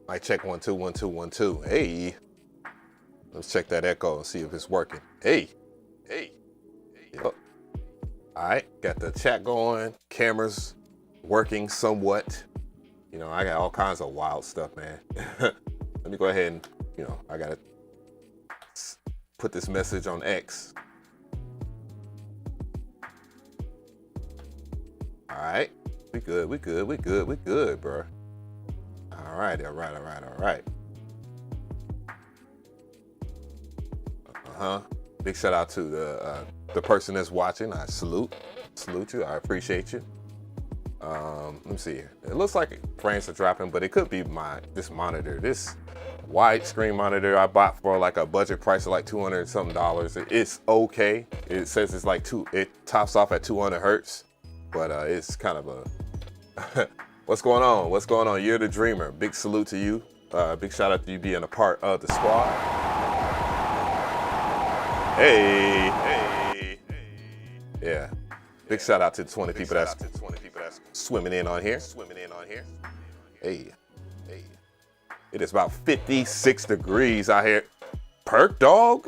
Mic check 1 2 1 2 1 2. Hey, let's check that echo and see if it's working. Hey. Yep. All right, got the chat going, cameras working somewhat. You know, I got all kinds of wild stuff, man. Let me go ahead and, you know, I gotta put this message on X. All right, we good, bro. All right. Big shout out to the person that's watching. I salute you. I appreciate you. Let me see here. It looks like frames are dropping, but it could be this monitor. This widescreen monitor I bought for like a budget price of like $200 something. It's okay. It says it's like it tops off at 200 hertz, but it's kind of a what's going on? You're the dreamer. Big salute to you. Big shout out to you being a part of the squad. Hey. Yeah. Big shout out to the 20 people that's swimming in on here. Hey. It is about 56 degrees out here. Perk dog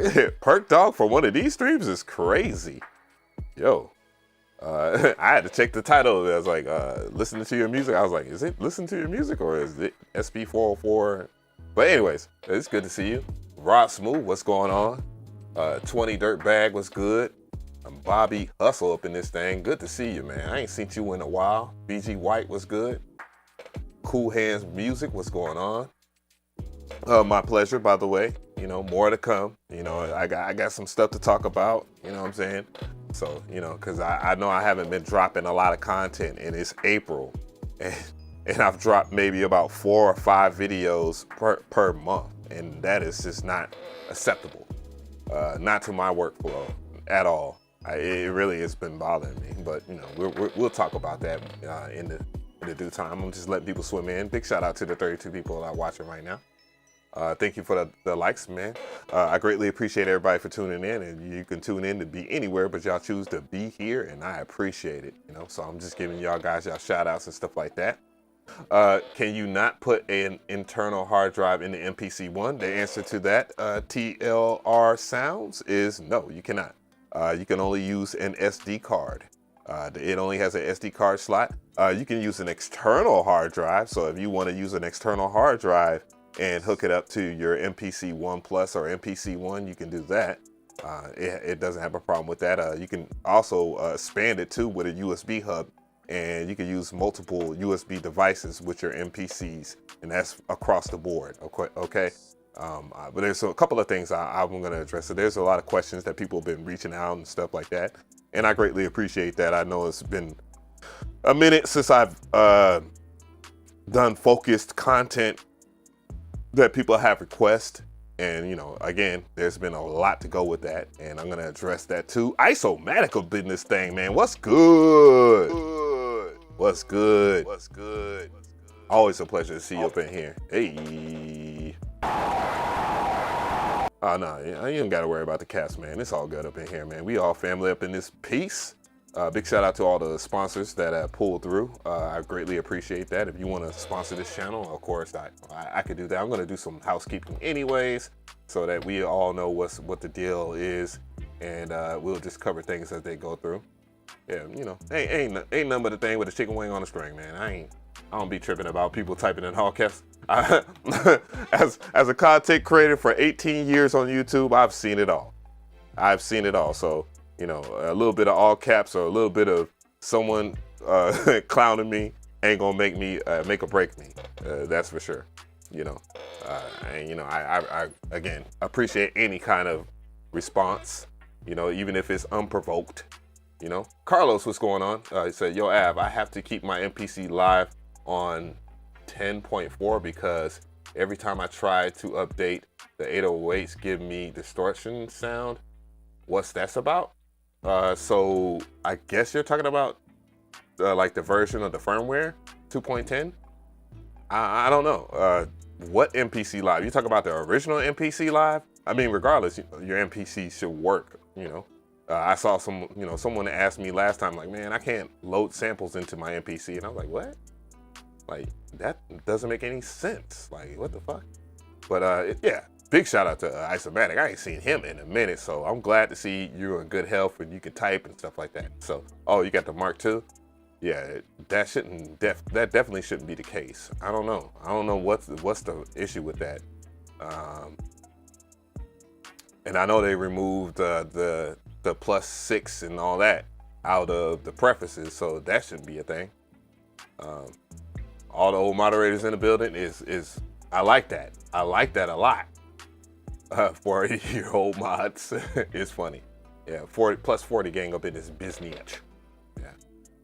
for one of these streams is crazy. Yo. I had to check the title. I was like, listening to your music. I was like, is it listen to your music or is it SP-404? But anyways, it's good to see you. Rod Smooth, what's going on? 20 Dirtbag, what's good? I'm Bobby Hustle up in this thing. Good to see you, man. I ain't seen you in a while. BG White, what's good? Cool Hands Music, what's going on? My pleasure, by the way. You know, more to come. You know, I got some stuff to talk about. You know what I'm saying? So, you know, because I know I haven't been dropping a lot of content, and it's April, and I've dropped maybe about 4 or 5 videos per month, and that is just not acceptable. Not to my workflow at all. It really has been bothering me, but you know, we'll talk about that in the due time. I'm just letting people swim in. Big shout out to the 32 people that are watching right now. Thank you for the likes, man. I greatly appreciate everybody for tuning in, and you can tune in to be anywhere, but y'all choose to be here, and I appreciate it. You know, so I'm just giving y'all guys y'all shout outs and stuff like that. Can you not put an internal hard drive in the MPC one? The answer to that, TLR Sounds, is no, you cannot. You can only use an SD card. It only has an SD card slot. You can use an external hard drive. So if you want to use an external hard drive and hook it up to your MPC 1 Plus or MPC 1, you can do that. It doesn't have a problem with that. You can also expand it too with a USB hub, and you can use multiple USB devices with your MPCs, and that's across the board. Okay. But there's a couple of things I'm going to address. So there's a lot of questions that people have been reaching out and stuff like that, and I greatly appreciate that. I know it's been a minute since I've done focused content that people have requested, and you know, again, there's been a lot to go with that, and I'm going to address that too. Isomatic up in this thing, man. What's good? Always a pleasure to see you up in here. Hey. Oh, no, you don't got to worry about the cats, man. It's all good up in here, man. We all family up in this piece. Big shout out to all the sponsors that pulled through. I greatly appreciate that. If you want to sponsor this channel, of course, I could do that. I'm going to do some housekeeping anyways, so that we all know what the deal is, and we'll just cover things as they go through. Yeah, you know, ain't nothing but a thing with a chicken wing on a string, man. I don't be tripping about people typing in all caps. As a content creator for 18 years on YouTube, I've seen it all. So, you know, a little bit of all caps or a little bit of someone clowning me ain't gonna make or break me. That's for sure. You know, and you know, I again appreciate any kind of response. You know, even if it's unprovoked. You know, Carlos, what's going on? He said, "Yo, Av, I have to keep my MPC live on 10.4 because every time I try to update, the 808s give me distortion sound." What's that about? So I guess you're talking about like the version of the firmware 2.10. I don't know. What MPC Live? You talk about the original MPC Live? I mean, regardless, your MPC should work. You know, I saw someone asked me last time, like, man, I can't load samples into my MPC, and I was like, what? Like doesn't make any sense. Like, what the fuck? But yeah, big shout out to Isomatic. I ain't seen him in a minute, so I'm glad to see you're in good health and you can type and stuff like that. So, oh, you got the Mark II? Yeah, that definitely shouldn't be the case. I don't know. I don't know what's the issue with that. And I know they removed the +6 and all that out of the prefaces, so that shouldn't be a thing. All the old moderators in the building is I like that. I like that a lot. 40-year-old mods, it's funny. Yeah, 40 gang up in this business. Yeah.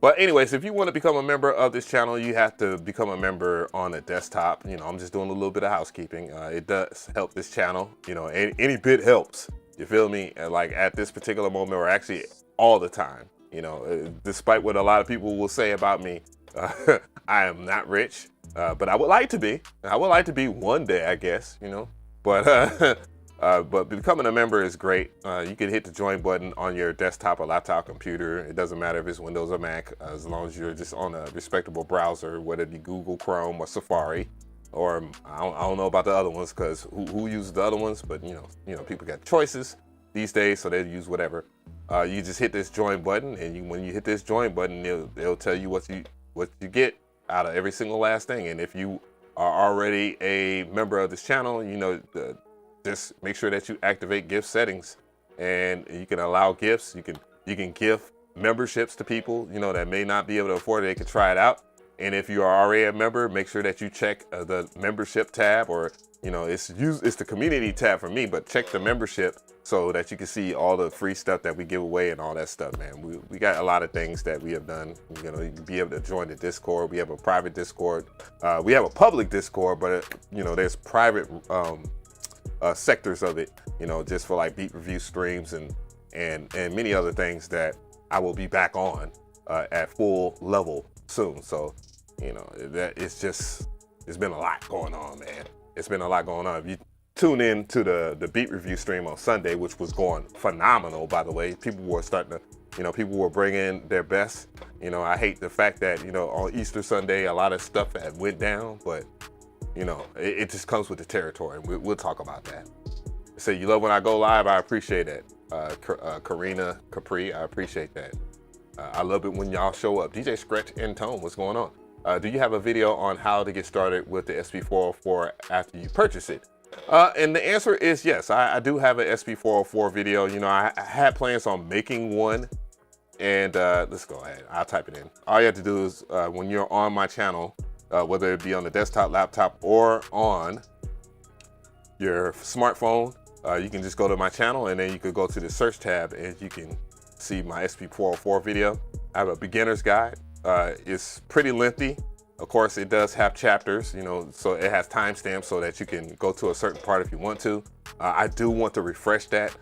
But anyways, if you want to become a member of this channel, you have to become a member on a desktop. You know, I'm just doing a little bit of housekeeping. It does help this channel. You know, any bit helps. You feel me? And like at this particular moment, or actually all the time, you know, despite what a lot of people will say about me, I am not rich, but I would like to be. I would like to be one day, I guess, you know. But becoming a member is great. You can hit the join button on your desktop or laptop computer. It doesn't matter if it's Windows or Mac, as long as you're just on a respectable browser, whether it be Google Chrome or Safari, or I don't know about the other ones, because who uses the other ones? But you know, people got choices these days, so they use whatever. You just hit this join button, and when you hit this join button, it'll tell you what you get out of every single last thing. And if you are already a member of this channel, you know, just make sure that you activate gift settings, and you can allow gifts. You can gift memberships to people, you know, that may not be able to afford it. They can try it out. And if you are already a member, make sure that you check the membership tab, or you know, it's the community tab for me, but check the membership so that you can see all the free stuff that we give away and all that stuff, man. We got a lot of things that we have done. You know, you can be able to join the Discord. We have a private Discord. We have a public Discord, but you know, there's private sectors of it, you know, just for like beat review streams and many other things that I will be back on at full level soon. So, you know, it's been a lot going on, man. It's been a lot going on. If you tune in to the beat review stream on Sunday, which was going phenomenal, by the way, people were starting to, you know, people were bringing their best. You know, I hate the fact that, you know, on Easter Sunday, a lot of stuff had went down, but you know, it just comes with the territory. We'll talk about that. So you love when I go live. I appreciate that. Karina Capri, I appreciate that. I love it when y'all show up. DJ Scratch and Tone, what's going on? Do you have a video on how to get started with the SP-404 after you purchase it? And the answer is yes. I do have an SP-404 video. You know, I had plans on making one. And let's go ahead. I'll type it in. All you have to do is when you're on my channel, whether it be on the desktop, laptop, or on your smartphone, you can just go to my channel, and then you could go to the search tab and you can see my SP-404 video. I have a beginner's guide. It's pretty lengthy. Of course, it does have chapters, you know, so it has timestamps so that you can go to a certain part if you want to. I do want to refresh that.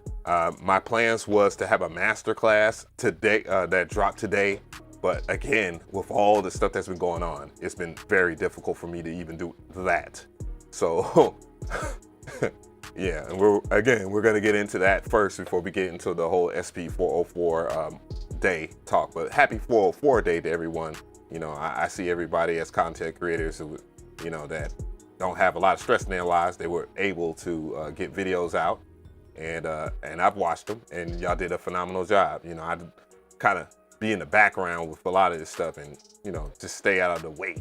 My plans was to have a masterclass today that dropped today. But again, with all the stuff that's been going on, it's been very difficult for me to even do that. So yeah, and we're gonna get into that first before we get into the whole SP-404 day talk. But happy 404 day to everyone. You know, I see everybody as content creators who, you know, that don't have a lot of stress in their lives. They were able to get videos out, and I've watched them, and y'all did a phenomenal job. You know, I kind of be in the background with a lot of this stuff, and you know, just stay out of the way.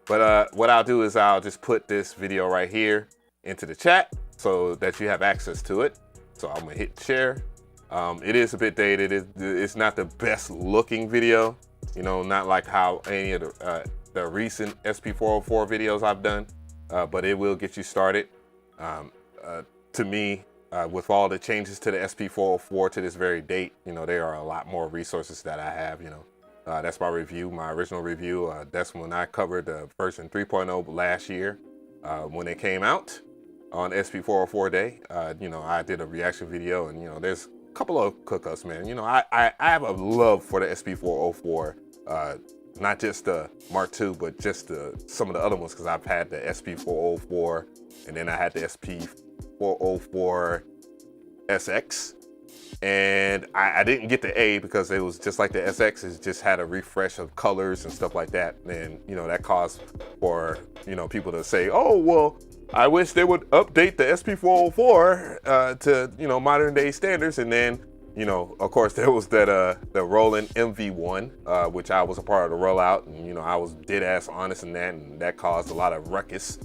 But what I'll do is I'll just put this video right here into the chat so that you have access to it. So I'm gonna hit share. It is a bit dated. It's not the best looking video, you know, not like how any of the recent SP-404 videos I've done, but it will get you started. To me, with all the changes to the SP-404 to this very date, you know, there are a lot more resources that I have, you know. That's my review, my original review. That's when I covered the version 3.0 last year when it came out on SP-404 day. You know, I did a reaction video, and, you know, there's a couple of cookups, man. You know, I have a love for the SP-404, not just the Mark II, but just some of the other ones, because I've had the SP-404, and then I had the SP-404 SX, and I didn't get the A because it was just like the SX. It just had a refresh of colors and stuff like that. And that caused for people to say, oh well, I wish they would update the SP-404 to modern day standards. And then of course there was that the Roland MV1, which I was a part of the rollout, and I was dead ass honest in that, and that caused a lot of ruckus.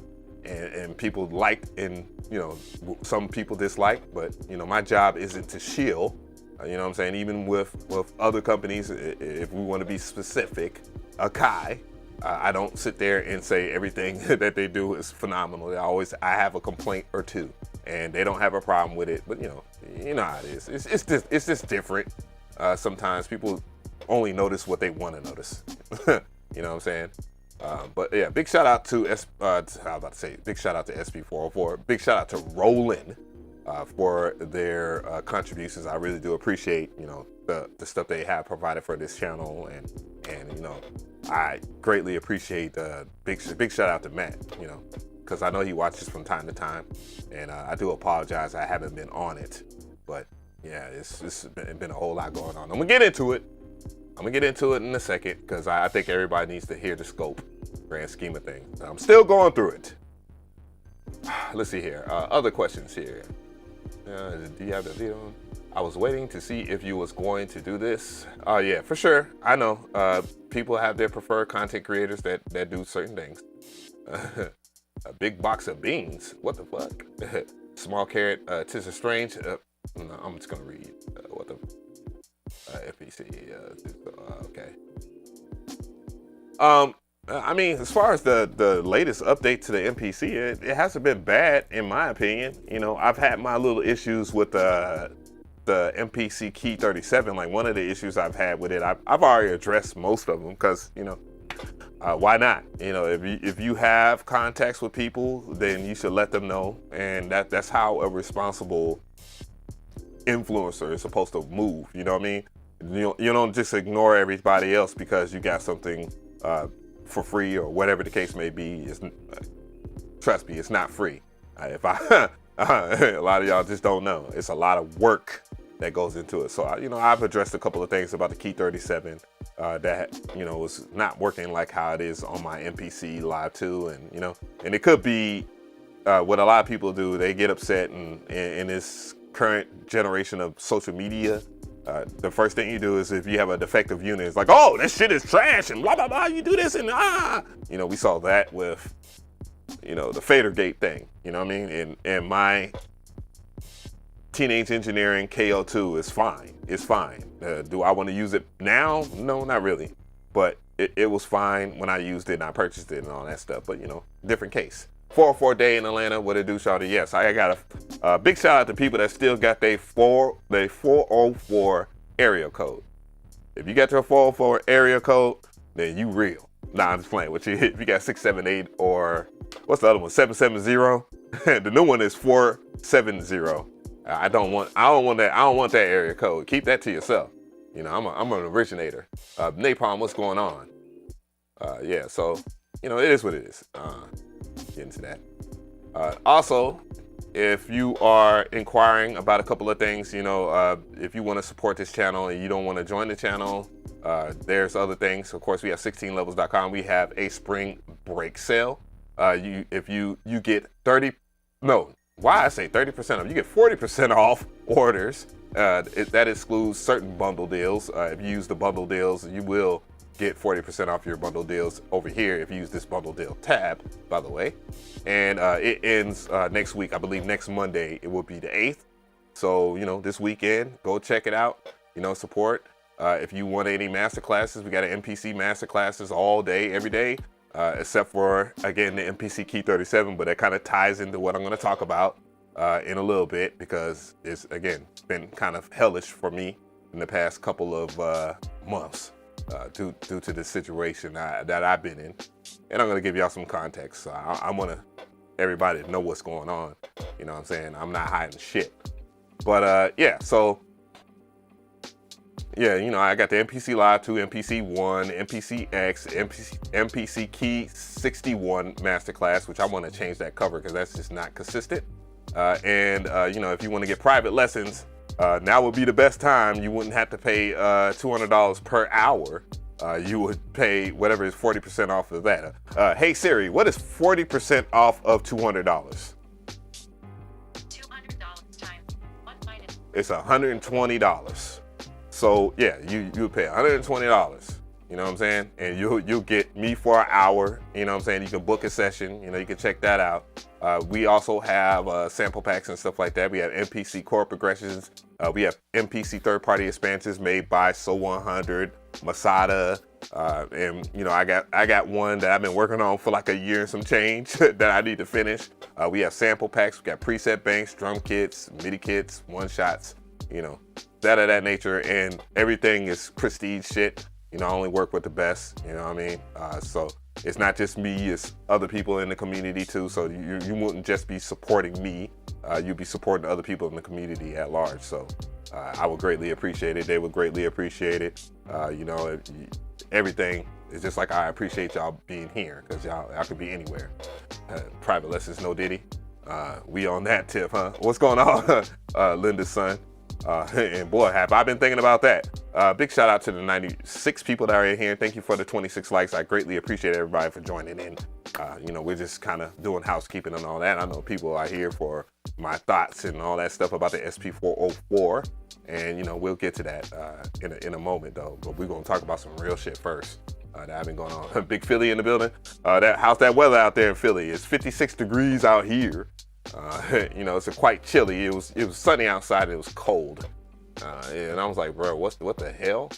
And people liked, and some people disliked, but my job isn't to shield, what I'm saying, even with other companies. If we want to be specific, Akai, I don't sit there and say everything that they do is phenomenal. I have a complaint or two, and they don't have a problem with it, but you know how it is. It's just different. Sometimes people only notice what they want to notice. You know what I'm saying? But yeah, big shout out to big shout out to SP-404. Big shout out to Roland for their contributions. I really do appreciate the stuff they have provided for this channel, and I greatly appreciate big shout out to Matt, because I know he watches from time to time, and I do apologize I haven't been on it, but yeah, it's been a whole lot going on. I'm gonna get into it in a second, because I think everybody needs to hear the scope, grand scheme of things. I'm still going through it. Let's see here. Other questions here. Do you have the video on? I was waiting to see if you was going to do this. Oh yeah, for sure. I know. People have their preferred content creators that do certain things. A big box of beans. What the fuck? Small carrot. Tis a strange. No, I'm just gonna read. What the. MPC, okay. I mean, as far as the latest update to the MPC, it hasn't been bad in my opinion. I've had my little issues with the MPC Key 37. Like, one of the issues I've had with it, I've already addressed most of them, because why not? If you have contacts with people, then you should let them know, and that's how a responsible influencer is supposed to move. You know what I mean? You don't just ignore everybody else because you got something for free or whatever the case may be. Trust me, it's not free. A lot of y'all just don't know. It's a lot of work that goes into it. So I've addressed a couple of things about the Key 37 that was not working like how it is on my MPC Live 2, and it could be what a lot of people do. They get upset, and in this current generation of social media, the first thing you do is, if you have a defective unit, it's like, oh, this shit is trash and blah blah blah, you do this and we saw that with the Fadergate thing. You know what I mean? And my Teenage Engineering KO2 is fine. It's fine. Do I want to use it now? No, not really. But it was fine when I used it and I purchased it and all that stuff. But different case. 404 day in Atlanta. What it do, shawty? Yes, I got a big shout out to people that still got their 404 area code. If you got your 404 area code, then you real. Nah, I'm just playing with you. If you got 678 or what's the other one? 770. The new one is 470. I don't want that area code. Keep that to yourself. I'm an originator. Napalm, what's going on? Yeah, so it is what it is. Get into that. Also, if you are inquiring about a couple of things, if you want to support this channel and you don't want to join the channel, there's other things. Of course, we have 16levels.com. We have a spring break sale. If you get 30 30% off, you get 40% off orders. That excludes certain bundle deals. If you use the bundle deals, you will get 40% off your bundle deals over here if you use this bundle deal tab, by the way. And it ends next week. I believe next Monday it will be the 8th. So this weekend, go check it out. Support. If you want any masterclasses, we got an MPC Masterclasses all day, every day, except for, again, the MPC Key 37, but that kind of ties into what I'm going to talk about in a little bit, because it's, again, been kind of hellish for me in the past couple of months due to the situation that I've been in. And I'm going to give y'all some context. So I want everybody to know what's going on. You know what I'm saying? I'm not hiding shit. But yeah, so yeah, I got the MPC Live 2, MPC 1, MPC X, MPC Key 61 Masterclass, which I want to change that cover because that's just not consistent. And if you want to get private lessons, now would be the best time. You wouldn't have to pay $200 per hour. You would pay whatever is 40% off of that. Hey Siri, what is 40% off of $200? $200 times 1 minus. It's $120. So yeah, you would pay $120. You know what I'm saying? And you'll get me for an hour. You know what I'm saying? You can book a session. You know, you can check that out. We also have sample packs and stuff like that. We have MPC core progressions. We have MPC third-party expansions made by So 100, Masada, and you know, I got one that I've been working on for like a year and some change that I need to finish. We have sample packs. We got preset banks, drum kits, MIDI kits, one shots. You know, that of that nature, and everything is prestige shit. You know, I only work with the best. You know what I mean? So it's not just me; it's other people in the community too. So you wouldn't just be supporting me; you'd be supporting other people in the community at large. So I would greatly appreciate it. They would greatly appreciate it. You know, everything is just like I appreciate y'all being here, because y'all could be anywhere. Private lessons, no Diddy. We on that tip, huh? What's going on, Linda's son? And boy, have I been thinking about that. Big shout out to the 96 people that are in here. Thank you for the 26 likes. I greatly appreciate everybody for joining in. You know, we're just kind of doing housekeeping and all that. I know people are here for my thoughts and all that stuff about the SP-404. And, you know, we'll get to that in a moment, though. But we're going to talk about some real shit first that I've been going on. Big Philly in the building. How's that weather out there in Philly? It's 56 degrees out here. You know, it's quite chilly. It was sunny outside and it was cold. And I was like, bro, what the hell?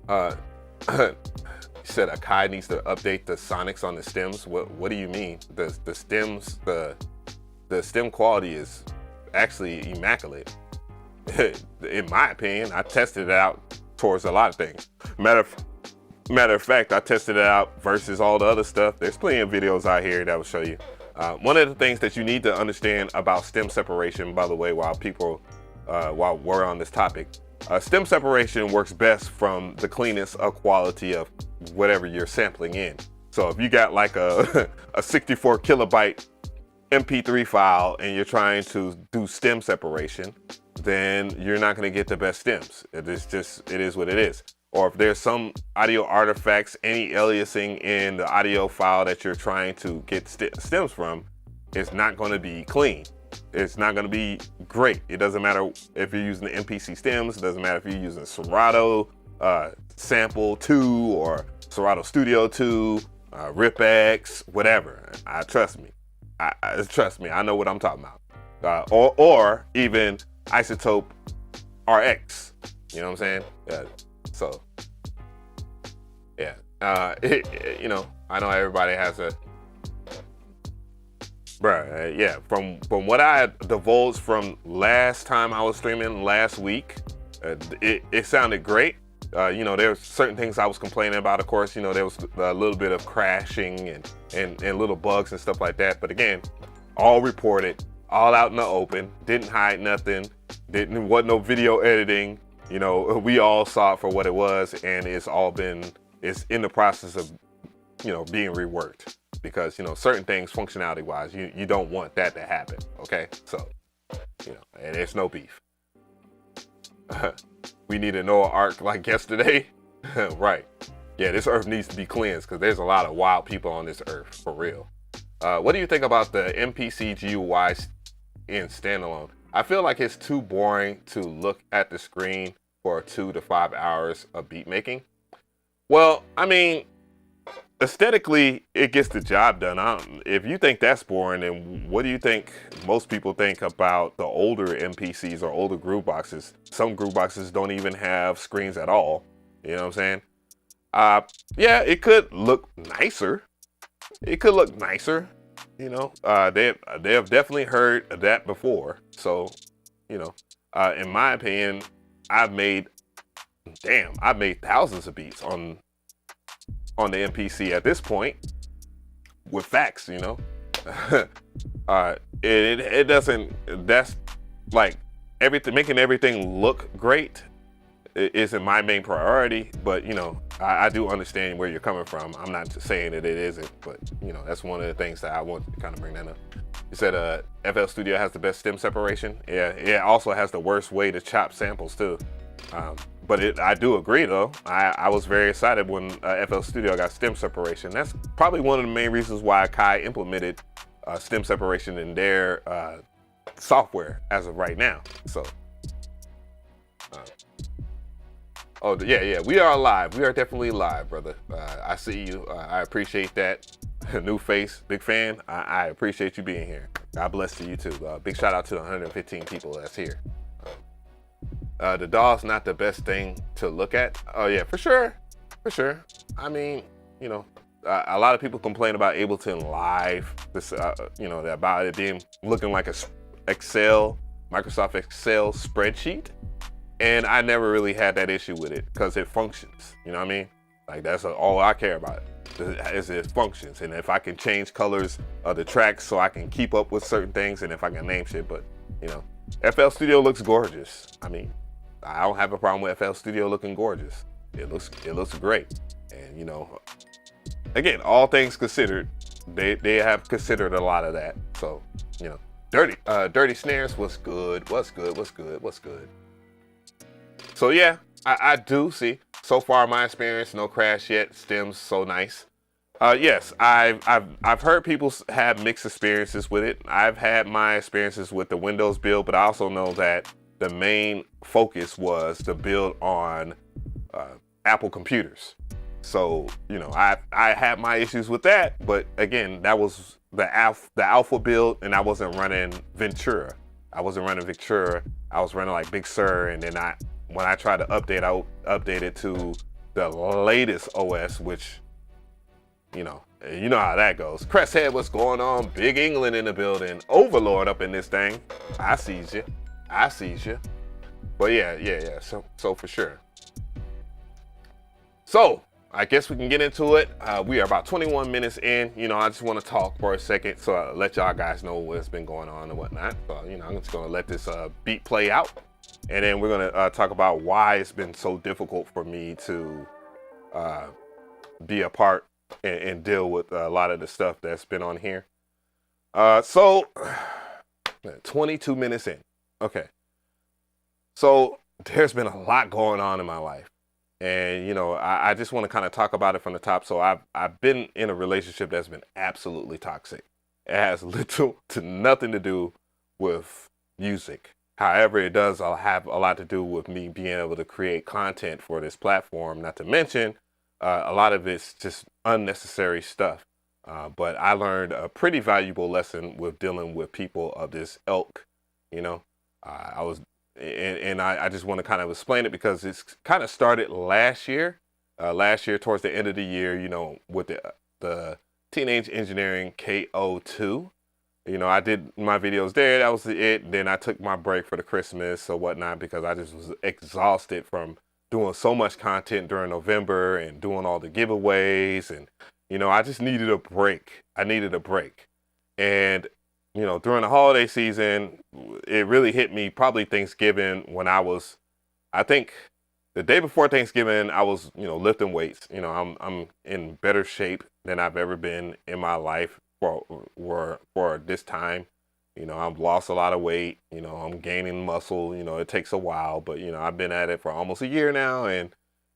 You said Akai needs to update the sonics on the stems. What do you mean? The stems, the stem quality is actually immaculate. In my opinion, I tested it out towards a lot of things. Matter of fact, I tested it out versus all the other stuff. There's plenty of videos out here that will show you. One of the things that you need to understand about stem separation, by the way, while we're on this topic, stem separation works best from the cleanest of quality of whatever you're sampling in. So if you got like a 64 kilobyte MP3 file and you're trying to do stem separation, then you're not going to get the best stems. It is what it is. Or if there's some audio artifacts, any aliasing in the audio file that you're trying to get stems from, it's not going to be clean. It's not going to be great. It doesn't matter if you're using the MPC stems. It doesn't matter if you're using Serato Sample 2 or Serato Studio 2, RipX, whatever. Trust me. I know what I'm talking about. Or even Isotope RX. You know what I'm saying? So, yeah, you know, I know everybody has a, bruh, yeah, from what I divulged from last time I was streaming last week, it sounded great. You know, there were certain things I was complaining about, of course. You know, there was a little bit of crashing and little bugs and stuff like that. But again, all reported, all out in the open, didn't hide nothing, wasn't no video editing. You know, we all saw it for what it was, and it's in the process of, you know, being reworked, because, you know, certain things functionality wise, you don't want that to happen. Okay. So, you know, and there's no beef. We need a Noah Ark like yesterday. Right. Yeah. This earth needs to be cleansed, because there's a lot of wild people on this earth, for real. What do you think about the MPC GUI in standalone? I feel like it's too boring to look at the screen for 2 to 5 hours of beat making. Well, I mean, aesthetically, it gets the job done. If you think that's boring, then what do you think most people think about the older MPCs or older groove boxes? Some groove boxes don't even have screens at all. You know what I'm saying? Yeah, it could look nicer. You know, they have definitely heard of that before. So, you know, in my opinion, I've made thousands of beats on the MPC at this point with facts, you know. It doesn't, that's like making everything look great isn't my main priority, but you know, I do understand where you're coming from. I'm not just saying that it isn't, but you know, that's one of the things that I want to kind of bring that up. You said FL Studio has the best stem separation. Yeah, it also has the worst way to chop samples too. But I do agree though. I was very excited when FL Studio got stem separation. That's probably one of the main reasons why Kai implemented stem separation in their software as of right now. So, oh yeah, we are live. We are definitely live, brother. I see you. I appreciate that. New face, big fan. I appreciate you being here. God bless to you too. Big shout out to the 115 people that's here. The DAW's not the best thing to look at. Oh yeah, for sure. I mean, you know, a lot of people complain about Ableton Live. This, you know, about it being looking like a Microsoft Excel spreadsheet. And I never really had that issue with it because it functions. You know what I mean? Like that's all I care about. Is it functions, and if I can change colors of the tracks so I can keep up with certain things, and if I can name shit. But you know, FL Studio looks gorgeous. I mean, I don't have a problem with FL Studio looking gorgeous. It looks great. And you know, again, all things considered, they have considered a lot of that. So you know, dirty snares was good. What's good. So yeah, I do see. So far, my experience, no crash yet. Stems so nice. Yes, I've heard people have mixed experiences with it. I've had my experiences with the Windows build, but I also know that the main focus was to build on Apple computers. So you know, I had my issues with that, but again, that was the alpha build, and I wasn't running Ventura. I was running like Big Sur, and then when I tried to update, I updated to the latest OS, which, you know how that goes. Cresthead, what's going on? Big England in the building. Overlord up in this thing. I sees you. But yeah. So for sure. So I guess we can get into it. We are about 21 minutes in. You know, I just want to talk for a second, so I'll let y'all guys know what's been going on and whatnot. So, you know, I'm just gonna let this beat play out. And then we're gonna talk about why it's been so difficult for me to be a part and deal with a lot of the stuff that's been on here. So 22 minutes in. Okay. So there's been a lot going on in my life. And, you know, I just want to kind of talk about it from the top. So I've been in a relationship that's been absolutely toxic. It has little to nothing to do with music. However, it does have a lot to do with me being able to create content for this platform, not to mention a lot of it's just unnecessary stuff. But I learned a pretty valuable lesson with dealing with people of this ilk. You know, I just want to kind of explain it because it's kind of started last year towards the end of the year, you know, with the Teenage Engineering KO2. You know, I did my videos there. That was it. Then I took my break for the Christmas or whatnot because I just was exhausted from doing so much content during November and doing all the giveaways. And, you know, I just needed a break. And, you know, during the holiday season, it really hit me probably Thanksgiving when I think the day before Thanksgiving, I was, you know, lifting weights. You know, I'm in better shape than I've ever been in my life. For this time, you know, I've lost a lot of weight, you know, I'm gaining muscle, you know, it takes a while, but, you know, I've been at it for almost a year now. And,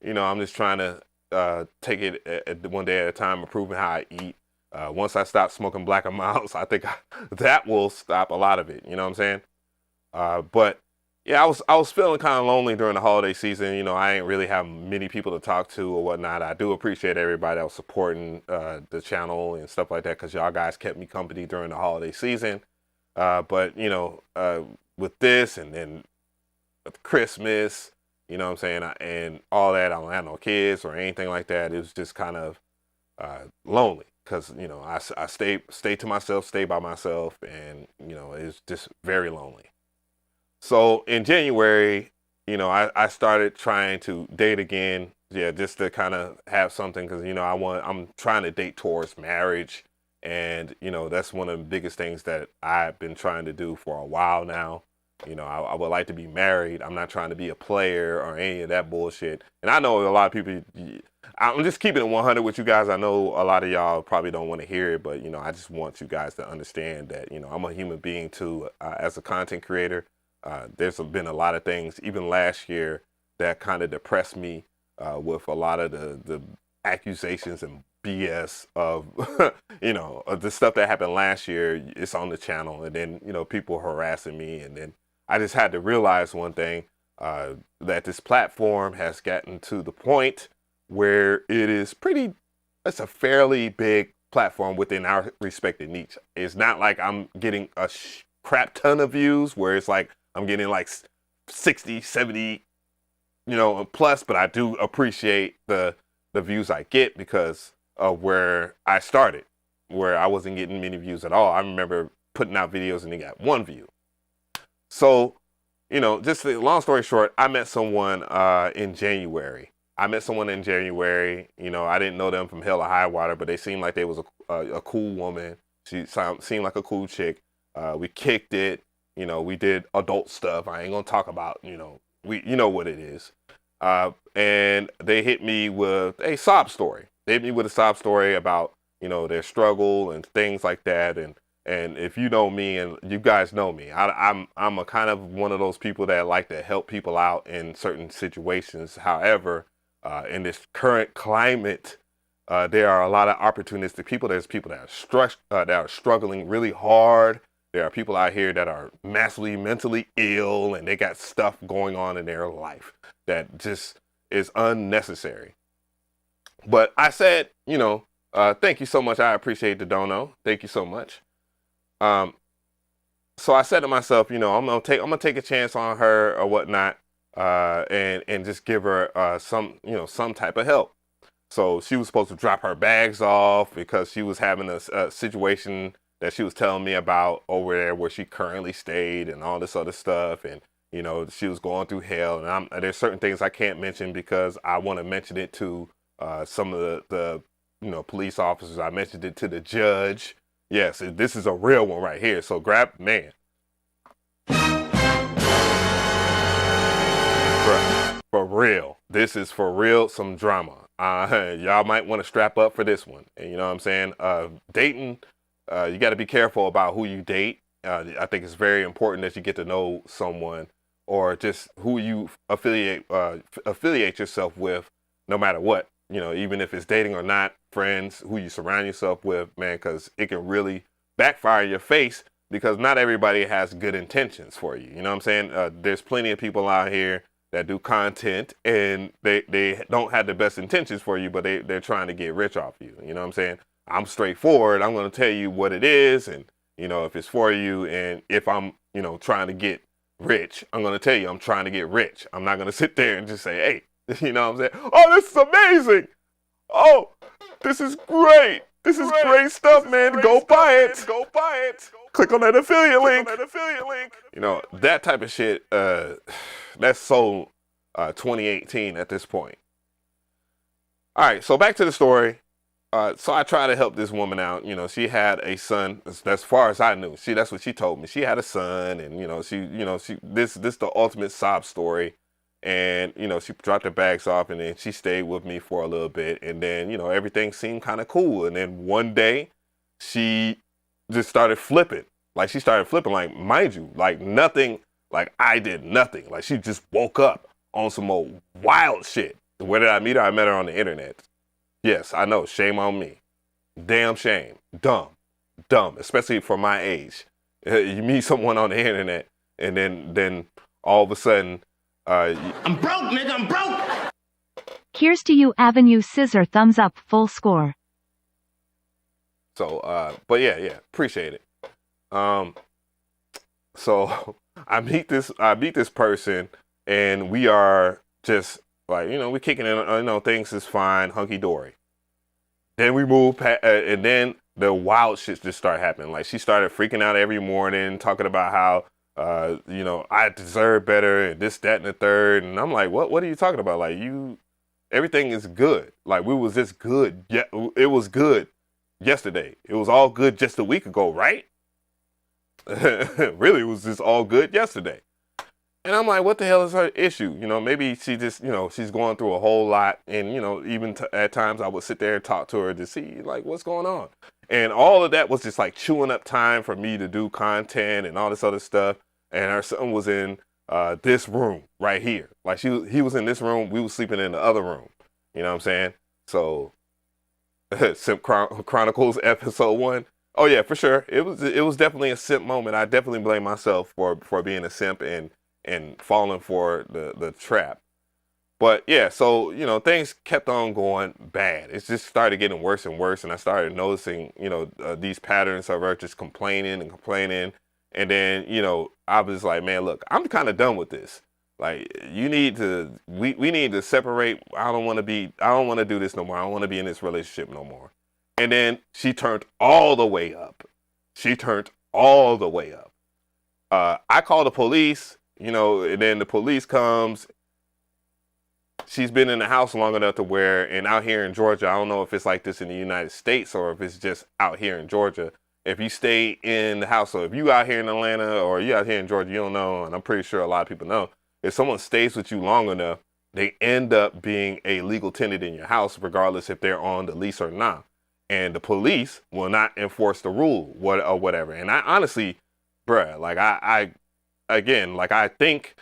you know, I'm just trying to take it one day at a time, improving how I eat. Once I stop smoking Black & Milds, I think that will stop a lot of it. You know what I'm saying? But yeah, I was feeling kind of lonely during the holiday season. You know, I ain't really have many people to talk to or whatnot. I do appreciate everybody that was supporting the channel and stuff like that because y'all guys kept me company during the holiday season. But, you know, with this and then with Christmas, you know what I'm saying, and all that, I don't have no kids or anything like that. It was just kind of lonely because, you know, I stay to myself, stay by myself, and, you know, it's just very lonely. So in January, you know, I started trying to date again. Yeah, just to kind of have something because, you know, I'm trying to date towards marriage. And, you know, that's one of the biggest things that I've been trying to do for a while now. You know, I would like to be married. I'm not trying to be a player or any of that bullshit. And I know a lot of people, I'm just keeping it 100 with you guys. I know a lot of y'all probably don't want to hear it, but, you know, I just want you guys to understand that, you know, I'm a human being too. As a content creator, there's been a lot of things, even last year, that kind of depressed me with a lot of the accusations and BS of, you know, the stuff that happened last year. It's on the channel, and then, you know, people harassing me, and then I just had to realize one thing, that this platform has gotten to the point where it's a fairly big platform within our respective niche. It's not like I'm getting a crap ton of views where it's like I'm getting like 60, 70, you know, plus, but I do appreciate the views I get because of where I started, where I wasn't getting many views at all. I remember putting out videos and they got 1 view. So, you know, just the long story short, I met someone in January. You know, I didn't know them from hell or high water, but they seemed like they was a cool woman. She seemed like a cool chick. We kicked it. You know, we did adult stuff. I ain't gonna talk about, you know, you know what it is. And they hit me with a sob story. They hit me with a sob story about, you know, their struggle and things like that. And if you know me, and you guys know me, I'm a kind of one of those people that like to help people out in certain situations. However, in this current climate, there are a lot of opportunistic people. There's people that are struggling really hard. There are people out here that are massively mentally ill, and they got stuff going on in their life that just is unnecessary. But I said, you know, thank you so much. I appreciate the dono. Thank you so much. So I said to myself, you know, I'm gonna take a chance on her or whatnot, and just give her some type of help. So she was supposed to drop her bags off because she was having a situation that she was telling me about over there where she currently stayed and all this other stuff, and you know, she was going through hell. And there's certain things I can't mention because I want to mention it to some of the you know, police officers. I mentioned it to the judge. Yes, this is a real one right here. So grab, man. For real. This is for real, some drama. Y'all might want to strap up for this one. And you know what I'm saying? Dating, you got to be careful about who you date. I think it's very important that you get to know someone, or just who you affiliate yourself with, no matter what. You know, even if it's dating or not, friends, who you surround yourself with, man, because it can really backfire in your face, because not everybody has good intentions for you. You know what I'm saying? There's plenty of people out here that do content and they don't have the best intentions for you, but they're trying to get rich off you. You know what I'm saying? I'm straightforward. I'm going to tell you what it is, and, you know, if it's for you, and if I'm, you know, trying to get rich, I'm going to tell you I'm trying to get rich. I'm not going to sit there and just say, hey, you know what I'm saying? Oh, this is amazing. Oh, this is great. This is great stuff, man. Go buy it. Go buy it. Click on that affiliate link. You know, that type of shit, that's so 2018 at this point. All right, so back to the story. So I tried to help this woman out. You know, she had a son. As far as I knew, that's what she told me. She had a son, and this the ultimate sob story. And, you know, she dropped her bags off, and then she stayed with me for a little bit. And then, you know, everything seemed kind of cool. And then one day she just started flipping. Like, she started flipping, like, mind you, like nothing, like I did nothing. Like, she just woke up on some old wild shit. Where did I meet her? I met her on the internet. Yes, I know. Shame on me. Damn shame. Dumb, especially for my age. You meet someone on the internet, and then all of a sudden, I'm broke, nigga. I'm broke. Here's to you, Avenue Scissor. Thumbs up. Full score. So, but yeah, appreciate it. So I meet this person, and we are just like, you know, we're kicking in, you know, things is fine, hunky dory. Then we move past, and then the wild shit just started happening. Like, she started freaking out every morning, talking about how, you know, I deserve better, and this, that, and the third. And I'm like, what are you talking about? Like, everything is good. Like, we was just good. Yeah, it was good yesterday. It was all good just a week ago, right? Really, it was just all good yesterday. And I'm like, what the hell is her issue? You know, maybe she just, you know, she's going through a whole lot. And, you know, even at times I would sit there and talk to her to see, like, what's going on? And all of that was just like chewing up time for me to do content and all this other stuff. And her son was in this room right here. Like he was in this room. We was sleeping in the other room. You know what I'm saying? So Simp Chronicles episode 1. Oh yeah, for sure. It was definitely a simp moment. I definitely blame myself for being a simp and falling for the trap. But yeah, so, you know, things kept on going bad. It just started getting worse and worse. And I started noticing, you know, these patterns of her just complaining and complaining. And then, you know, I was like, man, look, I'm kind of done with this. Like, we need to separate. I don't want to do this no more. I don't want to be in this relationship no more. And then she turned all the way up. I called the police, you know, and then the police comes. She's been in the house long enough to where, and out here in Georgia, I don't know if it's like this in the United States or if it's just out here in Georgia. If you stay in the house, so if you out here in Atlanta or you out here in Georgia, you don't know, and I'm pretty sure a lot of people know, if someone stays with you long enough, they end up being a legal tenant in your house, regardless if they're on the lease or not. And the police will not enforce the rule, or whatever. And I honestly, bruh, like I think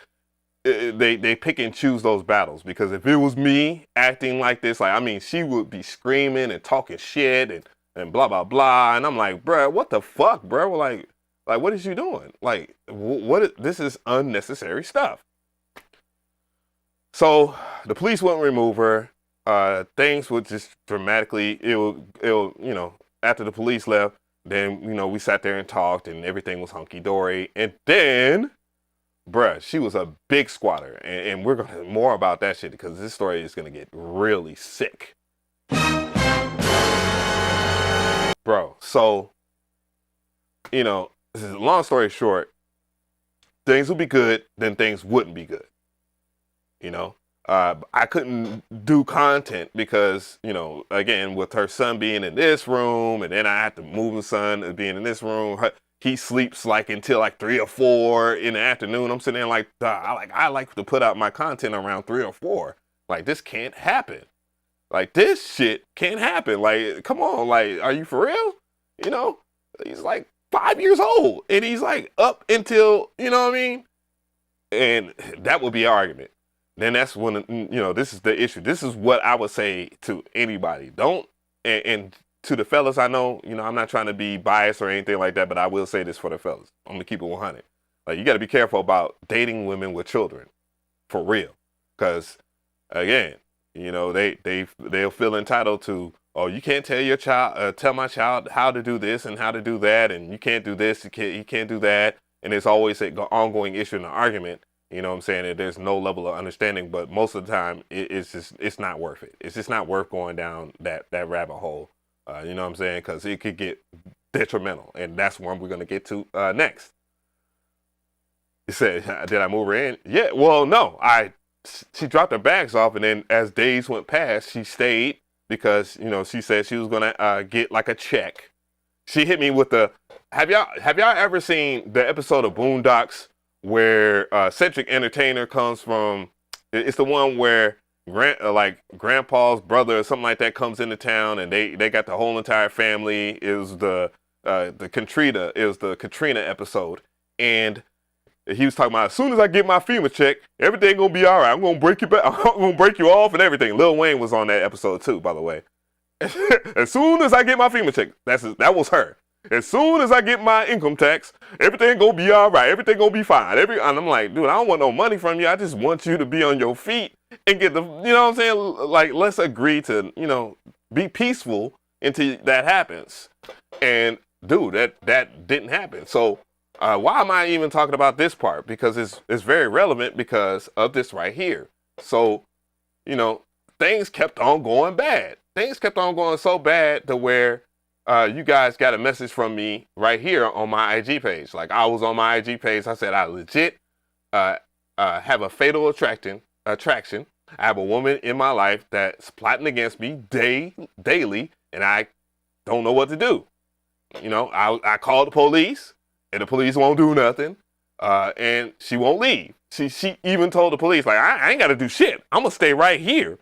they pick and choose those battles, because if it was me acting like this, like, I mean, she would be screaming and talking shit and blah, blah, blah. And I'm like, bruh, what the fuck, bruh? Like, what is you doing? Like, this is unnecessary stuff. So the police wouldn't remove her. Things would just dramatically, it'll, you know, after the police left, then, you know, we sat there and talked and everything was hunky-dory. And then, bruh, she was a big squatter. And we're going to more about that shit, because this story is going to get really sick. Bro, so, you know, long story short, things would be good, then things wouldn't be good. You know, I couldn't do content because, you know, again, with her son being in this room, and then I had to move the son being in this room. He sleeps like until like 3 or 4 in the afternoon. I'm sitting there like, I like to put out my content around 3 or 4. Like, this can't happen. Like, this shit can't happen. Like, come on, like, are you for real? You know, he's like 5 years old and he's like up until, you know what I mean? And that would be an argument. Then that's when, you know, this is the issue. This is what I would say to anybody. Don't, and to the fellas, I know, you know, I'm not trying to be biased or anything like that, but I will say this for the fellas. I'm gonna keep it 100. Like, you got to be careful about dating women with children, for real. Because, again, you know, they'll feel entitled to, oh, you can't tell your child, tell my child how to do this and how to do that, and you can't do this, you can't do that. And there's always an ongoing issue in the argument. You know what I'm saying? That there's no level of understanding, but most of the time it's not worth it. It's just not worth going down that rabbit hole. You know what I'm saying? Because it could get detrimental, and that's one we're gonna get to next. You said, did I move her in? Yeah. Well, no. She dropped her bags off, and then as days went past, she stayed because, you know, she said she was gonna get like a check. She hit me with the. Have y'all ever seen the episode of Boondocks where Cedric Entertainer comes from? It's the one where grandpa's brother or something like that comes into town, and they got the whole entire family. It was the Katrina episode, and he was talking about, as soon as I get my FEMA check, everything gonna be all right. I'm gonna break you back. I'm gonna break you off and everything. Lil Wayne was on that episode too, by the way. As soon as I get my FEMA check, that was her. As soon as I get my income tax, everything gonna be all right. Everything gonna be fine. And I'm like, dude, I don't want no money from you. I just want you to be on your feet and get the, you know what I'm saying? Like, let's agree to, you know, be peaceful until that happens. And dude, that didn't happen. So why am I even talking about this part? Because it's very relevant because of this right here. So, you know, things kept on going bad. Things kept on going so bad to where you guys got a message from me right here on my IG page. Like, I was on my IG page. I said, I legit have a fatal attraction. I have a woman in my life that's plotting against me daily, and I don't know what to do. You know, I called the police, and the police won't do nothing. and she won't leave. She even told the police, like, I ain't got to do shit. I'm going to stay right here.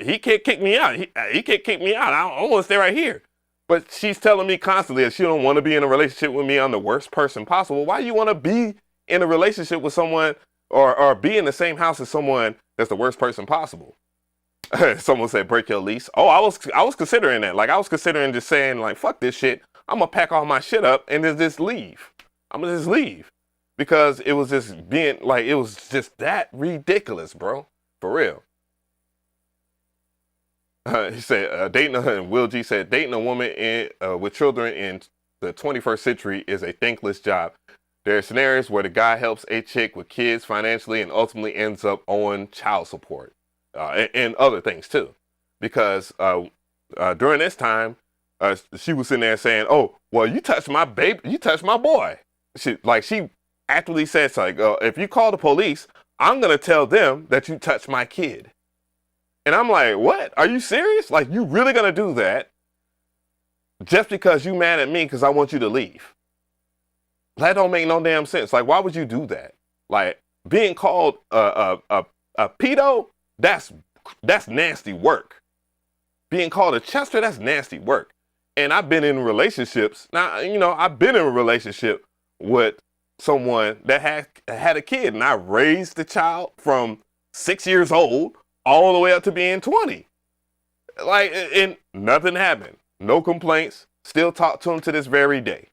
He can't kick me out. He can't kick me out. I want to stay right here. But she's telling me constantly that she don't want to be in a relationship with me. I'm the worst person possible. Why do you want to be in a relationship with someone or be in the same house as someone that's the worst person possible? Someone said, break your lease. Oh, I was considering that. Like, I was considering just saying, like, fuck this shit. I'm going to pack all my shit up and then just leave. I'm going to just leave. Because it was just being, like, it was just that ridiculous, bro. For real. He said, and Will G said, dating a woman with children in the 21st century is a thankless job. There are scenarios where the guy helps a chick with kids financially and ultimately ends up owing child support and other things too. Because during this time, she was sitting there saying, oh, well, you touched my baby, you touched my boy. She actually says, like, if you call the police, I'm going to tell them that you touched my kid. And I'm like, what? Are you serious? Like, you really going to do that just because you mad at me because I want you to leave? That don't make no damn sense. Like, why would you do that? Like, being called a pedo, that's nasty work. Being called a Chester, that's nasty work. And I've been in relationships. Now, you know, I've been in a relationship with someone that had a kid, and I raised the child from 6 years old all the way up to being 20. Like, and nothing happened. No complaints. Still talk to him to this very day.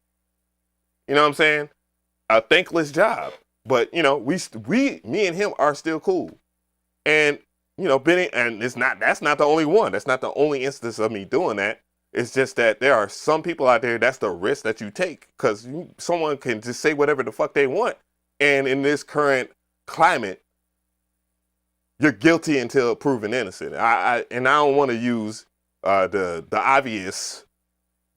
You know what I'm saying? A thankless job. But, you know, me and him are still cool. And, you know, that's not the only one. That's not the only instance of me doing that. It's just that there are some people out there, that's the risk that you take. Because someone can just say whatever the fuck they want. And in this current climate, you're guilty until proven innocent. I don't want to use the obvious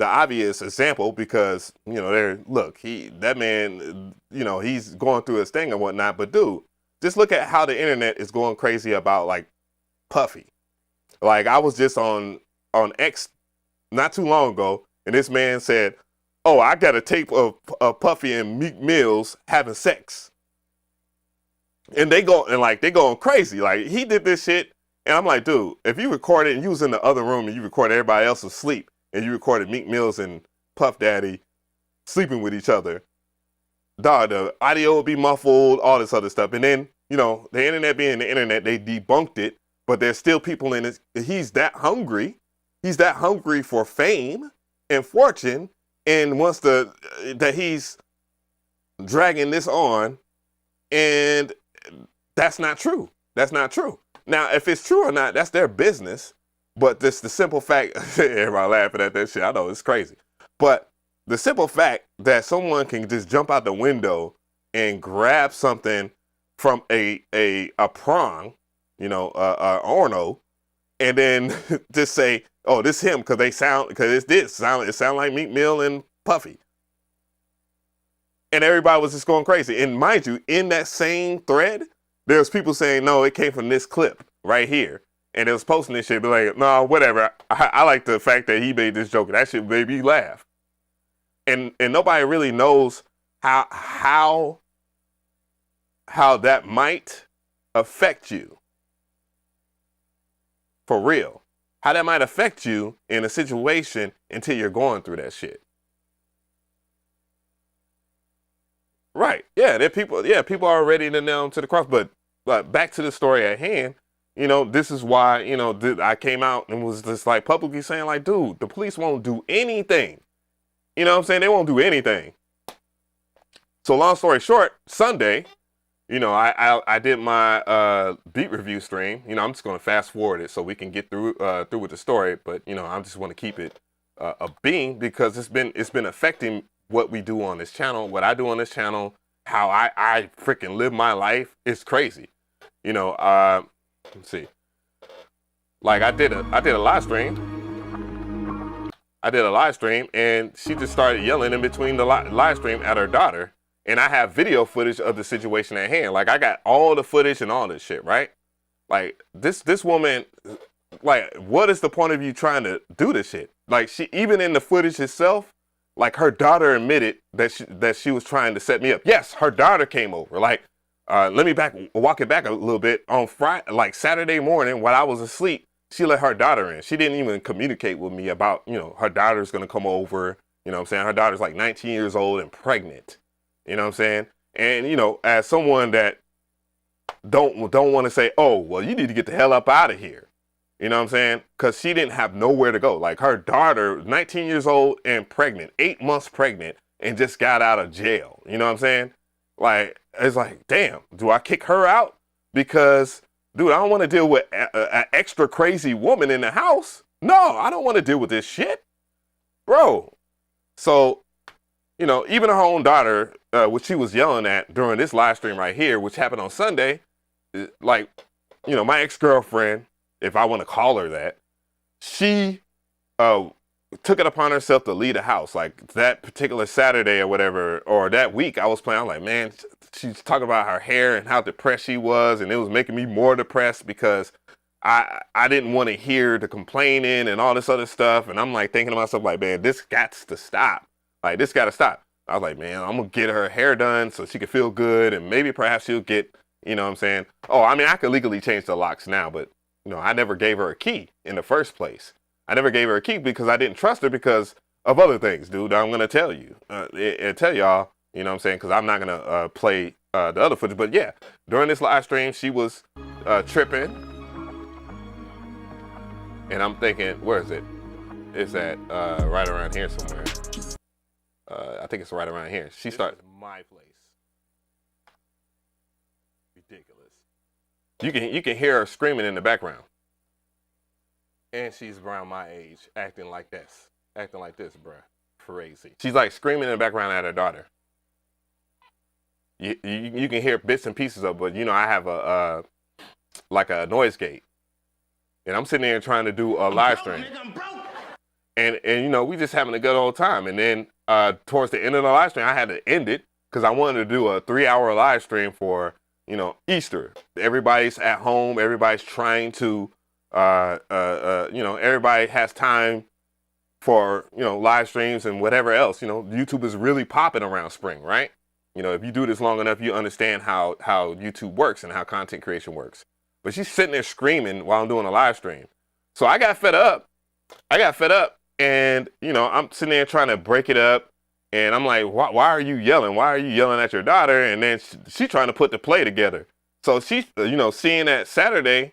example because, you know, that man, you know, he's going through his thing and whatnot. But dude, just look at how the internet is going crazy about, like, Puffy. Like, I was just on X not too long ago, and this man said, oh, I got a tape of Puffy and Meek Mills having sex. And they going crazy. Like, he did this shit. And I'm like, dude, if you recorded and you was in the other room and you recorded everybody else asleep and you recorded Meek Mills and Puff Daddy sleeping with each other, dog, the audio would be muffled, all this other stuff. And then, you know, the internet being the internet, they debunked it, but there's still people in it. He's that hungry. He's that hungry for fame and fortune and wants that he's dragging this on. And that's not true. That's not true. Now, if it's true or not, that's their business. But this the simple fact, everybody laughing at that shit. I know it's crazy. But the simple fact that someone can just jump out the window and grab something from a prong, you know, Orno, and then just say, oh, this him because it sound like Meek Mill and Puffy. And everybody was just going crazy. And mind you, in that same thread, there's people saying, no, it came from this clip right here. And it was posting this shit, be like, no, whatever. I like the fact that he made this joke. That shit made me laugh. And nobody really knows how that might affect you. For real. How that might affect you in a situation until you're going through that shit. Right. Yeah, people are ready to nail them to the cross. But back to the story at hand, you know, this is why, you know, I came out and was just like publicly saying, like, dude, the police won't do anything. You know what I'm saying? They won't do anything. So long story short, Sunday, you know, I did my beat review stream. You know, I'm just going to fast forward it so we can get through with the story. But, you know, I just want to keep it a beam because it's been affecting what we do on this channel, what I do on this channel, how I freaking live my life. It's crazy. You know, let's see. Like I did a live stream. I did a live stream and she just started yelling in between the live stream at her daughter. And I have video footage of the situation at hand. Like I got all the footage and all this shit, right? Like this woman, like, what is the point of you trying to do this shit? Like she, even in the footage itself, like her daughter admitted that she was trying to set me up. Yes, her daughter came over. Like, let me walk it back a little bit. On Friday, like Saturday morning, while I was asleep, she let her daughter in. She didn't even communicate with me about, her daughter's gonna come over. You know what I'm saying? Her daughter's like 19 years old and pregnant. You know what I'm saying? And as someone that don't want to say, oh, well, you need to get the hell up out of here. You know what I'm saying? Because she didn't have nowhere to go. Like, her daughter, 19 years old and pregnant, 8 months pregnant, and just got out of jail. You know what I'm saying? Like, it's like, damn, do I kick her out? Because, dude, I don't want to deal with an extra crazy woman in the house. No, I don't want to deal with this shit. Bro. So, even her own daughter, which she was yelling at during this live stream right here, which happened on Sunday, like, my ex-girlfriend, if I want to call her that, she took it upon herself to leave the house. Like, that particular Saturday or whatever, or that week, I was playing, I'm like, man, she's talking about her hair and how depressed she was, and it was making me more depressed because I didn't want to hear the complaining and all this other stuff. And I'm like thinking to myself, like, man, this got to stop. Like, this got to stop. I was like, man, I'm going to get her hair done so she can feel good, and maybe perhaps she'll get, you know what I'm saying? Oh, I mean, I could legally change the locks now, but I never gave her a key in the first place. I never gave her a key because I didn't trust her because of other things, dude. I'm going to tell you, tell y'all, you know what I'm saying? Because I'm not going to play the other footage. But yeah, during this live stream, she was tripping. And I'm thinking, where is it? It's at right around here somewhere. I think it's right around here. She started my place. Ridiculous. You can hear her screaming in the background. And she's around my age, acting like this, bruh. Crazy. She's like screaming in the background at her daughter. You can hear bits and pieces of it, but I have a noise gate. And I'm sitting there trying to do a live stream. And we just having a good old time. And then towards the end of the live stream, I had to end it because I wanted to do a 3-hour live stream for Easter. Everybody's at home. Everybody's trying to, everybody has time for, live streams and whatever else. YouTube is really popping around spring, right? If you do this long enough, you understand how YouTube works and how content creation works. But she's sitting there screaming while I'm doing a live stream. So I got fed up. And, I'm sitting there trying to break it up. And I'm like, why are you yelling? Why are you yelling at your daughter? And then she trying to put the play together. So she's, seeing that Saturday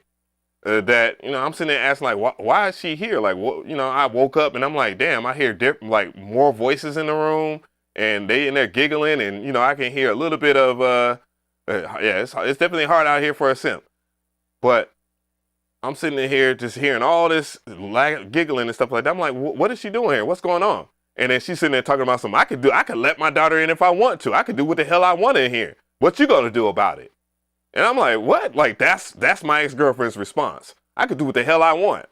that, I'm sitting there asking, like, why is she here? Like, what, I woke up and I'm like, damn, I hear more voices in the room and they in there giggling. And, I can hear a little bit of, it's definitely hard out here for a simp. But I'm sitting in here just hearing all this giggling and stuff like that. I'm like, what is she doing here? What's going on? And then she's sitting there talking about something I could let my daughter in if I want to. I could do what the hell I want in here. What you gonna do about it? And I'm like, what? Like, that's my ex-girlfriend's response. I could do what the hell I want.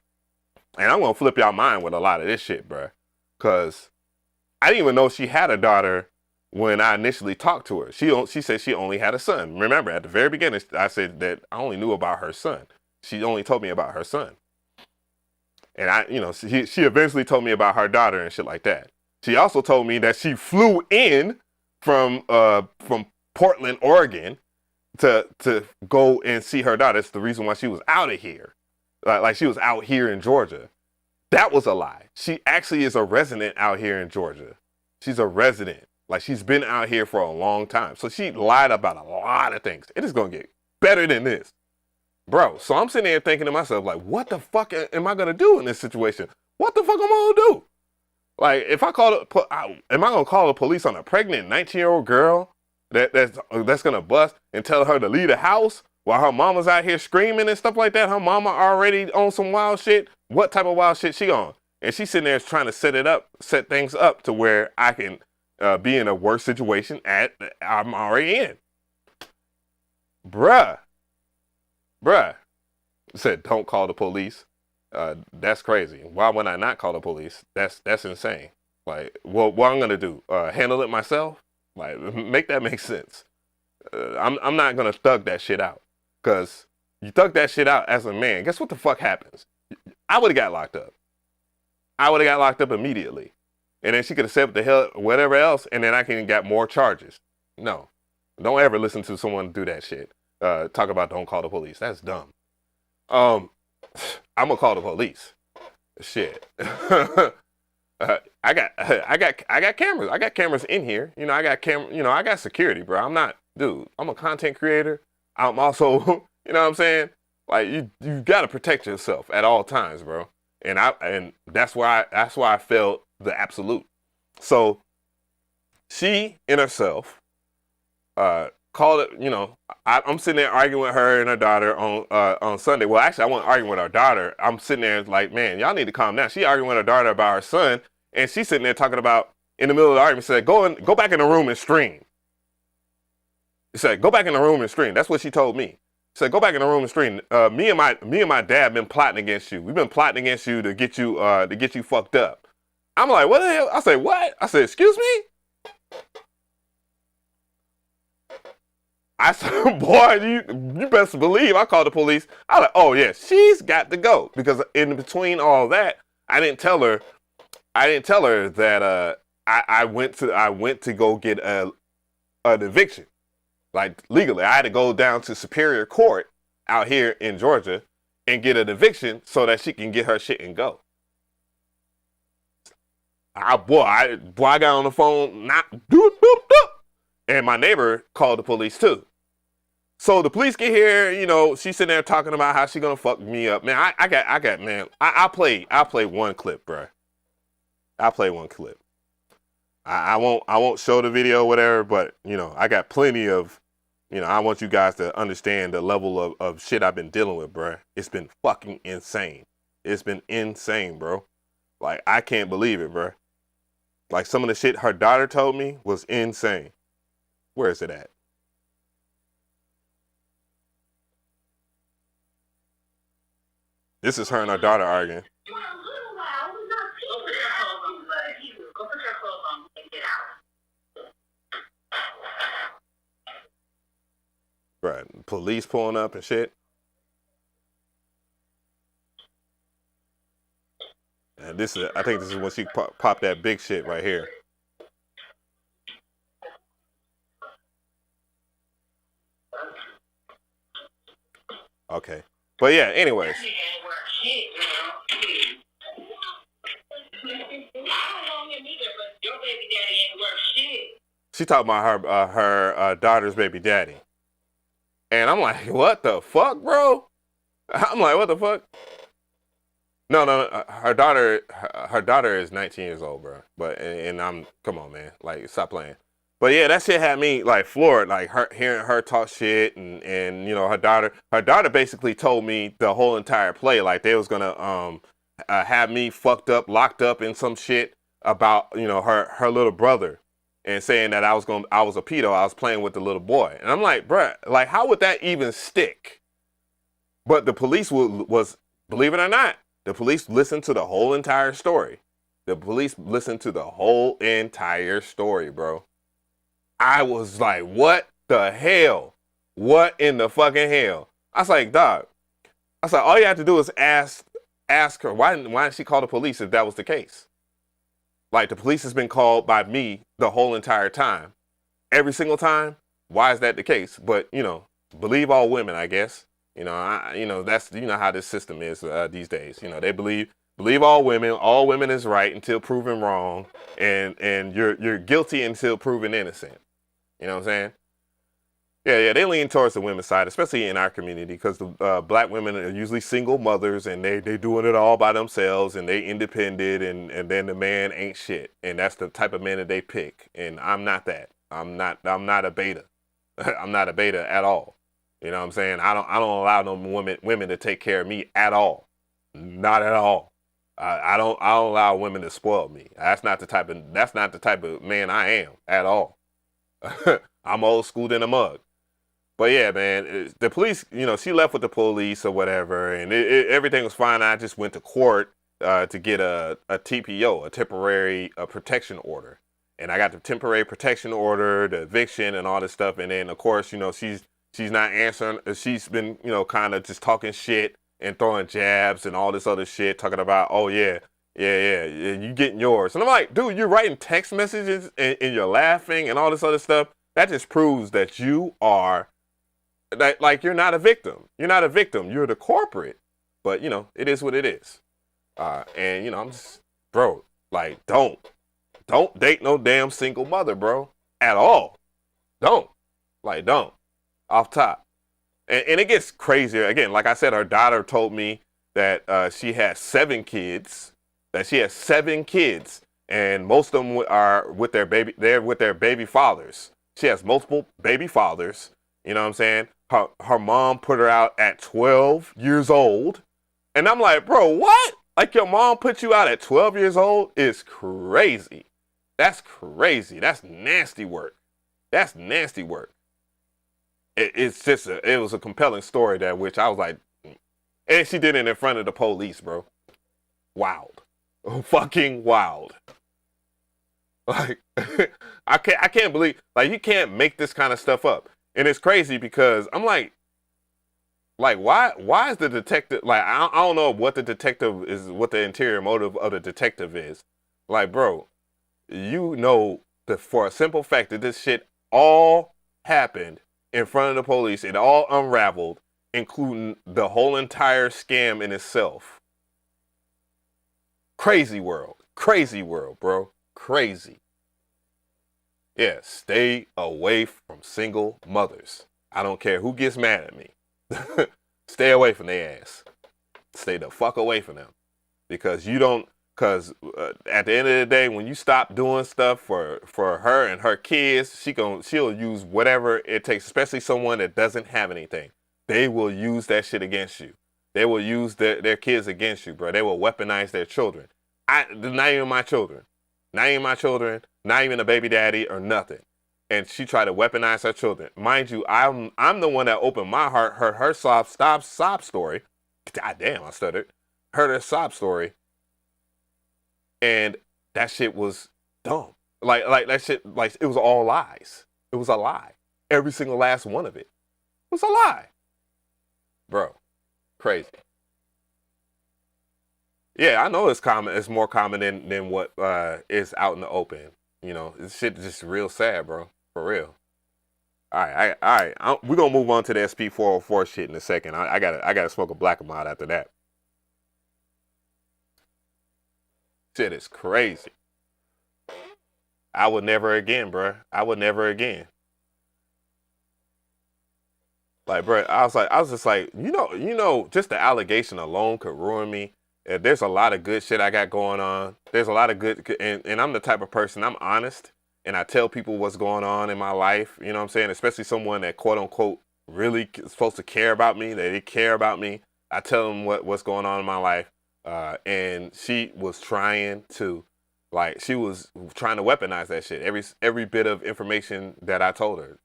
And I'm gonna flip y'all mind with a lot of this shit, bruh. Cause I didn't even know she had a daughter when I initially talked to her. She said she only had a son. Remember, at the very beginning, I said that I only knew about her son. She only told me about her son. And she eventually told me about her daughter and shit like that. She also told me that she flew in from Portland, Oregon to go and see her daughter. That's the reason why she was out of here. Like she was out here in Georgia. That was a lie. She actually is a resident out here in Georgia. She's a resident. Like, she's been out here for a long time. So she lied about a lot of things. It is going to get better than this. Bro, so I'm sitting there thinking to myself, like, what the fuck am I going to do in this situation? What the fuck am I going to do? Like, if I call am I going to call the police on a pregnant 19-year-old girl that's going to bust and tell her to leave the house while her mama's out here screaming and stuff like that? Her mama already on some wild shit. What type of wild shit she on? And she's sitting there trying to set things up to where I can be in a worse situation I'm already in. Bruh said, don't call the police. That's crazy. Why would I not call the police? That's insane. Like, well, what I'm gonna do? Handle it myself? Like, make that make sense. I'm not gonna thug that shit out. Cause you thug that shit out as a man, guess what the fuck happens? I would have got locked up. I would have got locked up immediately. and then she could have said what the hell, whatever else, and then I can get more charges. No, don't ever listen to someone do that shit. Talk about don't call the police. That's dumb. I'm gonna call the police. Shit. I got cameras. I got cameras in here. You know, I got security, bro. I'm a content creator. I'm also, you know what I'm saying? Like you gotta protect yourself at all times, bro. And that's why I felt the absolute. So she in herself called it, you know, I'm sitting there arguing with her and her daughter on Sunday. Well, actually, I wasn't arguing with her daughter. I'm sitting there like, man, y'all need to calm down. She arguing with her daughter about her son, and she's sitting there talking about, in the middle of the argument, said, go back in the room and stream. She said, go back in the room and stream. That's what she told me. She said, go back in the room and stream. Me and my dad been plotting against you. We've been plotting against you to get you fucked up. I'm like, what the hell? I said, what? I said, excuse me? I said, boy, you best believe I called the police. I was like, oh yeah, she's got to go. Because in between all that, I didn't tell her that I went to go get an eviction. Like legally, I had to go down to Superior Court out here in Georgia and get an eviction so that she can get her shit and go. I got on the phone, and my neighbor called the police too. So the police get here, you know, she's sitting there talking about how she gonna fuck me up. Man, I got man, I'll play one clip, bro. I'll play one clip. I won't show the video, whatever, but you know, I got plenty of, you know, I want you guys to understand the level of shit I've been dealing with, bro. It's been fucking insane. It's been insane, bro. Like, I can't believe it, bro. Like, some of the shit her daughter told me was insane. Where is it at? This is her and her daughter arguing. Right, police pulling up and shit. And I think this is when she popped that big shit right here. Okay, but yeah. Anyways. She talking about her daughter's baby daddy. And I'm like, what the fuck, bro? I'm like, what the fuck? No. Her daughter is 19 years old, bro. But and I'm, come on, man. Like, stop playing. But yeah, that shit had me like floored. Like hearing her talk shit, and you know, her daughter basically told me the whole entire play. Like, they was gonna have me fucked up, locked up in some shit about, you know, her little brother. And saying that I was a pedo, I was playing with the little boy. And I'm like, bruh, like, how would that even stick? But the police was, believe it or not, the police listened to the whole entire story. The police listened to the whole entire story, bro. I was like, what the hell? What in the fucking hell? I was like, dog. I was like, all you have to do is ask her, why didn't she call the police if that was the case? Like, the police has been called by me the whole entire time. Every single time. Why is that the case? But, you know, believe all women, I guess. You know, that's, you know, how this system is these days. You know, they believe all women. All women is right until proven wrong. And you're guilty until proven innocent. You know what I'm saying? Yeah, they lean towards the women's side, especially in our community, because the black women are usually single mothers, and they doing it all by themselves, and they independent, and then the man ain't shit, and that's the type of man that they pick. And I'm not that. I'm not a beta. I'm not a beta at all. You know what I'm saying? I don't allow no women to take care of me at all. Not at all. I don't allow women to spoil me. That's not the type of man I am at all. I'm old school than a mug. But yeah, man, the police, you know, she left with the police or whatever, and everything was fine. I just went to court to get a TPO, a temporary protection order. And I got the temporary protection order, the eviction, and all this stuff. And then, of course, you know, she's not answering. She's been, you know, kind of just talking shit and throwing jabs and all this other shit, talking about, oh, yeah, Yeah, you getting yours. And I'm like, dude, you're writing text messages and you're laughing and all this other stuff. That just proves that you are, that like you're not a victim. You're not a victim. You're the corporate. But, you know, it is what it is. And, you know, I'm just, bro, like, don't date no damn single mother, bro, at all. Don't. Like, don't. Off top. And it gets crazier. Again, like I said, her daughter told me that she has 7 kids. That she has 7 kids, and most of them are with their baby. They're with their baby fathers. She has multiple baby fathers. You know what I'm saying? Her mom put her out at 12 years old, and I'm like, bro, what? Like your mom put you out at 12 years old is crazy. That's crazy. That's nasty work. That's nasty work. It's just it was a compelling story that which I was like, and she did it in front of the police, bro. Wild. Fucking wild. Like I can't believe, like, you can't make this kind of stuff up. And it's crazy because I'm like why is the detective, like, I don't know what the detective is, what the interior motive of the detective is. Like, bro, you know that for a simple fact that this shit all happened in front of the police. It all unraveled, including the whole entire scam in itself. Crazy world, bro, crazy. Yeah, stay away from single mothers. I don't care who gets mad at me. Stay away from their ass. Stay the fuck away from them. Because you don't, at the end of the day, when you stop doing stuff for her and her kids, she'll use whatever it takes, especially someone that doesn't have anything. They will use that shit against you. They will use their kids against you, bro. They will weaponize their children. Not even my children. Not even my children. Not even a baby daddy or nothing. And she tried to weaponize her children. Mind you, I'm the one that opened my heart, heard her sob story. God damn, I stuttered. Heard her sob story. And that shit was dumb. Like that shit, like, it was all lies. It was a lie. Every single last one of it. It was a lie. Bro, crazy. Yeah, I know it's common. It's more common than what is out in the open. You know, this shit is just real sad, bro. For real. All right. We're gonna move on to the SP-404 shit in a second. I gotta smoke a black amount after that. Shit is crazy. I would never again, bro. I would never again. Like, bro, I was just like, you know, just the allegation alone could ruin me. There's a lot of good shit I got going on. There's a lot of good, and I'm the type of person, I'm honest, and I tell people what's going on in my life. You know what I'm saying? Especially someone that quote unquote really is supposed to care about me, that they care about me. I tell them what's going on in my life. And she was trying to, she was trying to weaponize that shit. Every bit of information that I told her.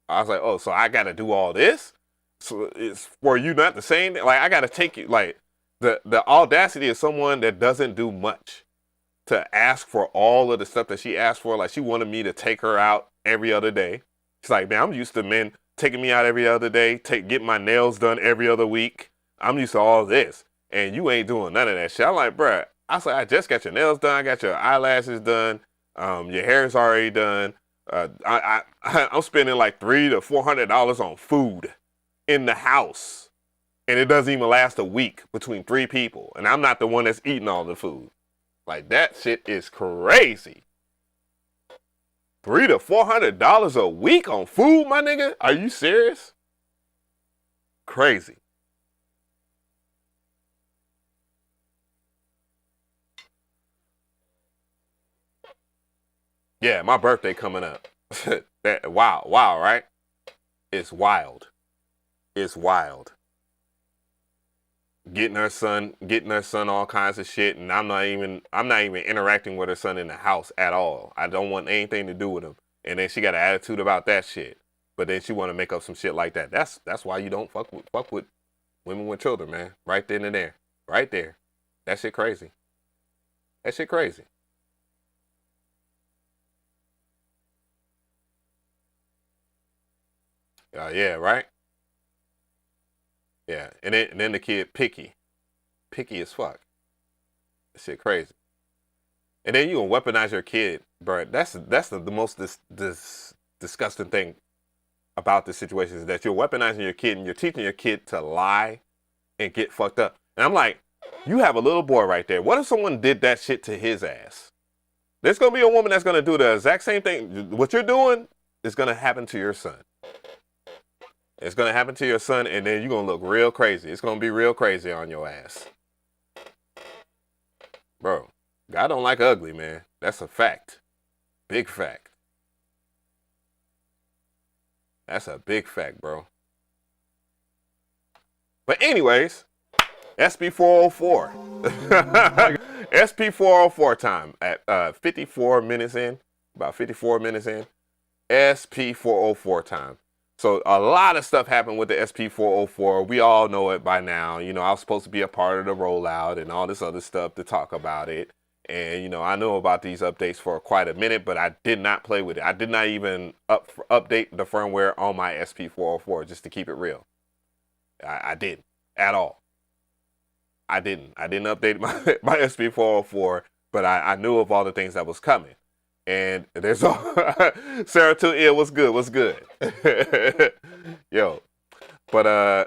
I was like, oh, so I got to do all this? So it's for you not the same? Like, I got to take you, like, the audacity of someone that doesn't do much to ask for all of the stuff that she asked for. Like, she wanted me to take her out every other day. She's like, man, I'm used to men taking me out every other day, get my nails done every other week. I'm used to all this. And you ain't doing none of that shit. I'm like, bruh, I said, I just got your nails done. I got your eyelashes done. Your hair's already done. I'm spending like $300 to $400 on food in the house. And it doesn't even last a week between 3 people. And I'm not the one that's eating all the food. Like, that shit is crazy. $300 to $400 a week on food, my nigga? Are you serious? Crazy. Yeah, my birthday coming up. Wow, right? It's wild. It's wild. Getting her son all kinds of shit, and I'm not even interacting with her son in the house at all. I don't want anything to do with him. And then she got an attitude about that shit. But then she want to make up some shit like that. That's why you don't fuck with women with children, man. Right then and there. Right there. That shit crazy. That shit crazy. Yeah, right? Yeah. And then the kid picky. Picky as fuck. That shit crazy. And then you gonna weaponize your kid, bro. That's the most disgusting thing about this situation, is that you're weaponizing your kid and you're teaching your kid to lie and get fucked up. And I'm like, you have a little boy right there. What if someone did that shit to his ass? There's gonna be a woman that's gonna do the exact same thing. What you're doing is gonna happen to your son. It's gonna happen to your son, and then you're gonna look real crazy. It's gonna be real crazy on your ass. Bro, God don't like ugly, man. That's a fact. Big fact. That's a big fact, bro. But anyways, SP-404. SP-404 time at 54 minutes in. About 54 minutes in. SP-404 time. So a lot of stuff happened with the SP-404. We all know it by now. You know, I was supposed to be a part of the rollout and all this other stuff to talk about it. And, you know, I know about these updates for quite a minute, but I did not play with it. I did not even update the firmware on my SP-404, just to keep it real. I didn't at all. I didn't update my SP-404, but I knew of all the things that was coming. And there's all Sarah too. Yeah, what's good? Yo, but I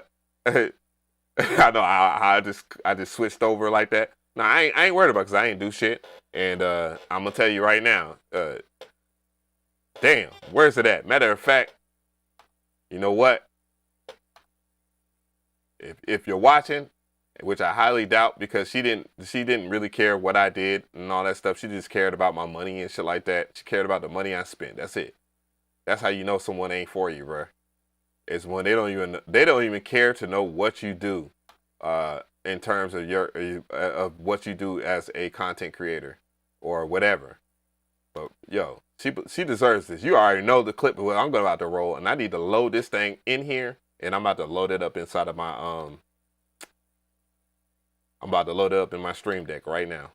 know I just switched over like that. No, I ain't worried about it, because I ain't do shit. And I'm gonna tell you right now. Damn, where's it at? Matter of fact, you know what? If you're watching, which I highly doubt, because she didn't really care what I did and all that stuff. She just cared about my money and shit like that. She cared about the money I spent. That's it. That's how you know someone ain't for you, bro. It's when they don't even care to know what you do, in terms of of what you do as a content creator or whatever. But yo, she deserves this. You already know the clip what I'm about to roll, and I need to load this thing in here, and I'm about to load it up inside of my I'm about to load it up in my stream deck right now.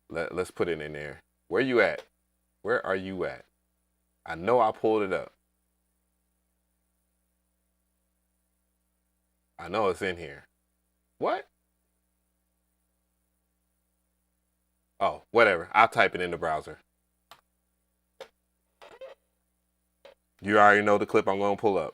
Let's put it in there. Where you at? Where are you at? I know I pulled it up. I know it's in here. What? Oh, whatever. I'll type it in the browser. You already know the clip I'm going to pull up.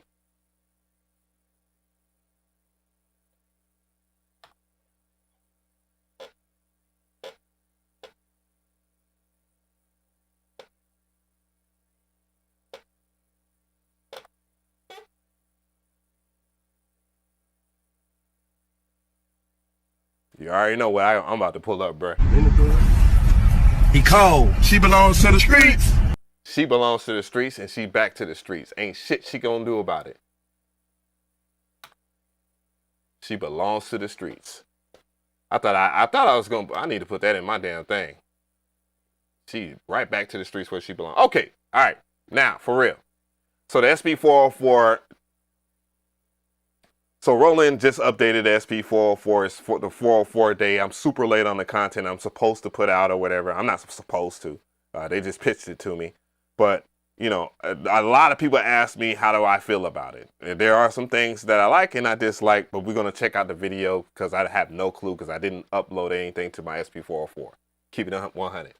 You already know what I'm about to pull up, bruh. He cold. She belongs to the streets. She belongs to the streets, and she back to the streets. Ain't shit she gonna do about it. She belongs to the streets. I thought I was gonna. I need to put that in my damn thing. She right back to the streets where she belongs. Okay, all right. Now for real. So the SP-404. So Roland just updated the SP-404. It's for the 404 day. I'm super late on the content I'm supposed to put out or whatever. I'm not supposed to. They just pitched it to me. But, you know, a lot of people ask me, how do I feel about it? And there are some things that I like and I dislike, but we're going to check out the video because I have no clue, because I didn't upload anything to my SP-404. Keep it 100.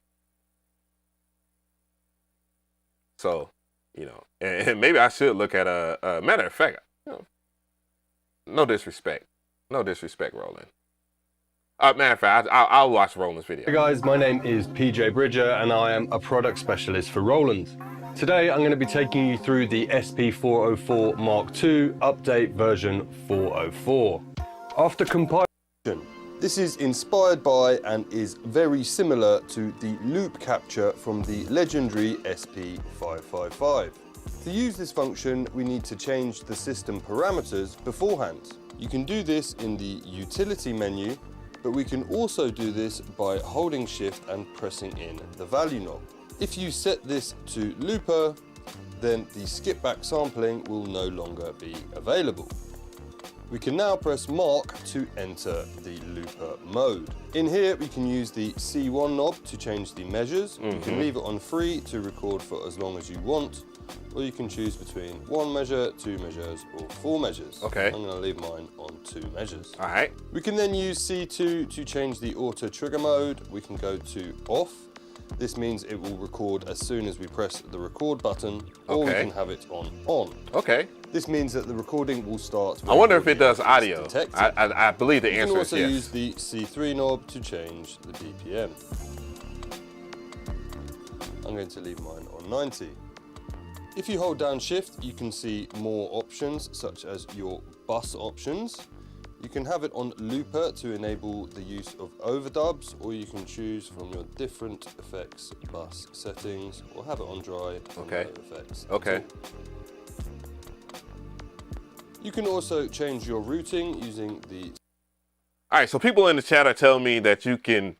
So, you know, and maybe I should look at a matter of fact, you know, no disrespect, Roland. Matter of fact, I'll watch Roland's video. Hey guys, my name is PJ Bridger and I am a product specialist for Roland. Today I'm going to be taking you through the SP-404 Mark II update version 404. After compilation, this is inspired by and is very similar to the loop capture from the legendary SP-555. To use this function, we need to change the system parameters beforehand. You can do this in the utility menu, but we can also do this by holding shift and pressing in the value knob. If you set this to looper, then the skip back sampling will no longer be available. We can now press mark to enter the looper mode. In here, we can use the C1 knob to change the measures. You can leave it on free to record for as long as you want, or you can choose between 1 measure, 2 measures, or 4 measures. Okay. I'm gonna leave mine on 2 measures. All right. We can then use C2 to change the auto trigger mode. We can go to off. This means it will record as soon as we press the record button, or we can have it on. Okay. This means that the recording will start. I wonder if it does audio. I believe the answer is yes. You can also use the C3 knob to change the BPM. I'm going to leave mine on 90. If you hold down shift, you can see more options, such as your bus options. You can have it on looper to enable the use of overdubs, or you can choose from your different effects bus settings, or have it on dry. Okay. No effects. Okay. You can also change your routing using the... All right, so people in the chat are telling me that you can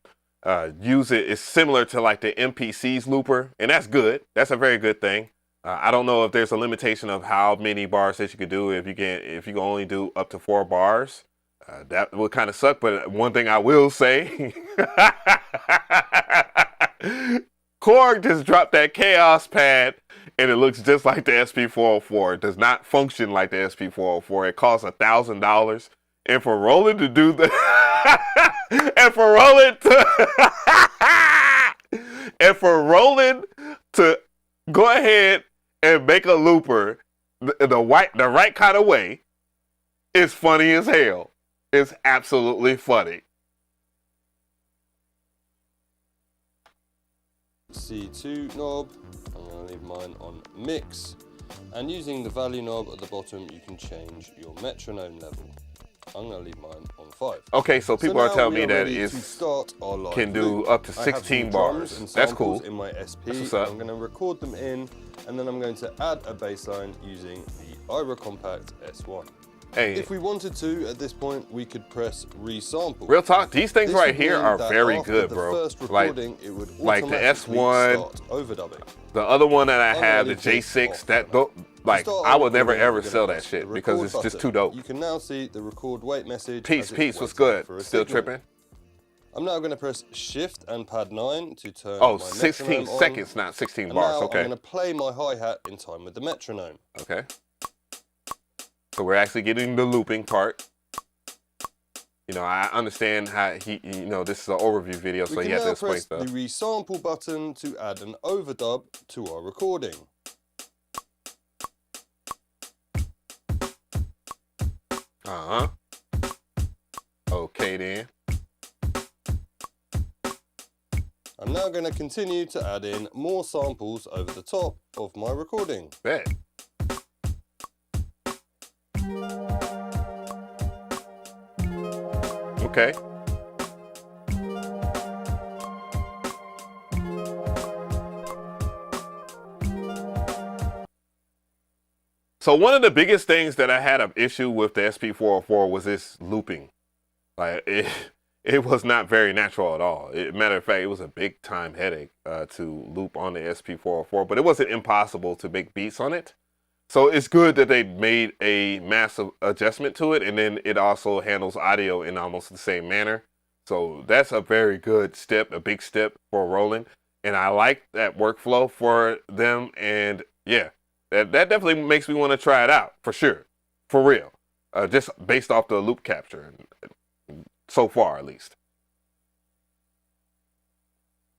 use it. It's similar to like the MPC's looper, and that's good. That's a very good thing. I don't know if there's a limitation of how many bars that you could do. If you can only do up to 4 bars, that would kind of suck. But one thing I will say, Korg just dropped that Chaos pad, and it looks just like the SP-404. It does not function like the SP-404. It costs $1,000, and for Roland to do the, and for Roland to go ahead and make a looper the right kind of way is funny as hell. It's absolutely funny. C2 knob, I'm going to leave mine on mix, and using the value knob at the bottom you can change your metronome level. I'm going to leave mine on 5. Okay, so people are telling me that it can do loop. up to 16 bars. And that's cool. In my SP, That's what's up. I'm going to record them in, and then I'm going to add a bass line using the Ira Compact S1. Hey, if we wanted to, at this point, we could press resample. Real talk, these things This right would here mean are that very after good, the bro. First recording, it would like the automatically S1, start overdubbing. the other one that I have, the leave this J6, off that for like start I our would never recording, ever we're sell gonna that press shit the because record it's just button. too dope. You can now see the record wait message. Peace, as it's peace, what's waiting good? for a Still signal. tripping? I'm now going to press shift and pad 9 to turn Oh, my 16 metronome on. seconds, not 16 And bars. now Okay. I'm going to play my hi-hat in time with the metronome. Okay. So we're actually getting the looping part. You know, I understand how this is an overview video, so We he can has to now explain press stuff. the resample button to add an overdub to our recording. Uh-huh. Okay then. I'm now going to continue to add in more samples over the top of my recording. Bet. Okay. So one of the biggest things that I had an issue with the SP-404 was this looping. Like it was not very natural at all. Matter of fact, it was a big time headache to loop on the SP-404, but it wasn't impossible to make beats on it. So it's good that they made a massive adjustment to it, and then it also handles audio in almost the same manner. So that's a very good step, a big step for Roland. And I like that workflow for them. And yeah, that definitely makes me want to try it out for sure, for real. Just based off the loop capture, so far at least.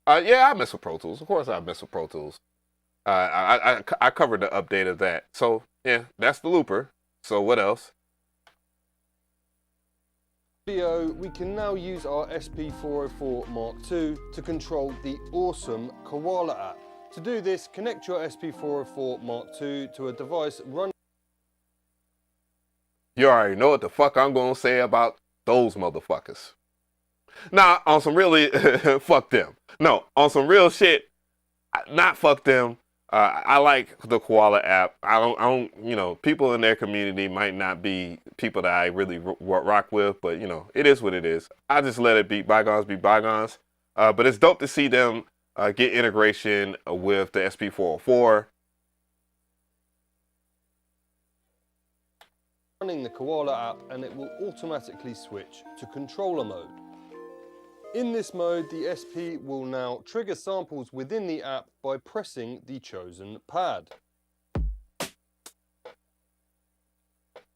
Yeah, I mess with Pro Tools. Of course I mess with Pro Tools. I covered the update of that. So yeah, that's the looper. So what else? We can now use our SP-404 Mark II to control the awesome Koala app. To do this, connect your SP-404 Mark II to a device running. You already know what the fuck I'm gonna say about those motherfuckers. Nah, on some really fuck them. No, on some real shit, not fuck them. I like the Koala app. I don't, people in their community might not be people that I really rock with, but it is what it is. I just let it be bygones. But it's dope to see them get integration with the SP-404. Running the Koala app, and it will automatically switch to controller mode. In this mode, the SP will now trigger samples within the app by pressing the chosen pad.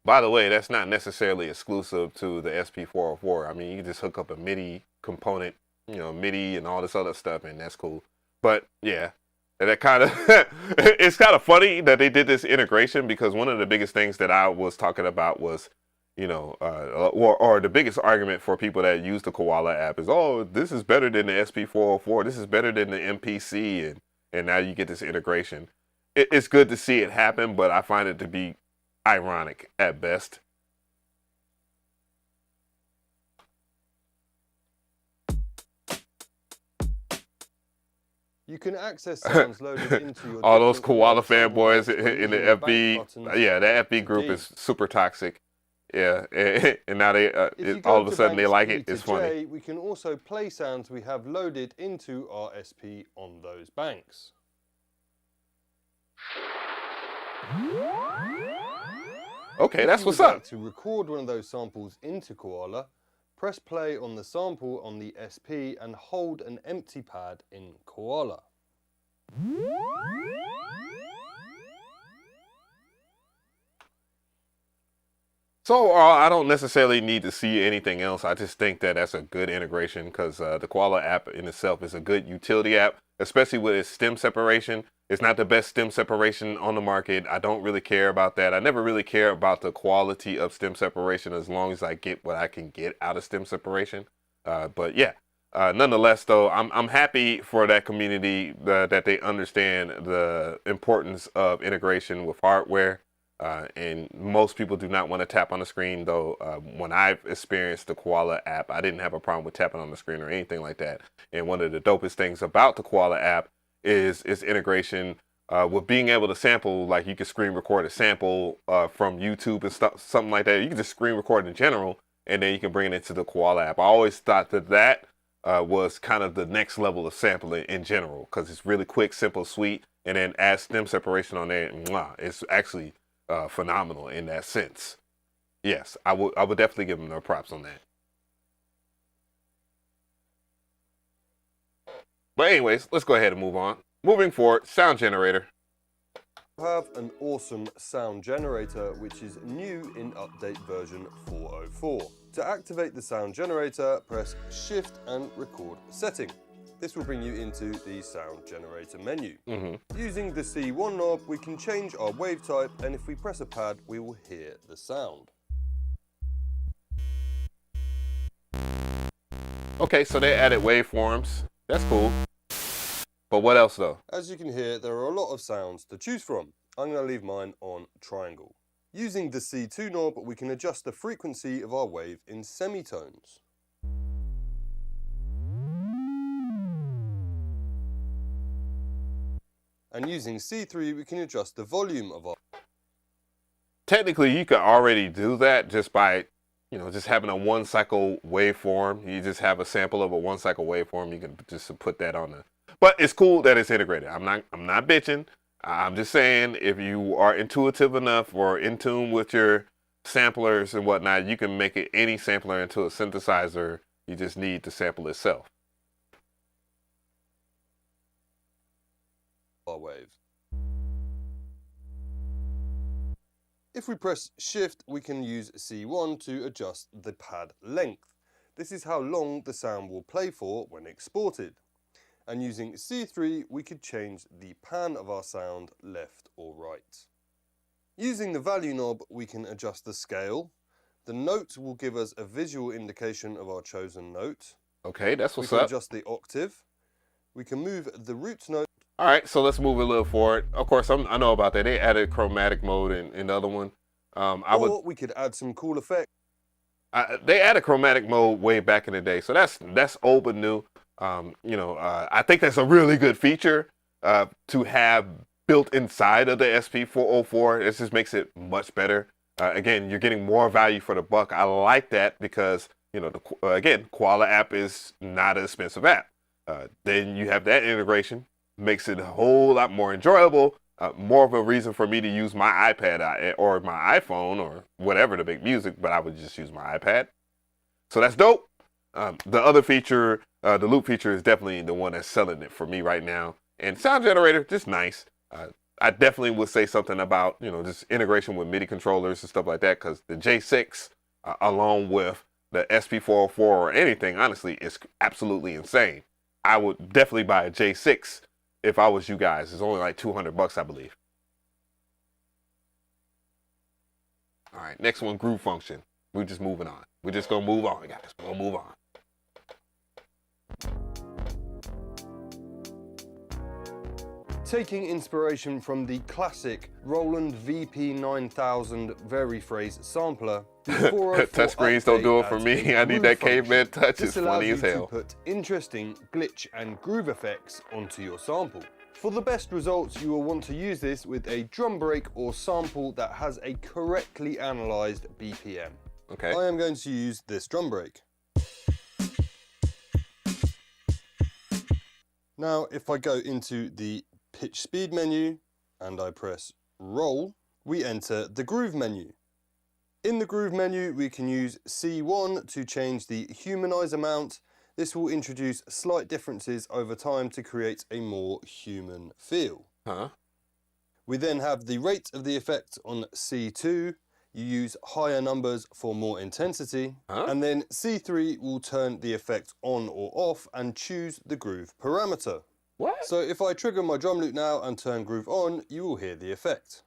By the way, that's not necessarily exclusive to the SP-404. I mean, you can just hook up a MIDI component, you know, MIDI and all this other stuff, and that's cool. But yeah, that kind of it's kind of funny that they did this integration, because one of the biggest things that I was talking about was, you know, or the biggest argument for people that use the Koala app is, oh, this is better than the SP-404. This is better than the MPC, and now you get this integration. It's good to see it happen, but I find it to be ironic at best. You can access sounds loaded into your all those different Koala sample fanboys packs in the using back FB. buttons. Yeah, the FB group Indeed. is super toxic. Yeah, and now they If you go all of a to sudden they banks like E it. to It's funny. J, we can also play sounds we have loaded into our SP on those banks. Okay, that's If you what's would like up. to record one of those samples into Koala, press play on the sample on the SP and hold an empty pad in Koala. So I don't necessarily need to see anything else. I just think that that's a good integration, because the Koala app in itself is a good utility app, especially with its stem separation. It's not the best stem separation on the market. I don't really care about that. I never really care about the quality of stem separation, as long as I get what I can get out of stem separation. But yeah, nonetheless, though, I'm happy for that community that they understand the importance of integration with hardware. And most people do not want to tap on the screen, though. When I've experienced the Koala app, I didn't have a problem with tapping on the screen or anything like that. And one of the dopest things about the Koala app is its integration with being able to sample. Like, you can screen record a sample from YouTube and stuff, something like that. You can just screen record in general, and then you can bring it into the Koala app. I always thought that was kind of the next level of sampling in general, because it's really quick, simple, sweet, and then add stem separation on there. It's actually phenomenal in that sense. Yes, I would definitely give them their props on that. But anyways, let's go ahead and move on. Moving forward, sound generator. We have an awesome sound generator, which is new in update version 404. To activate the sound generator, press Shift and record setting. This will bring you into the sound generator menu. Using the C1 knob, we can change our wave type, and if we press a pad, we will hear the sound. Okay, so they added waveforms. That's cool. But what else though? As you can hear, there are a lot of sounds to choose from. I'm going to leave mine on triangle. Using the C2 knob, we can adjust the frequency of our wave in semitones. And using C3, we can adjust the volume of our... Technically, you could already do that just by, just having a one cycle waveform. You just have a sample of a one cycle waveform. You can just put that on the... But it's cool that it's integrated. I'm not bitching. I'm just saying, if you are intuitive enough or in tune with your samplers and whatnot, you can make it any sampler into a synthesizer. You just need the sample itself. Our wave. If we press Shift, we can use C1 to adjust the pad length. This is how long the sound will play for when exported. And using C3, we could change the pan of our sound left or right. Using the value knob, we can adjust the scale. The note will give us a visual indication of our chosen note. Okay, that's what's up. We up. can adjust the octave. We can move the root note. All right, so let's move a little forward. Of course, I know about that. They added chromatic mode in the other one. We could add some cool effects. They added chromatic mode way back in the day, so that's old but new. I think that's a really good feature to have built inside of the SP-404. This just makes it much better. Again, you're getting more value for the buck. I like that because, again, Koala app is not an expensive app. Then you have that integration, makes it a whole lot more enjoyable, more of a reason for me to use my iPad or my iPhone or whatever to make music, but I would just use my iPad. So that's dope. The other feature, the loop feature, is definitely the one that's selling it for me right now. And sound generator, just nice. I definitely would say something about, you know, just integration with MIDI controllers and stuff like that, because the J6, along with the SP-404 or anything, honestly, is absolutely insane. I would definitely buy a J6 if I was you guys. It's only like $200, I believe. All right, next one, groove function. We're just moving on. We're just gonna move on, guys. We're gonna move on. Taking inspiration from the classic Roland VP9000 Variphrase sampler, the 404 Touchscreens don't do it for adds me. a I need groove that function. caveman touch. This It's funny as allows you hell. to put interesting glitch and groove effects onto your sample. For the best results, you will want to use this with a drum break or sample that has a correctly analyzed BPM. Okay. I am going to use this drum break. Now, if I go into the pitch speed menu and I press roll, we enter the groove menu. In the groove menu, we can use C1 to change the humanize amount. This will introduce slight differences over time to create a more human feel. We then have the rate of the effect on C2. You use higher numbers for more intensity. And then C3 will turn the effect on or off and choose the groove parameter. What? So if I trigger my drum loop now and turn groove on, you will hear the effect.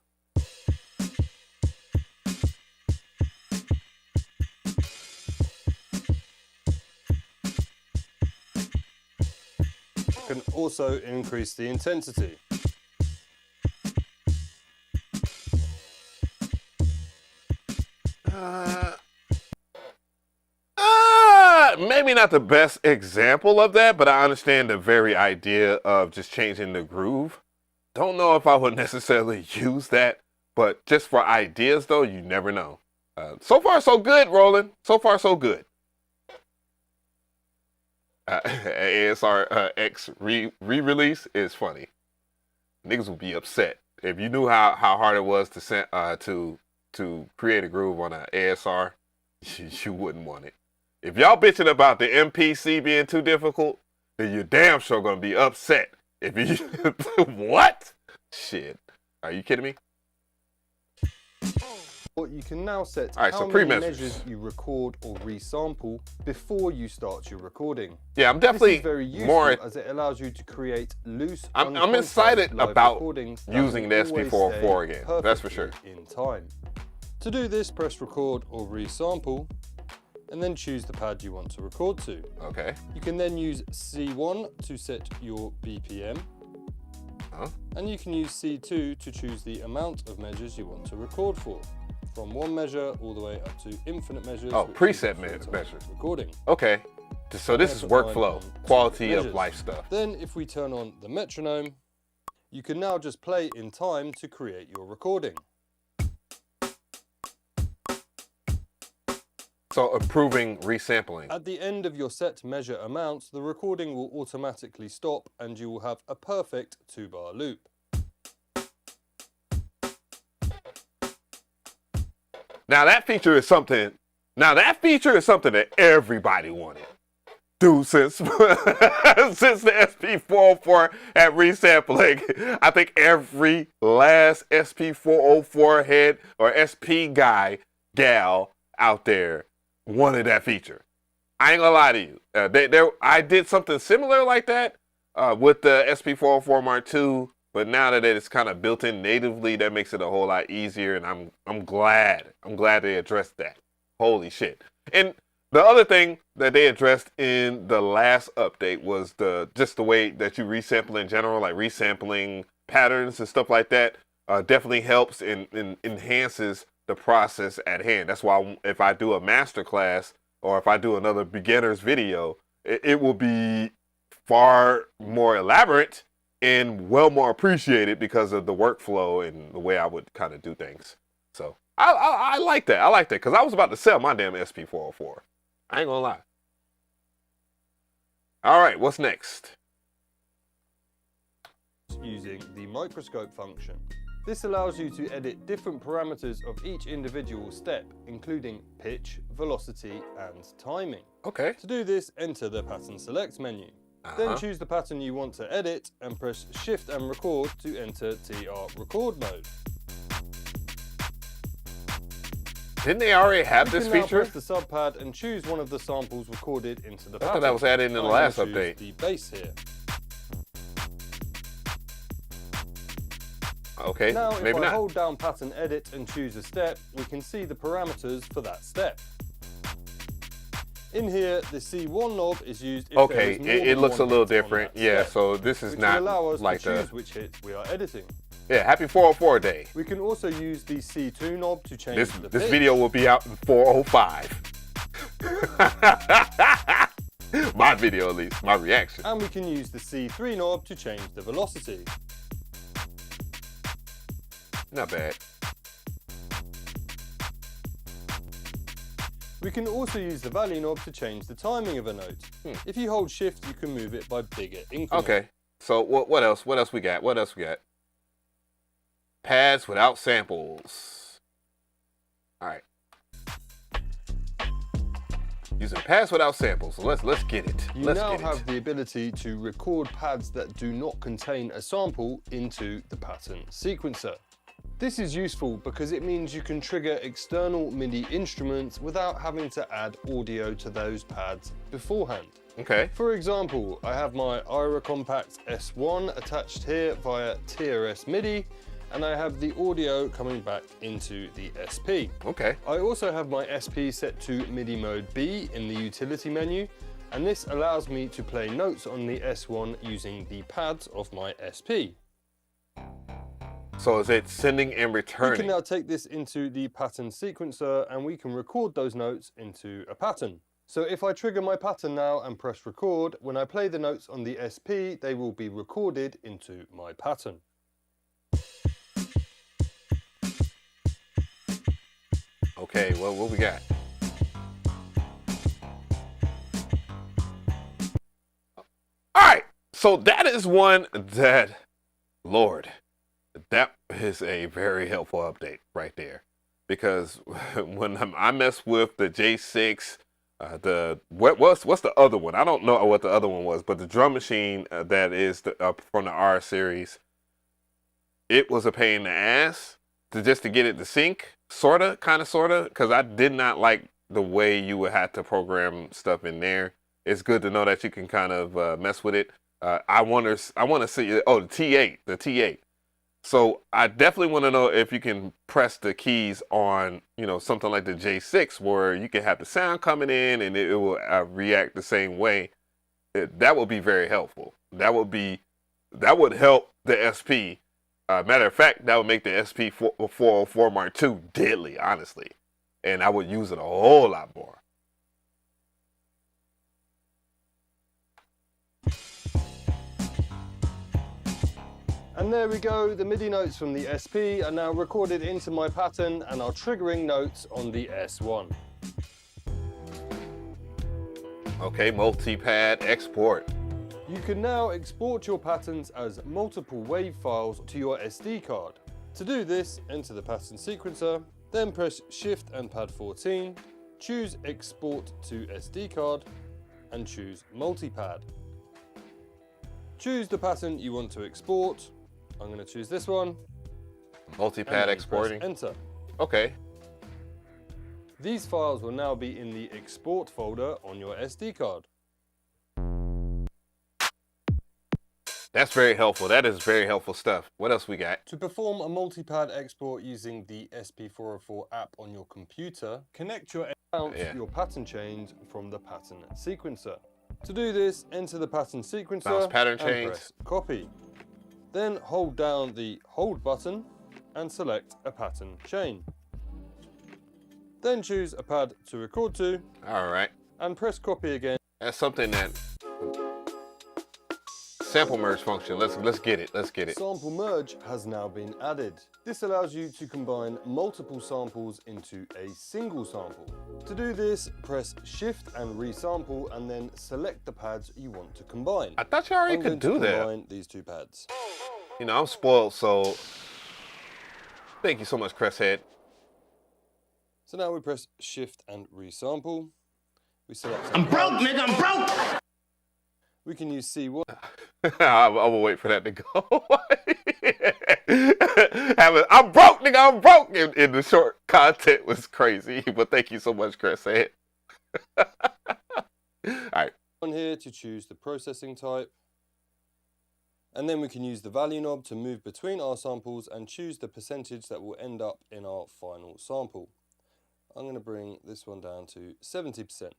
You can also increase the intensity. Maybe not the best example of that, but I understand the very idea of just changing the groove. Don't know if I would necessarily use that, but just for ideas though, you never know. So far so good, Roland. So far so good. ASR X re-release is funny. Niggas would be upset if you knew how hard it was to create a groove on an ASR. You wouldn't want it. If y'all bitching about the MPC being too difficult, then you're damn sure gonna be upset. If you what? Shit. Are you kidding me? You can now set All right, how so many pre-measures. measures you record or resample before you start your recording. Yeah, I'm This definitely is very useful more. as it allows you to create loose, I'm unquantized excited live about recordings that using will the always SP-404 stay again. That's for sure. perfectly in time. To do this, press record or resample, and then choose the pad you want to record to. Okay. You can then use C1 to set your BPM, and you can use C2 to choose the amount of measures you want to record for, from one measure all the way up to infinite measures. Oh, which preset is full-time measures. recording. Okay. So this is workflow, quality of measures. life stuff. Then if we turn on the metronome, you can now just play in time to create your recording. So improving resampling. At the end of your set measure amount, the recording will automatically stop and you will have a perfect 2-bar loop. Now that feature is something that everybody wanted. Dude, since since the SP-404 had resampling, I think every last SP-404 head or SP guy, gal out there wanted that feature. I ain't gonna lie to you. I did something similar like that with the SP-404 Mark II, but now that it's kind of built in natively, that makes it a whole lot easier, and I'm glad they addressed that. Holy shit. And the other thing that they addressed in the last update was just the way that you resample in general, like resampling patterns and stuff like that, definitely helps and enhances the process at hand. That's why if I do a masterclass or if I do another beginner's video, it will be far more elaborate and well more appreciated because of the workflow and the way I would kind of do things. So I like that. I like that because I was about to sell my damn SP-404. I ain't gonna lie. All right, what's next? Using the microscope function. This allows you to edit different parameters of each individual step, including pitch, velocity, and timing. Okay. To do this, enter the pattern select menu. Then choose the pattern you want to edit and press Shift and Record to enter TR record mode. Didn't they already have this You can now feature? press the sub pad and choose one of the samples recorded into the pattern. I thought that was added in the last update. The bass here. Okay, Now, if maybe I not. hold down pattern edit and choose a step, we can see the parameters for that step. In here, the C1 knob is used if there Okay, is more it than looks a one little hit on different. that Yeah, step, so this is which not will allow us like to the. choose which hit we are editing. Yeah, happy 404 day. We can also use the C2 knob to change the This pitch. video will be out in 405. My video, at least, my reaction. And we can use the C3 knob to change the velocity. Not bad. We can also use the value knob to change the timing of a note. If you hold shift, you can move it by bigger increments. Okay, so what else? What else we got? What else we got? Pads without samples. All right. Using pads without samples. So let's get it. You now have the ability to record pads that do not contain a sample into the pattern sequencer. This is useful because it means you can trigger external MIDI instruments without having to add audio to those pads beforehand. Okay. For example, I have my IRA Compact S1 attached here via TRS MIDI, and I have the audio coming back into the SP. Okay. I also have my SP set to MIDI mode B in the utility menu, and this allows me to play notes on the S1 using the pads of my SP. So is it sending and We returning? can now take this into the pattern sequencer and we can record those notes into a pattern. So if I trigger my pattern now and press record, when I play the notes on the SP, they will be recorded into my pattern. Okay, well, what we got? All right, so that is one that, Lord, that is a very helpful update right there. Because when I mess with the J6, what's the other one? I don't know what the other one was, but the drum machine that is from the R series, it was a pain in the ass just to get it to sync, sorta, because I did not like the way you would have to program stuff in there. It's good to know that you can kind of mess with it. I want to see the T8. So I definitely want to know if you can press the keys on, something like the J6 where you can have the sound coming in and it will react the same way. That would be very helpful. That would help the SP. Matter of fact, that would make the SP-404 Mark II deadly, honestly. And I would use it a whole lot more. And there we go, the MIDI notes from the SP are now recorded into my pattern and are triggering notes on the S1. Okay, multi-pad export. You can now export your patterns as multiple WAV files to your SD card. To do this, enter the pattern sequencer, then press Shift and Pad 14, choose Export to SD card, and choose Multipad. Choose the pattern you want to export. I'm going to choose this one. Multi-pad exporting. Enter. Okay. These files will now be in the export folder on your SD card. That's very helpful. That is very helpful stuff. What else we got? To perform a multi-pad export using the SP-404 app on your computer, connect your your pattern chains from the pattern sequencer. To do this, enter the pattern sequencer Bounce pattern and chains. press copy. Then hold down the hold button and select a pattern chain. Then choose a pad to record to. All right. And press copy again. That's something that sample merge function. Let's get it. Let's get it. Sample merge has now been added. This allows you to combine multiple samples into a single sample. To do this, press Shift and resample and then select the pads you want to combine. I thought you already I'm could going do to that. combine these two pads. I'm spoiled, so thank you so much, Cresshead. So now we press Shift and resample. We select. I'm broke, nigga, I'm broke! We can use C1. I'm gonna wait for that to go. I'm broke, nigga. I'm broke. In the short content was crazy, but thank you so much, Chris. Say it. All right. On here to choose the processing type. And then we can use the value knob to move between our samples and choose the percentage that will end up in our final sample. I'm going to bring this one down to 70%.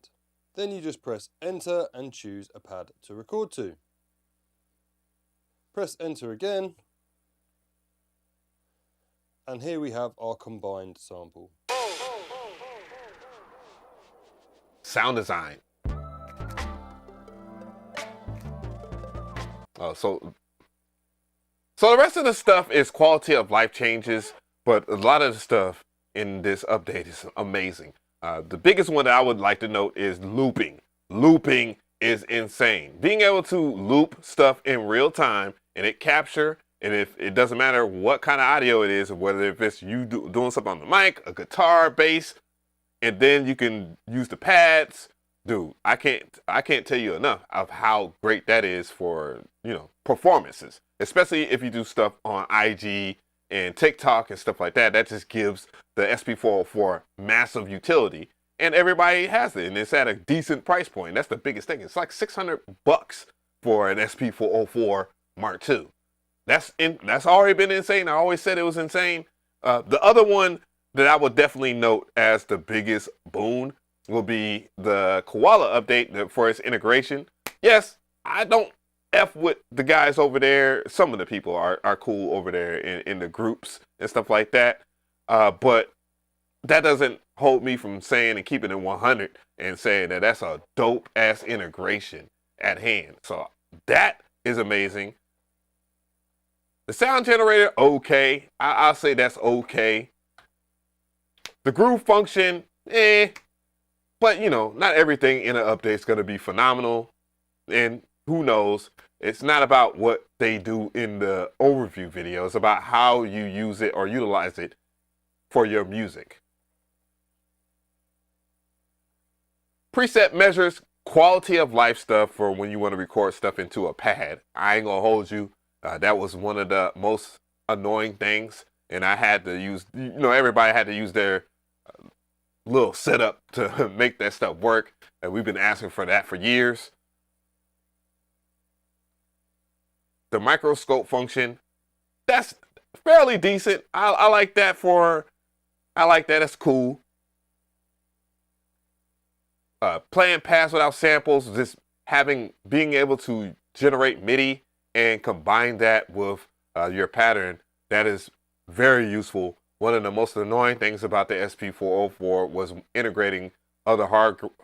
Then you just press enter and choose a pad to record to. Press enter again. And here we have our combined sample. Sound design. So the rest of the stuff is quality of life changes, but a lot of the stuff in this update is amazing. The biggest one that I would like to note is looping. Looping is insane. Being able to loop stuff in real time and it capture, and if it doesn't matter what kind of audio it is, whether if it's you doing something on the mic, a guitar, bass, and then you can use the pads. Dude, I can't tell you enough of how great that is for, performances, especially if you do stuff on IG and TikTok and stuff like that. That just gives the SP-404 massive utility, and everybody has it, and it's at a decent price point. That's the biggest thing. It's like $600 for an SP-404 Mark II. That's already been insane. I always said it was insane. The other one that I would definitely note as the biggest boon will be the Koala update for its integration. Yes, I don't F with the guys over there. Some of the people are cool over there in the groups and stuff like that. But that doesn't hold me from saying and keeping it 100 and saying that that's a dope ass integration at hand. So that is amazing. The sound generator, okay. I'll say that's okay. The groove function, but not everything in an update is going to be phenomenal. And who knows? It's not about what they do in the overview video. It's about how you use it or utilize it for your music. Preset measures quality of life stuff for when you want to record stuff into a pad. I ain't gonna hold you. That was one of the most annoying things. And I had to use, everybody had to use their little setup to make that stuff work. And we've been asking for that for years. The microscope function, that's fairly decent. I like that that's cool. Playing pads without samples, just being able to generate MIDI and combine that with your pattern, that is very useful. One of the most annoying things about the SP-404 was integrating other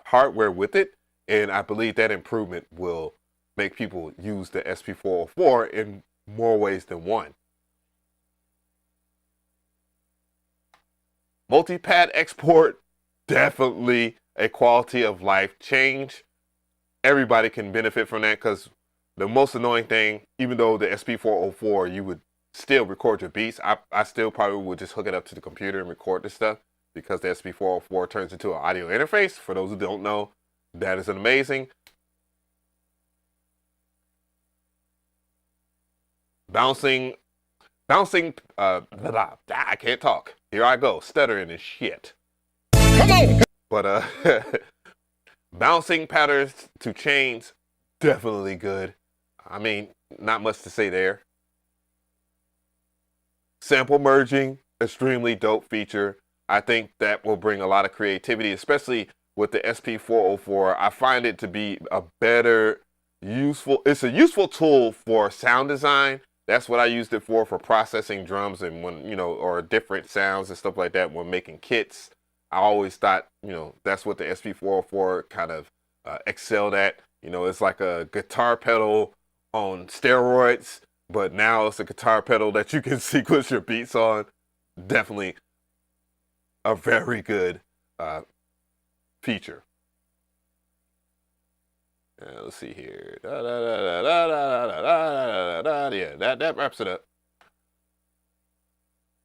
hardware with it, and I believe that improvement will make people use the SP-404 in more ways than one. Multi-pad export, definitely a quality of life change. Everybody can benefit from that, because the most annoying thing, even though the SP-404, you would still record your beats, I still probably would just hook it up to the computer and record this stuff, because the SP-404 turns into an audio interface. For those who don't know, that is amazing. Bouncing, I can't talk. Here I go, stuttering and shit. Come on! But bouncing patterns to chains, definitely good. I mean, not much to say there. Sample merging, extremely dope feature. I think that will bring a lot of creativity, especially with the SP-404. I find it to be it's a useful tool for sound design. That's what I used it for processing drums and or different sounds and stuff like that when making kits. I always thought, that's what the SP-404 kind of excelled at. It's like a guitar pedal on steroids, but now it's a guitar pedal that you can sequence your beats on. Definitely a very good feature. Let's see here. Yeah, that wraps it up.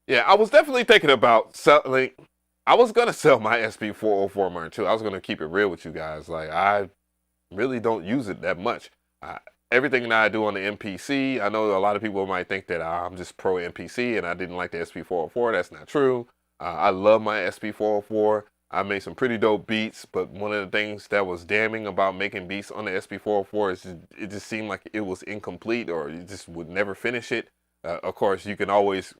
Yeah, I was definitely thinking about selling. I was gonna sell my SP-404 Mark II. I was gonna keep it real with you guys. Like, I really don't use it that much. Everything that I do on the MPC, I know a lot of people might think that I'm just pro MPC and I didn't like the SP-404. That's not true. I love my SP-404. I made some pretty dope beats, but one of the things that was damning about making beats on the SP-404 is it just seemed like it was incomplete, or you just would never finish it. Of course, you can always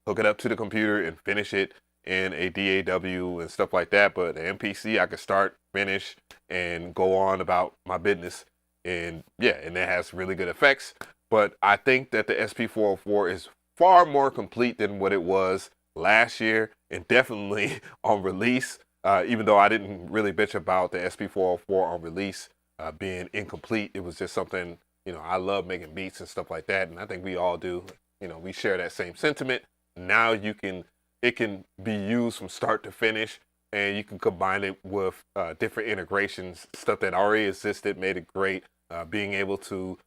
hook it up to the computer and finish it in a DAW and stuff like that, but the MPC, I could start, finish, and go on about my business. And yeah, and it has really good effects. But I think that the SP-404 is far more complete than what it was last year, and definitely on release. Even though I didn't really bitch about the SP-404 on release being incomplete, it was just something, you know, I love making beats and stuff like that, and I think we all do. You know, we share that same sentiment. Now it can be used from start to finish, and you can combine it with different integrations, stuff that already existed, made it great. Being able to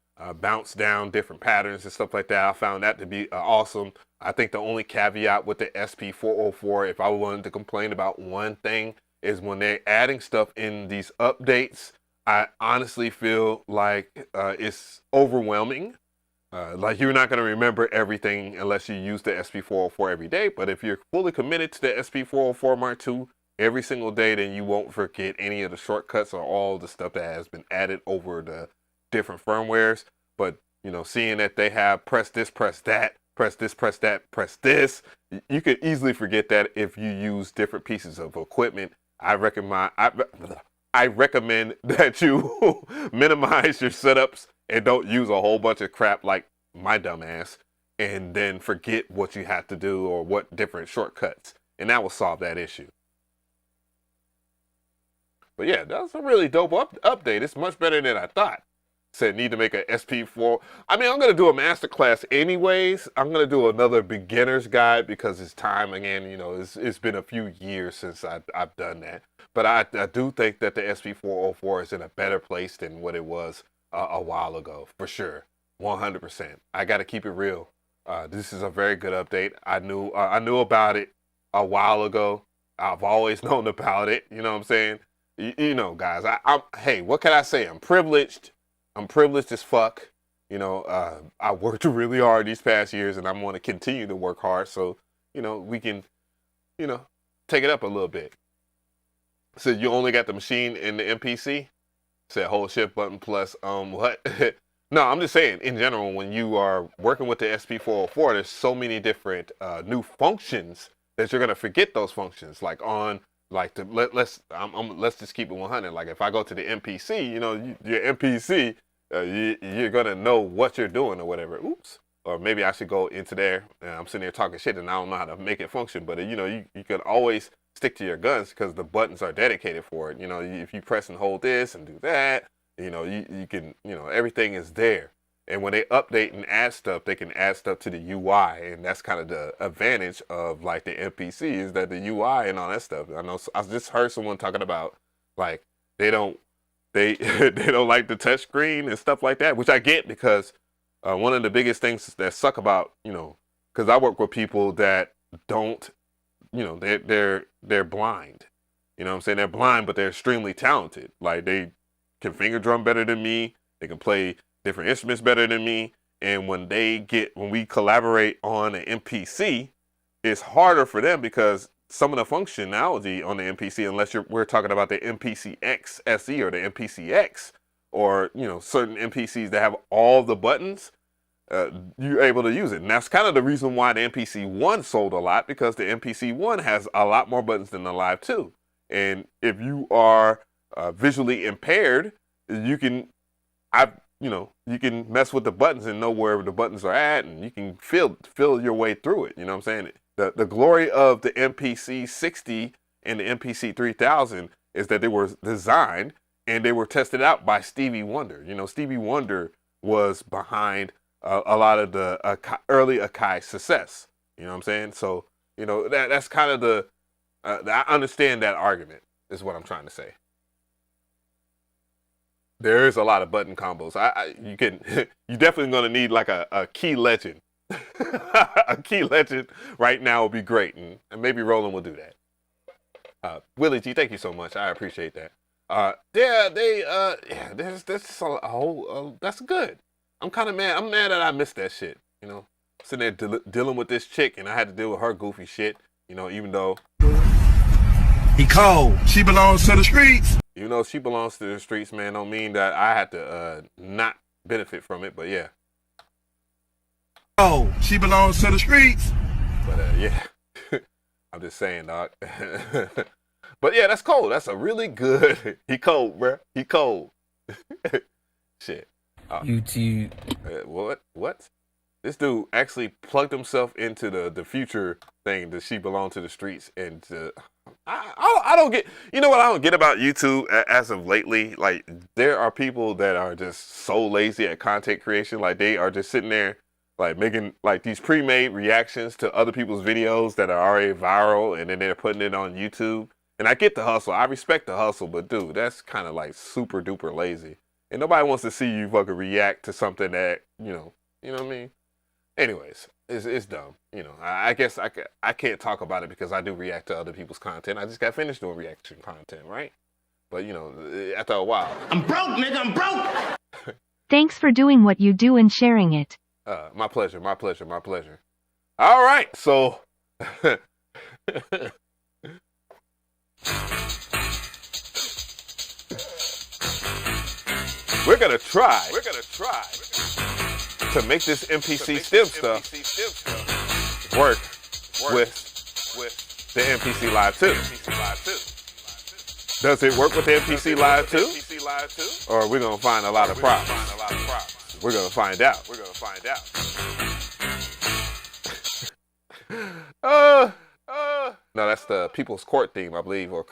bounce down different patterns and stuff like that, I found that to be awesome. I think the only caveat with the SP-404, if I wanted to complain about one thing, is when they're adding stuff in these updates, I honestly feel like it's overwhelming. Like, you're not going to remember everything unless you use the SP-404 every day. But if you're fully committed to the SP-404 Mark II every single day, then you won't forget any of the shortcuts or all the stuff that has been added over the different firmwares. But, you know, seeing that they have press this, press that, press this, press that, press this, you could easily forget that if you use different pieces of equipment. I recommend that you minimize your setups and don't use a whole bunch of crap like my dumb ass and then forget what you have to do or what different shortcuts. And that will solve that issue. But yeah, that's a really dope update. It's much better than I thought. Said need to make an SP4. I mean, I'm going to do a masterclass anyways. I'm going to do another beginner's guide because it's time again. You know, it's been a few years since I've done that. But I do think that the SP404 is in a better place than what it was a while ago, for sure. 100%. I got to keep it real. This is a very good update. I knew about it a while ago. I've always known about it. You know what I'm saying? You know, guys, hey, what can I say? I'm privileged. I'm privileged as fuck. You know, I worked really hard these past years, and I'm going to continue to work hard. So, you know, we can, you know, take it up a little bit. So you only got the machine in the MPC? Said hold shift button plus what? No, I'm just saying in general, when you are working with the SP404, there's so many different new functions that you're gonna forget those functions. Like on let's just keep it 100. Like if I go to the MPC, you know, your MPC, you're gonna know what you're doing or whatever. Oops. Or maybe I should go into there. I'm sitting there talking shit and I don't know how to make it function. But you know, you can always stick to your guns because the buttons are dedicated for it. You know, if you press and hold this and do that, you know, you can, you know, everything is there. And when they update and add stuff, they can add stuff to the UI, and that's kind of the advantage of like the MPC is that the UI and all that stuff. I know I just heard someone talking about like they don't like the touch screen and stuff like that, which I get because one of the biggest things that suck about, you know, because I work with people that don't, you know, they're blind. You know what I'm saying? They're blind, but they're extremely talented. Like they can finger drum better than me. They can play different instruments better than me. And when we collaborate on an MPC, it's harder for them because some of the functionality on the MPC, unless we're talking about the MPC X SE or the MPC X, or, you know, certain MPCs that have all the buttons, you're able to use it. And that's kind of the reason why the MPC 1 sold a lot, because the MPC 1 has a lot more buttons than the Live 2. And if you are visually impaired, you can mess with the buttons and know where the buttons are at, and you can feel your way through it. You know what I'm saying? The glory of the MPC 60 and the MPC 3000 is that they were designed and they were tested out by Stevie Wonder. You know, Stevie Wonder was behind a lot of the early Akai success. You know what I'm saying? So, you know, that's kind of I understand that argument is what I'm trying to say. There is a lot of button combos. You're definitely going to need like a key legend. A key legend right now would be great. And maybe Roland will do that. Willie G, thank you so much. I appreciate that. Yeah, there's a whole, that's good. I'm kind of mad. I'm mad that I missed that shit, you know? Sitting there dealing with this chick, and I had to deal with her goofy shit, you know, even though He cold. She belongs to the streets. even though she belongs to the streets, man, don't mean that I had to not benefit from it, but yeah. Oh, she belongs to the streets. But yeah, I'm just saying, dog. But yeah, that's cold. That's a really good. He cold, bruh. He cold. Shit. YouTube. What? This dude actually plugged himself into the future thing that she belonged to the streets, and I don't get. You know what I don't get about YouTube as of lately? Like, there are people that are just so lazy at content creation. Like, they are just sitting there, like, making like these pre-made reactions to other people's videos that are already viral, and then they're putting it on YouTube. And I get the hustle. I respect the hustle, but dude, that's kind of like super duper lazy. And nobody wants to see you fucking react to something that, you know what I mean? Anyways, it's dumb. You know, I guess I can't talk about it because I do react to other people's content. I just got finished doing reaction content, right? But, you know, after a while. I'm broke, nigga. I'm broke. Thanks for doing what you do and sharing it. My pleasure. All right, so we're gonna try to make this MPC STEM stuff work with the MPC Live 2. Does it work with the MPC Live 2? Or are we gonna find a lot of problems? We're gonna find out. No, that's the People's Court theme, I believe, or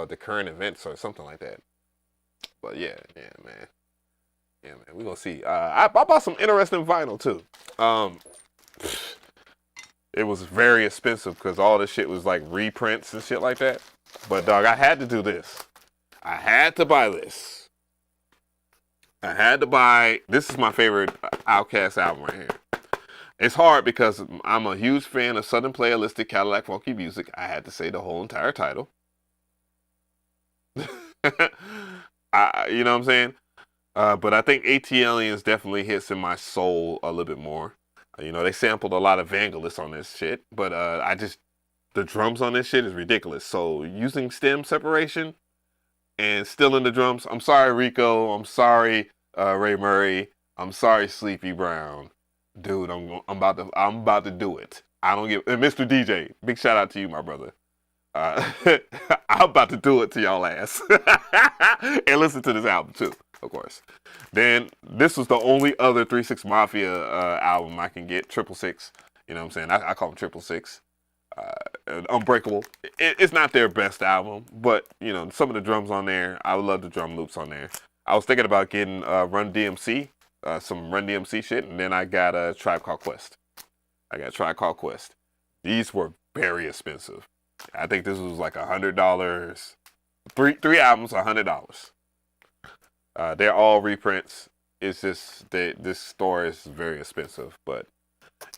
the current events or something like that. But yeah, man. We're gonna see. I bought some interesting vinyl too. It was very expensive because all this shit was like reprints and shit like that. But dog, I had to do this. I had to buy this. This is my favorite Outkast album right here. It's hard because I'm a huge fan of Southern Playalistic Cadillac Funky Music. I had to say the whole entire title. You know what I'm saying? But I think ATLiens definitely hits in my soul a little bit more. You know, they sampled a lot of Vangelis on this shit, but the drums on this shit is ridiculous. So using stem separation and still in the drums, I'm sorry, Rico. I'm sorry, Ray Murray. I'm sorry, Sleepy Brown. Dude, I'm about to do it. I don't give. And Mr. DJ, big shout out to you, my brother. I'm about to do it to y'all ass. And listen to this album too, of course. Then this was the only other 3 6 Mafia album I can get. 666. You know what I'm saying? I call them 666. Unbreakable. It's not their best album, but you know, some of the drums on there, I would love the drum loops on there. I was thinking about getting Run DMC, some Run DMC shit, and then I got a Tribe Called Quest. These were very expensive. I think this was like $100. Three albums, $100. They're all reprints. It's just this store is very expensive, but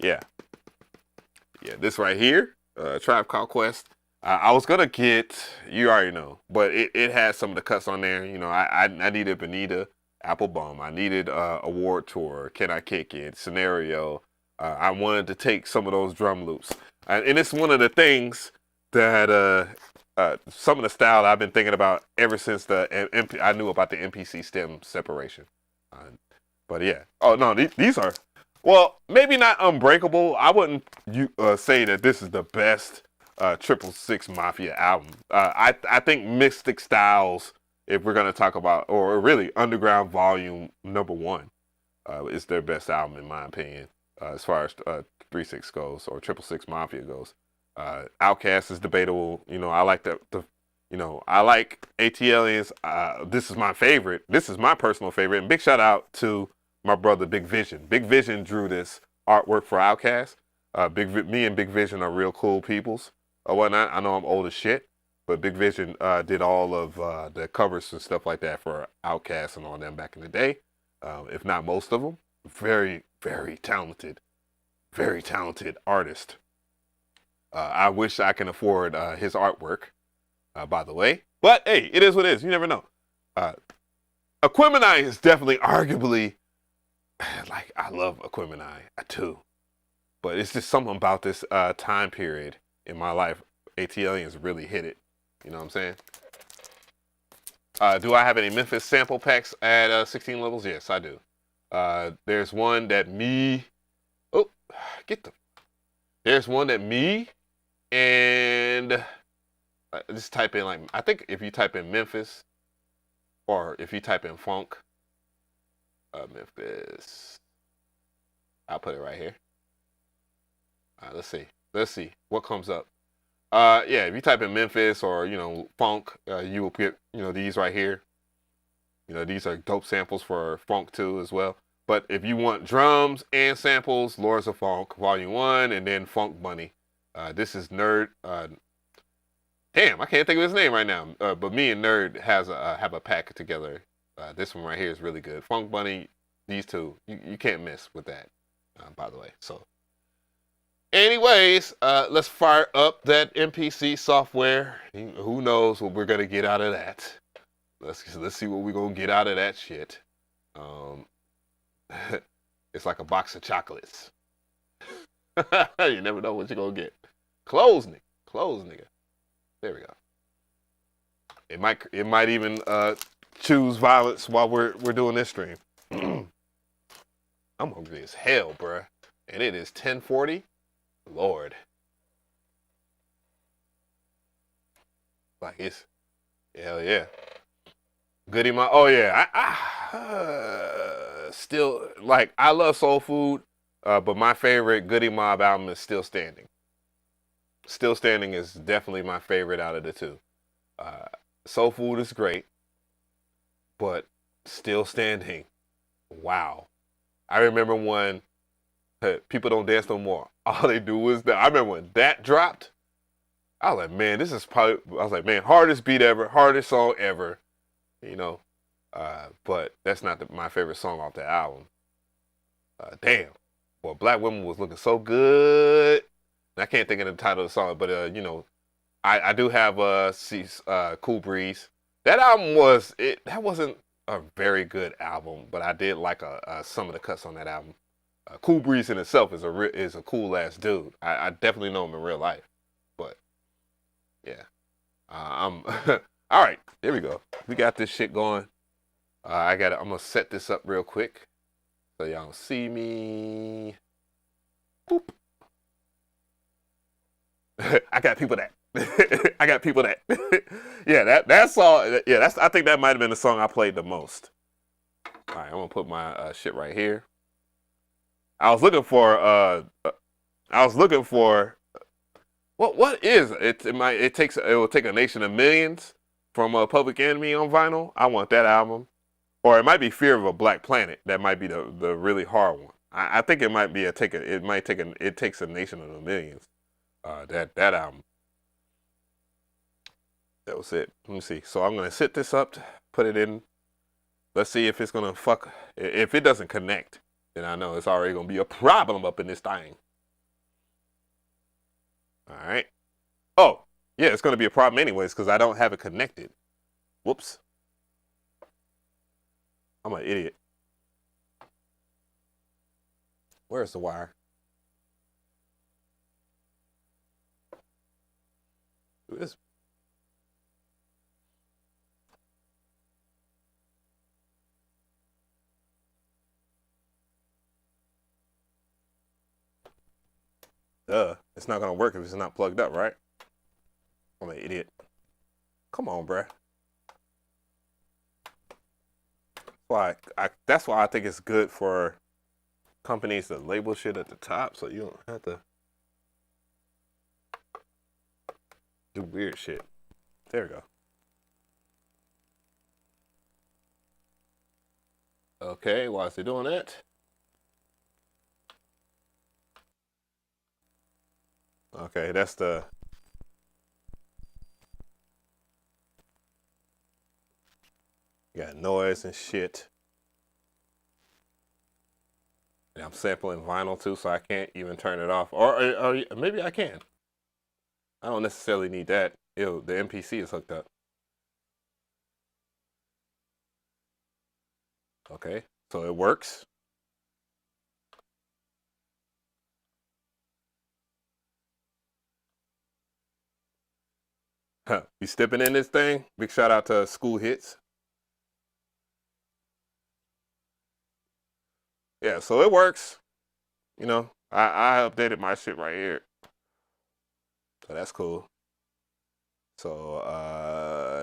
yeah, this right here, Tribe Called Quest. I was gonna get, you already know, but it has some of the cuts on there. You know, I needed Benita, Applebum. I needed Award Tour, Can I Kick It, Scenario. I wanted to take some of those drum loops, and it's one of the things that some of the style I've been thinking about ever since I knew about the MPC stem separation. But yeah, oh no, these are, well, maybe not unbreakable. I wouldn't say that this is the best 666 Mafia album. I think Mystic Styles, if we're gonna talk about, or really Underground Volume #1, is their best album in my opinion, as far as 3 6 goes, or 666 Mafia goes. Outkast is debatable. You know, I like I like ATLiens. This is my favorite. This is my personal favorite. And big shout out to my brother Big Vision. Big Vision drew this artwork for Outkast. Me and Big Vision are real cool peoples or whatnot. I know I'm old as shit, but Big Vision did all of the covers and stuff like that for Outkast and all them back in the day. If not most of them. Very, very talented artist. I wish I can afford his artwork, by the way. But hey, it is what it is. You never know. Equipment is definitely arguably, like, I love Equipment too. But it's just something about this time period in my life. ATLiens really hit it. You know what I'm saying? Do I have any Memphis sample packs at 16 levels? Yes, I do. There's one that me... Oh, There's one that me and... just type in, like, I think if you type in Memphis, or if you type in funk, Memphis, I'll put it right here. Let's see what comes up. Yeah, if you type in Memphis or, you know, funk, you will get, you know, these right here. You know, these are dope samples for funk too as well. But if you want drums and samples, Lords of Funk Volume 1 and then Funk Bunny. This is Nerd. Damn, I can't think of his name right now. But me and Nerd have a pack together. This one right here is really good. Funk Bunny, these two, you can't miss with that, by the way. So anyways, let's fire up that MPC software. Who knows what we're gonna get out of that? Let's see what we're gonna get out of that shit. It's like a box of chocolates. You never know what you're gonna get. Close nigga. There we go. It might even choose violence while we're doing this stream. I'm hungry as hell, bruh. And it is 10:40. Lord. Like, it's, hell yeah. Goody Mob. Oh yeah, I still, like, I love soul food, but my favorite Goody Mob album is Still Standing. Still Standing is definitely my favorite out of the two. Soul Food is great, but Still Standing, wow. I remember when People Don't Dance No More, all they do is that. I remember when that dropped, I was like, man, this is probably, I was like, man, hardest beat ever, hardest song ever, you know. But that's not my favorite song off the album. Damn. Boy, Black Women was looking so good. And I can't think of the title of the song, but, you know, I do have Cool Breeze. That album that wasn't a very good album, but I did like some of the cuts on that album. Cool Breeze in itself is a cool ass dude. I definitely know him in real life, but yeah, I'm all right. There we go. We got this shit going. I'm gonna set this up real quick so y'all don't see me. Boop. I got people that. I got people that. Yeah, that's all. Yeah, I think that might have been the song I played the most. All right, I'm gonna put my shit right here. I was looking for what is it? It will take a nation of millions from Public Enemy on vinyl. I want that album, or it might be Fear of a Black Planet. That might be the really hard one. I think it might be it takes a nation of the millions. That album. That was it. Let me see. So I'm gonna set this up, put it in. Let's see if it's gonna fuck. If it doesn't connect, then I know it's already gonna be a problem up in this thing. All right. Oh, yeah, it's gonna be a problem anyways because I don't have it connected. Whoops. I'm an idiot. Where's the wire? Do this. It's not gonna work if it's not plugged up, right? I'm an idiot. Come on, bruh. That's why I think it's good for companies to label shit at the top so you don't have to do weird shit. There we go. Okay, why is it doing that? Okay, that's the... You got noise and shit. And I'm sampling vinyl too, so I can't even turn it off. Or maybe I can. I don't necessarily need that. Ew, the MPC is hooked up. Okay, so it works. Huh. You stepping in this thing? Big shout out to School Hits. Yeah, so it works. You know, I updated my shit right here. So that's cool. So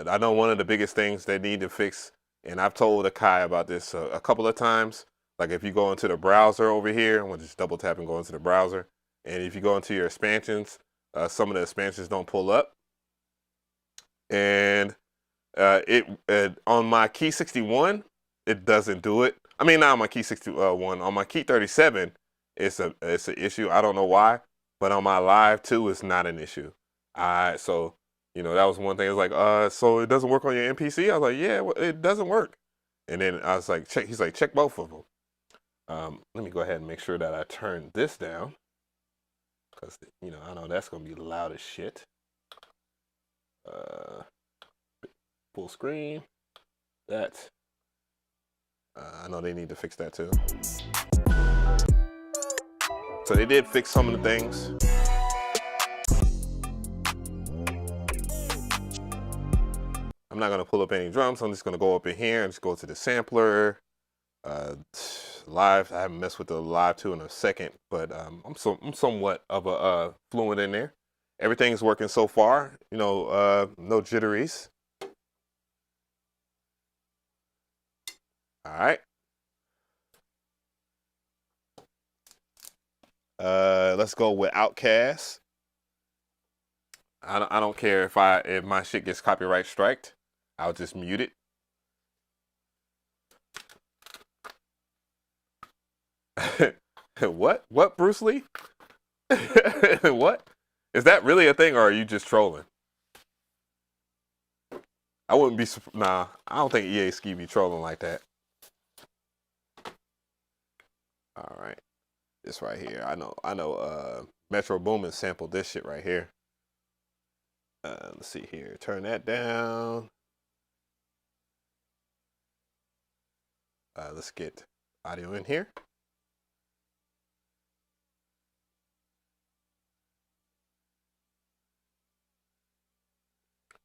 I know one of the biggest things they need to fix, and I've told Akai about this a couple of times. Like if you go into the browser over here, I'm gonna just double tap and go into the browser. And if you go into your expansions, some of the expansions don't pull up. And on my Key 61, it doesn't do it. I mean, not on my Key 61. On my Key 37, it's an issue. I don't know why, but on my Live 2, it's not an issue. So you know, that was one thing. It was like, so it doesn't work on your MPC? I was like, yeah, well, it doesn't work. And then I was like, check. He's like, check both of them. Let me go ahead and make sure that I turn this down, because you know I know that's gonna be loud as shit. Full screen. That. I know they need to fix that too. So they did fix some of the things. I'm not gonna pull up any drums. I'm just gonna go up in here and just go to the sampler. Live. I haven't messed with the Live 2 in a second, but I'm somewhat of a fluent in there. Everything's working so far. You know, no jitteries. All right. Let's go with Outkast. I don't care if my shit gets copyright striked. I'll just mute it. What, Bruce Lee? What? Is that really a thing, or are you just trolling? I wouldn't be, nah, I don't think EA Ski be trolling like that. All right, this right here. I know Metro Boomin sampled this shit right here. Let's see here. Turn that down. Let's get audio in here.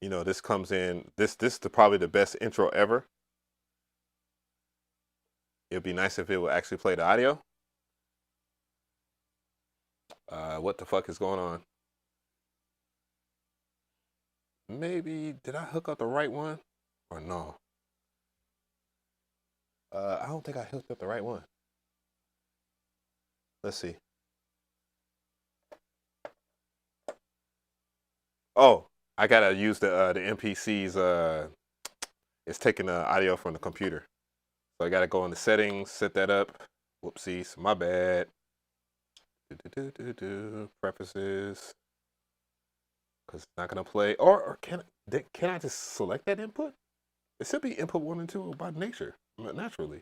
You know, this comes in, this is probably the best intro ever. It'd be nice if it would actually play the audio. What the fuck is going on? Maybe, did I hook up the right one or no? I don't think I hooked up the right one. Let's see. Oh, I gotta use the MPC's. It's taking the audio from the computer, so I gotta go into settings, set that up. Whoopsies, my bad. Preferences, because it's not gonna play. Or can I just select that input? It should be input 1 and 2 by nature, naturally.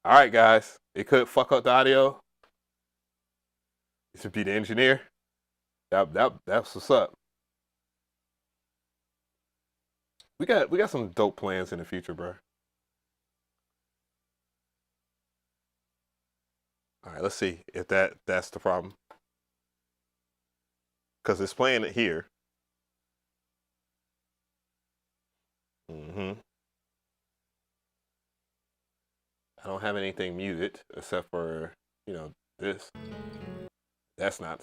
All right, guys, it could fuck up the audio. You should be the engineer. That's what's up. We got some dope plans in the future, bro. All right, let's see if that's the problem. Because it's playing it here. I don't have anything muted except for, you know, this. That's not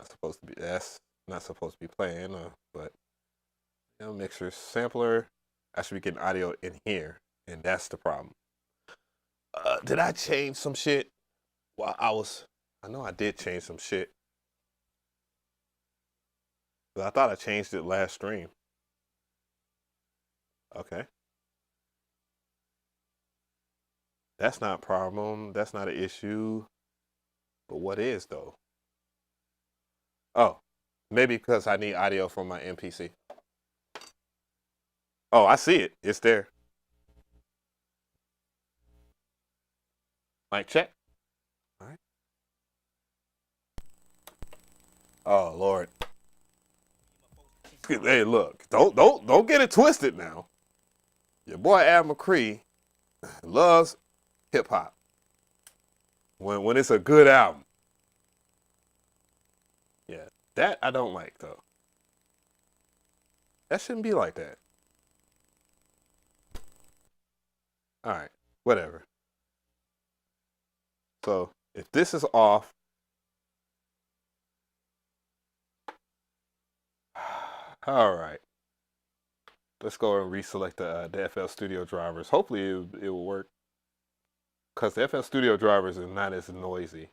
supposed to be playing, but you know, mixer, sampler. I should be getting audio in here, and that's the problem. Did I change some shit? Well, I know I did change some shit, but I thought I changed it last stream. Okay. That's not a problem. That's not an issue. But what is, though? Oh, maybe because I need audio from my MPC. Oh, I see it. It's there. Mic check. All right. Oh, Lord. Hey, look. Don't get it twisted now. Your boy Mcree loves hip hop. When it's a good album. Yeah, that I don't like though. That shouldn't be like that. All right, whatever. So if this is off, all right. Let's go and reselect the FL Studio drivers. Hopefully it will work. Because the FL Studio drivers is not as noisy.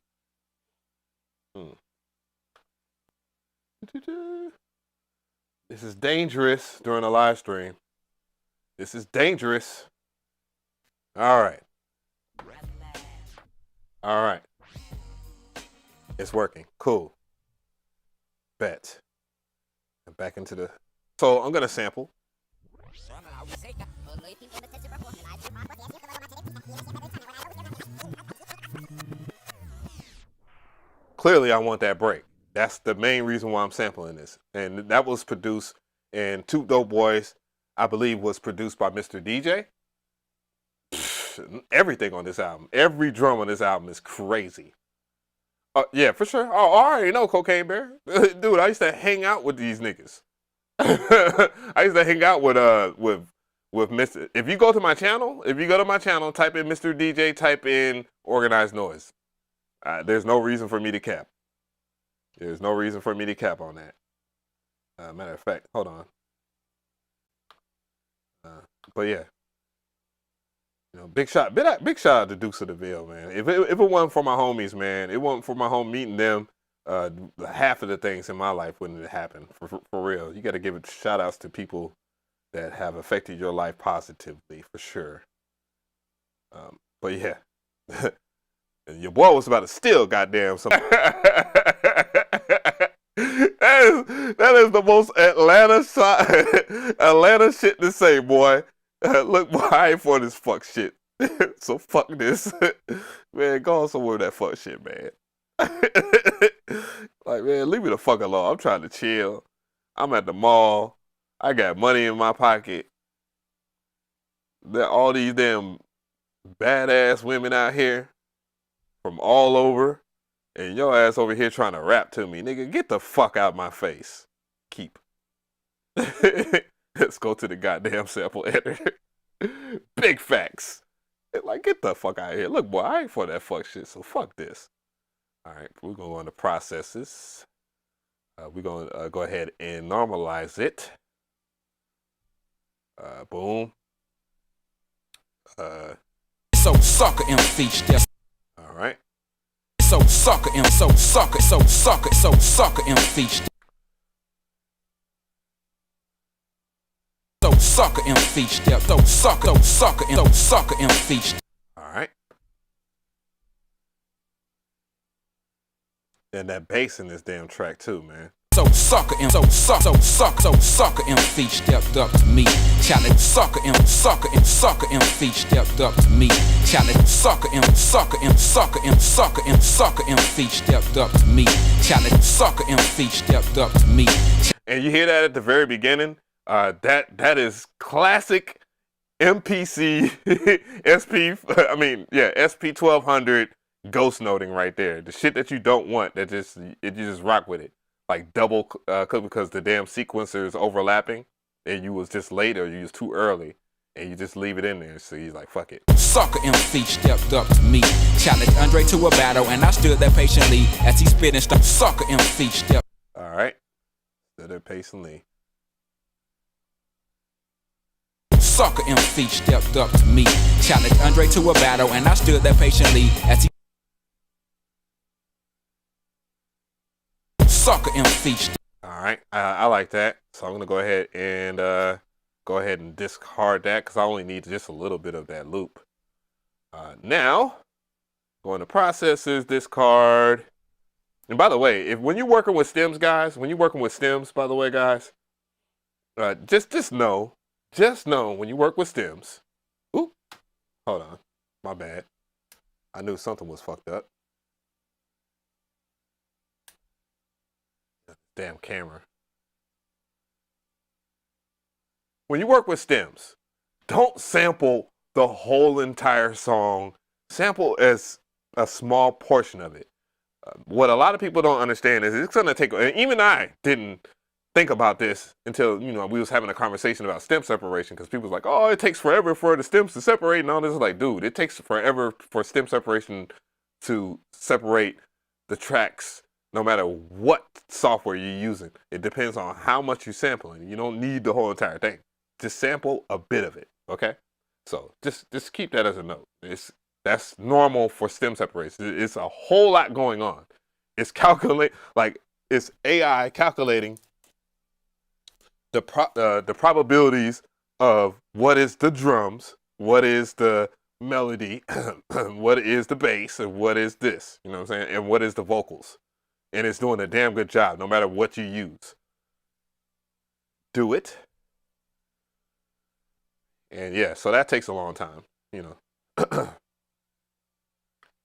This is dangerous during a live stream. This is dangerous. All right. All right. It's working. Cool. Bet. And back into the... So I'm going to sample. Clearly, I want that break. That's the main reason why I'm sampling this. And that was produced in Two Dope Boys, I believe was produced by Mr. DJ. Everything on this album, every drum on this album is crazy. Yeah, for sure. Oh, I already know Cocaine Bear. Dude, I used to hang out with these niggas. I used to hang out with Mr. If you go to my channel, type in Mr. DJ, type in Organized Noise. There's no reason for me to cap. There's no reason for me to cap on that. Matter of fact, hold on. But yeah, you know, big shout out to Dukes of the Ville, man. If it wasn't for my homies, man, it wasn't for my home meeting them. Half of the things in my life wouldn't have happened. For real, you got to give it shout outs to people that have affected your life positively, for sure. But yeah. And your boy was about to steal goddamn something. that is the most Atlanta shit to say, boy. Look, boy, I ain't for this fuck shit. So fuck this. Man, go on somewhere with that fuck shit, man. Like, man, leave me the fuck alone. I'm trying to chill. I'm at the mall. I got money in my pocket. There are all these damn badass women out here from all over, and your ass over here trying to rap to me. Nigga, get the fuck out my face. Keep. Let's go to the goddamn sample editor. Big facts. Like, get the fuck out of here. Look, boy, I ain't for that fuck shit, so fuck this. All right, we're going to go on to processes. We're going to go ahead and normalize it. Boom. So sucker in feature. All right. So sucker in feature. So sucker in feature. So sucker in feature. All right. And that bass in this damn track too, man. So sucker in feature stepped up to me. Challenge sucker in feature stepped up to me. Challenge sucker in feature stepped up to me. Challenge sucker in feature stepped up to me. And you hear that at the very beginning? That is classic MPC SP-1200 ghost noting right there. The shit that you don't want, you just rock with it. Like double click because the damn sequencer is overlapping and you was just late or you was too early and you just leave it in there. So he's like, fuck it. Sucker in feature stepped up to me. Challenged Andre to a battle and I stood there patiently as he spit and stuck. Sucker in feature stepped. All right. Stood there patiently. Sucker in feature stepped up to me. Challenged Andre to a battle and I stood there patiently as he sucker in feature. All right, I like that. So I'm gonna go ahead and discard that because I only need just a little bit of that loop. Now, going to processes, discard. And by the way, when you're working with stems, guys, by the way, guys, just know when you work with stems. Ooh, hold on, my bad. I knew something was fucked up. Damn camera. When you work with stems, don't sample the whole entire song. Sample as a small portion of it. What a lot of people don't understand is it's going to take, and even I didn't think about this until, you know, we was having a conversation about stem separation, because people was like, oh, it takes forever for the stems to separate and all this. Like, dude, it takes forever for stem separation to separate the tracks no matter what software you're using. It depends on how much you're sampling. You don't need the whole entire thing. Just sample a bit of it, okay? So just keep that as a note. That's normal for stem separation. It's a whole lot going on. It's it's AI calculating the probabilities of what is the drums, what is the melody, what is the bass, and what is this, you know what I'm saying, and what is the vocals. And it's doing a damn good job no matter what you use. Do it. And yeah, so that takes a long time, you know.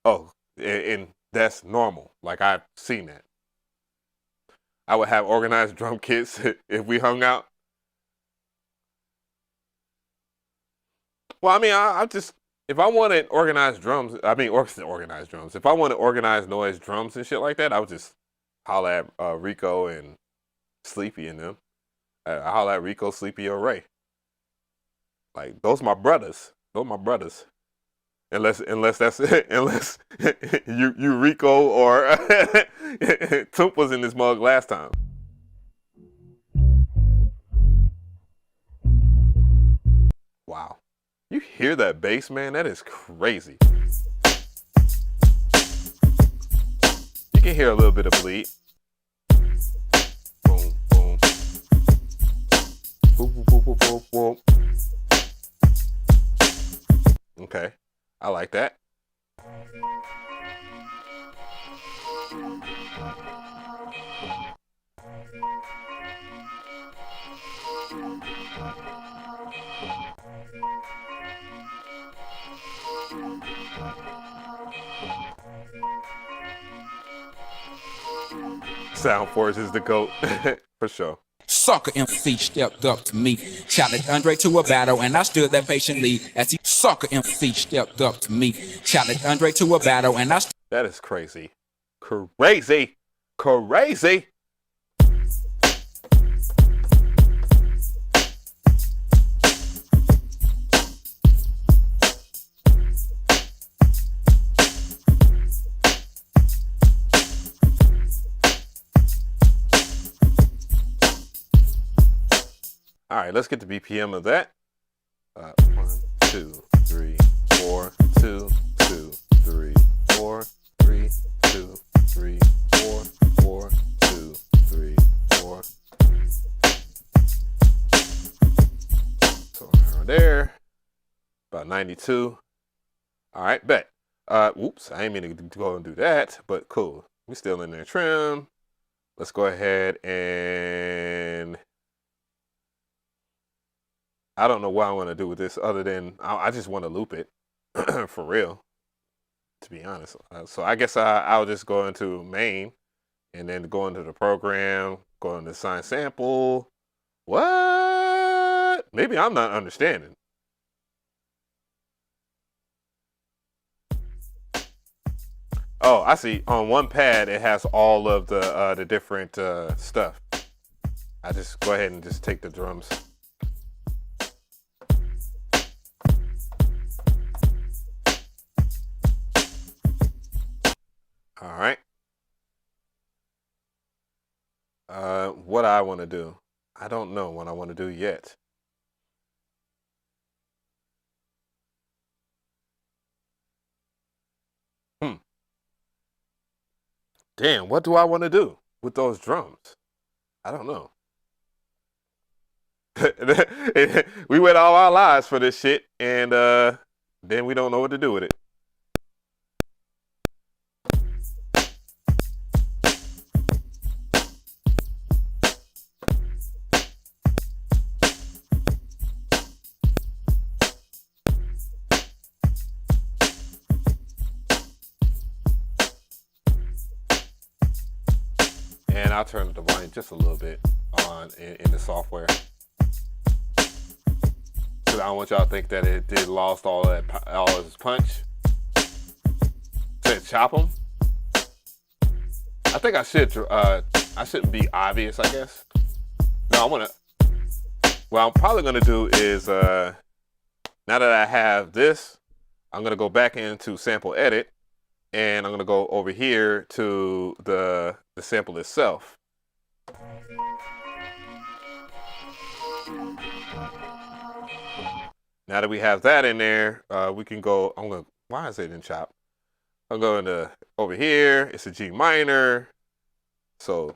Oh, and that's normal. Like, I've seen that. I would have organized drum kits if we hung out. Well, I mean, I just, if I wanted organized drums, organized drums. If I wanted organized noise drums and shit like that, I would just holler at Rico and Sleepy and them. I holler at Rico, Sleepy, or Ray. Like, those my brothers. Those my brothers. Unless you Rico or Toomp was in this mug last time. Wow. You hear that bass, man? That is crazy. You can hear a little bit of bleed. Boom, boom. Boop, boop, boop, boop, boop, boop. Okay. I like that. Soundforce is the GOAT, for sure. Sucker MC stepped up to me, challenged Andre to a battle, and I stood there patiently as he. Sucker MC stepped up to me, challenged Andre to a battle, and I. That is crazy, crazy, crazy. All right, let's get the BPM of that. 1, 2, 3, 4, 2, 2, 3, 4, 3, 2, 3, 4, 4, 2, 3, 4. So around there, about 92. All right, bet. Whoops, I ain't mean to go and do that, but cool. We still in there trim. Let's go ahead and. I don't know what I want to do with this other than I just want to loop it for real, to be honest. So I guess I'll just go into main and then go into the program, go into assign sample. What? Maybe I'm not understanding. Oh, I see. On one pad, it has all of the different stuff. I just go ahead and just take the drums. All right. What I want to do, I don't know what I want to do yet. Damn, what do I want to do with those drums? I don't know. We wait all our lives for this shit, and then we don't know what to do with it. And I'll turn the volume just a little bit on in the software. Because I don't want y'all to think that it did lost all its punch. Said chop them. I think I shouldn't be obvious, I guess. No, what I'm probably gonna do is, now that I have this, I'm gonna go back into sample edit, and I'm gonna go over here to the sample itself. Now that we have that in there, we can go, why is it in chop? I'm going to over here, it's a G minor. So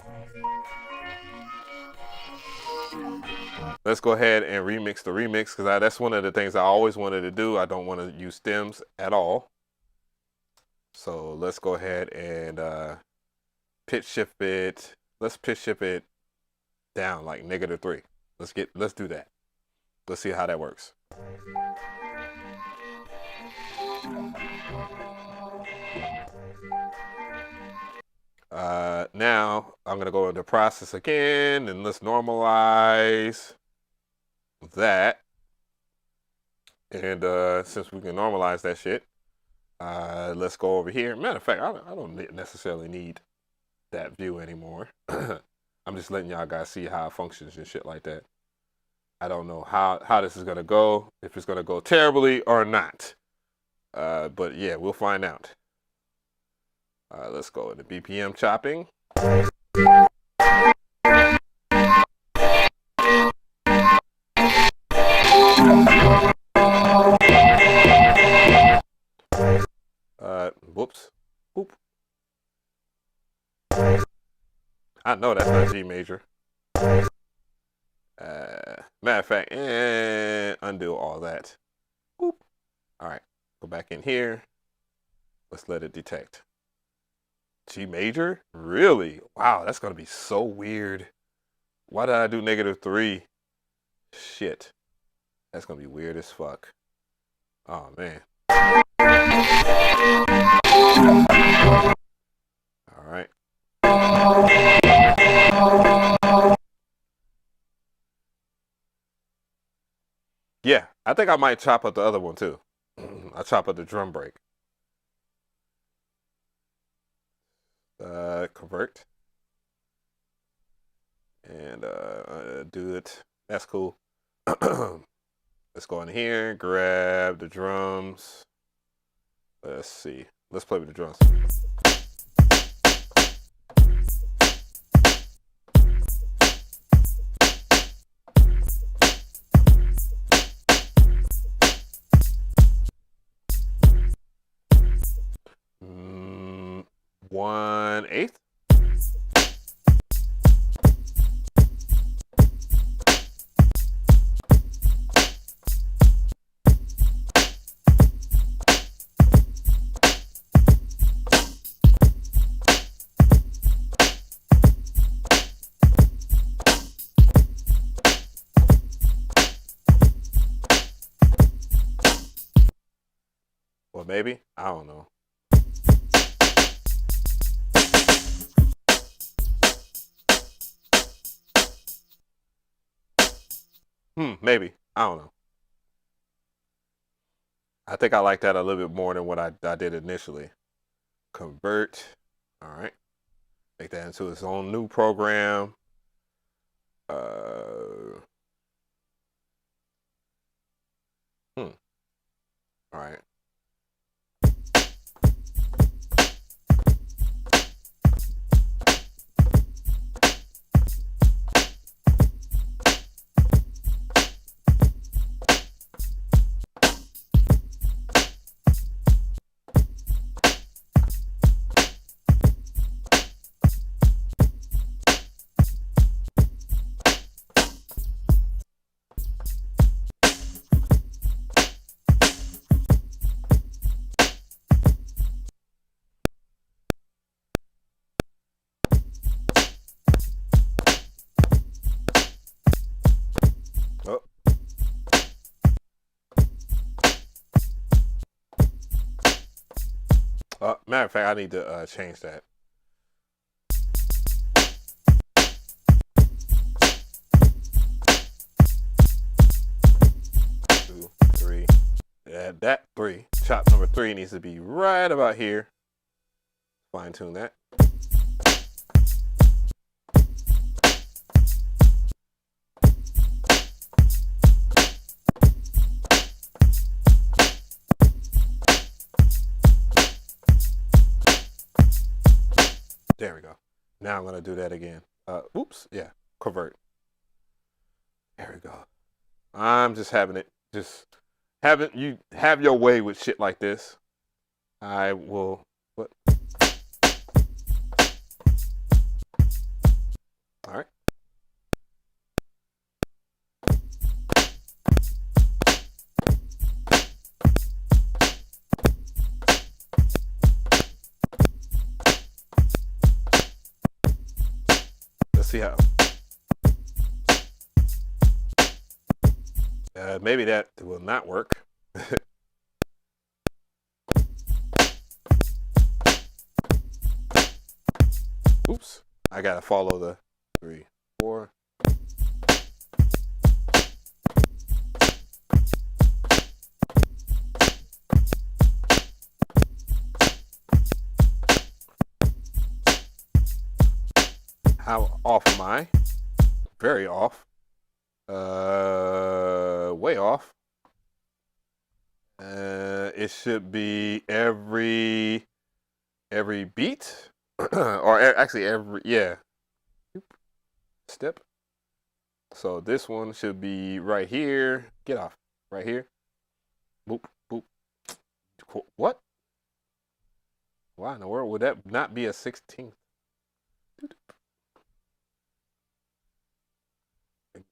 let's go ahead and remix the remix, because that's one of the things I always wanted to do. I don't want to use stems at all. So let's go ahead and pitch shift it. Let's pitch shift it down like -3. Let's do that. Let's see how that works. Now I'm gonna go into process again, and let's normalize that. And since we can normalize that shit, let's go over here. Matter of fact, I don't necessarily need that view anymore. I'm just letting y'all guys see how it functions and shit like that. I don't know how this is gonna go, if it's gonna go terribly or not. But yeah, we'll find out. Let's go into BPM chopping. Whoops. Oop. I know that's not G major. Matter of fact, and undo all that. Oop. All right, go back in here. Let's let it detect. G major? Really? Wow, that's gonna be so weird. Why did I do -3? Shit. That's gonna be weird as fuck. Oh man. All right. Yeah, I think I might chop up the other one too. I'll chop up the drum break. Convert. And do it. That's cool. Let's go in here, grab the drums. Let's see. Let's play with the drums. Mm, 1/8. Well, maybe. I don't know. Maybe. I don't know. I think I like that a little bit more than what I did initially. Convert. All right. Make that into its own new program. All right. Matter of fact, I need to change that. Do that 3. Chop number 3 needs to be right about here. Fine tune that. There we go. Now I'm gonna do that again. Oops, yeah, convert. There we go. I'm just having it. Just having you have your way with shit like this. I will. What? All right. Let's see how. Maybe that will not work. Oops. I gotta follow the 3, 4. How off am I? Very off. Way off. It should be every beat, or actually every, yeah, step. So this one should be right here. Get off. Right here. Boop, boop. What? Why in the world would that not be a 16th?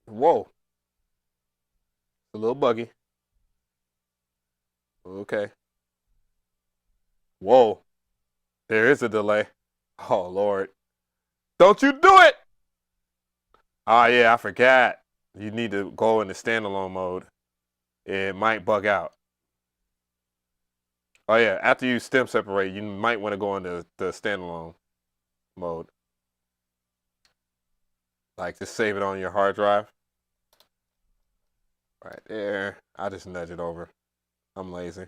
Whoa. A little buggy. Okay. Whoa. There is a delay. Oh, Lord. Don't you do it! Oh, yeah, I forgot. You need to go into standalone mode. It might bug out. Oh, yeah, after you stem separate, you might want to go into the standalone mode. Like, just save it on your hard drive. Right there. I just nudge it over. I'm lazy.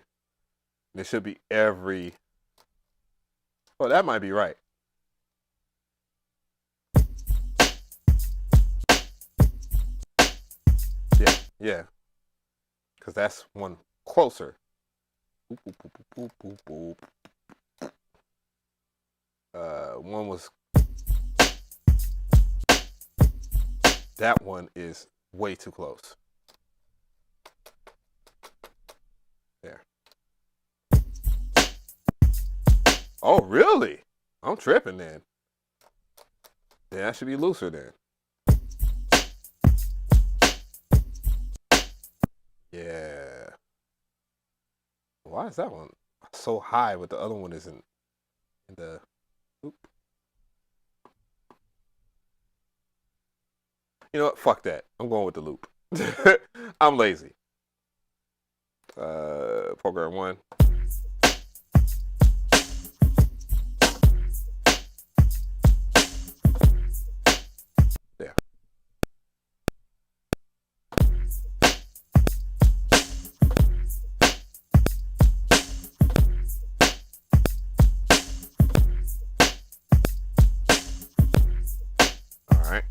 It should be every. Oh, that might be right. Yeah, yeah. Because that's one closer. Boop, boop, boop, boop, boop, boop. One was. That one is way too close. There. Oh, really? I'm tripping then. Yeah, that should be looser then. Yeah. Why is that one so high but the other one isn't in the loop? You know what? Fuck that. I'm going with the loop. I'm lazy. Program 1. There. All right.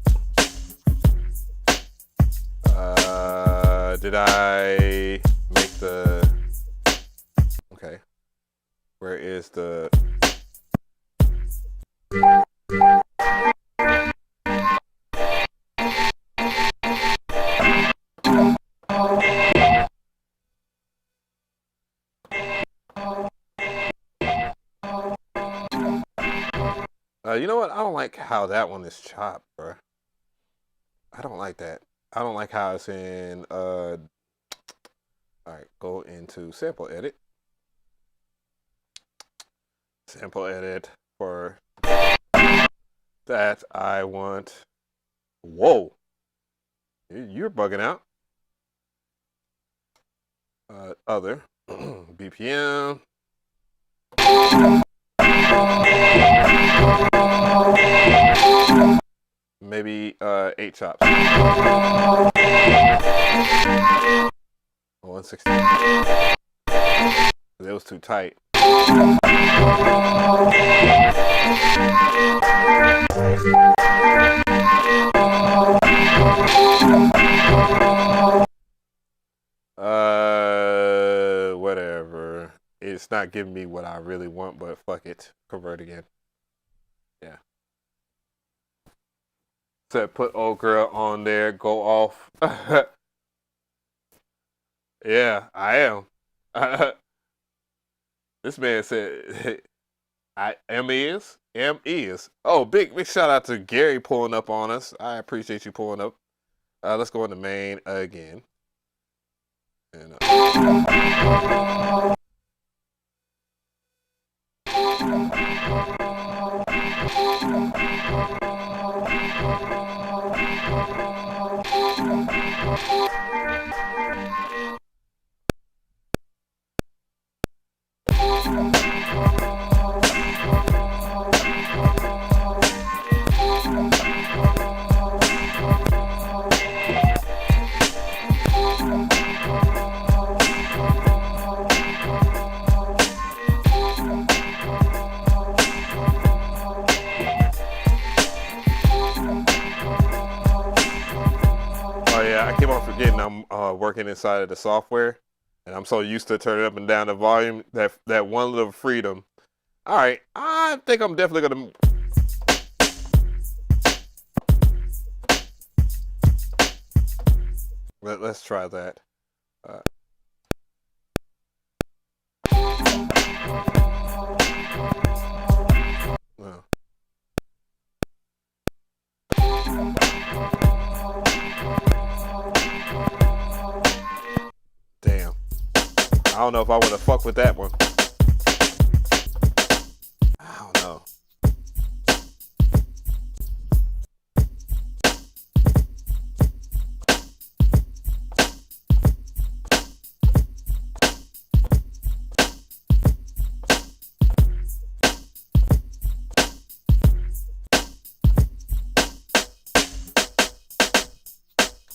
Did I make the, okay, where is the, you know what, I don't like how that one is chopped, bro. I don't like that. I don't like how it's in, all right, go into sample edit. Sample edit for that I want. Whoa, you're bugging out. Other, BPM. Maybe 8 chops. 160. It was too tight. Whatever. It's not giving me what I really want, but fuck it. Convert again. Yeah. Said put old girl on there, go off. Yeah, I am. This man said, M is. Oh, big shout out to Gary pulling up on us. I appreciate you pulling up. Let's go into main again. And, oh yeah, I keep on forgetting I'm working inside of the software, and I'm so used to turning up and down the volume that one little freedom. All right, I think I'm definitely gonna. Let's try that. No. Damn. I don't know if I would have fucked with that one. I don't know.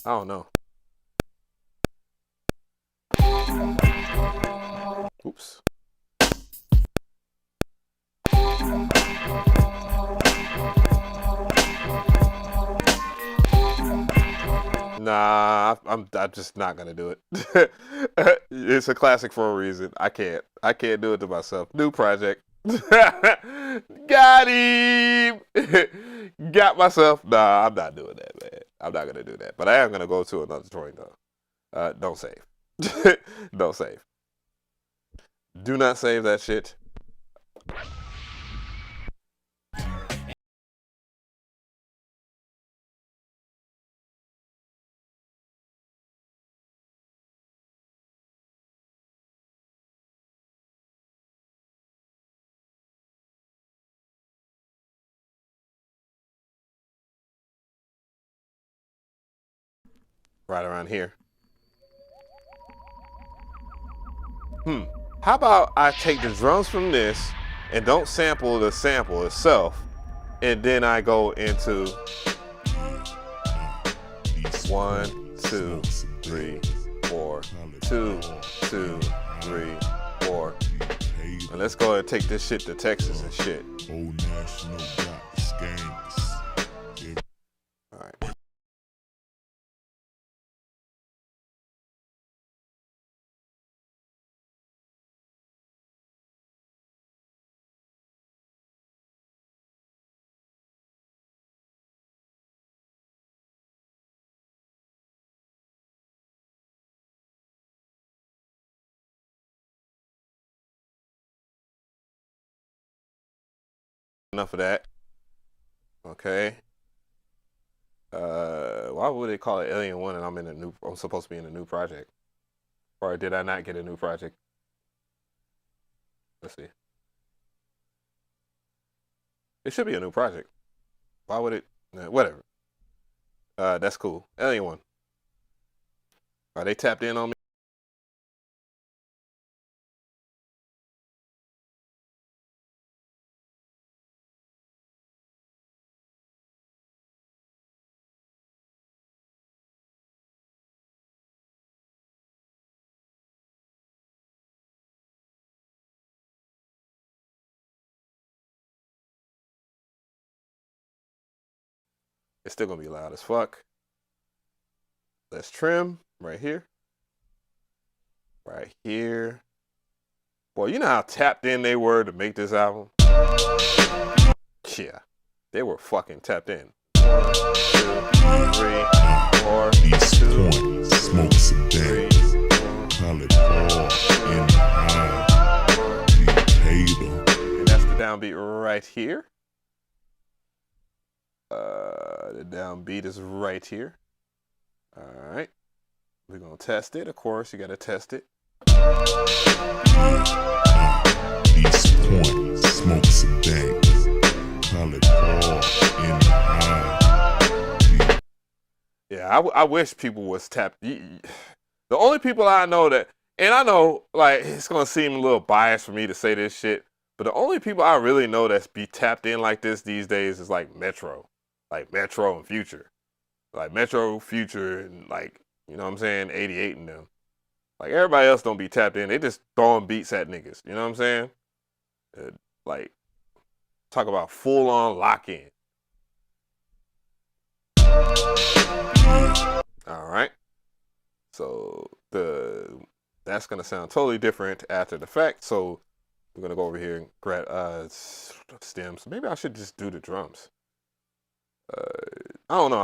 I don't know. Oops. Nah, I'm just not gonna do it. It's a classic for a reason. I can't do it to myself. New project. Got him. Got myself. Nah, I'm not doing that, man. I'm not gonna do that. But I am gonna go to another drawing though. Don't save. Don't save. Do not save that shit. Right around here. How about I take the drums from this and don't sample the sample itself, and then I go into 1, 2, 3, 4, 2, 2, 3, 4. And let's go and take this shit to Texas and shit. All right. Enough of that. Okay. Why would they call it Alien 1 and I'm supposed to be in a new project? Or did I not get a new project? Let's see. It should be a new project. Why would it? Whatever. That's cool. Alien 1. Are they tapped in on me? It's still gonna be loud as fuck. Let's trim right here. Right here. Boy, you know how tapped in they were to make this album? Yeah, they were fucking tapped in. 1, 2, 3, 4, East 2, Point, smoke some 3, dank. Call it all in the eye. Dictator. and that's the downbeat right here. The downbeat is right here. All right, we're gonna test it. Of course, you gotta test it. East Point, smoke some dank. Call it all in the eye. Yeah, I wish people was tapped. The only people I know that, and I know like it's gonna seem a little biased for me to say this shit, but the only people I really know that's be tapped in like this these days is like Metro and Future, like Metro, Future, and like, you know what I'm saying, 88 and them. Like everybody else don't be tapped in. They just throwing beats at niggas. You know what I'm saying? Like talk about full on lock in. All right. So that's gonna sound totally different after the fact. So we're gonna go over here and grab stems. Maybe I should just do the drums. I don't know.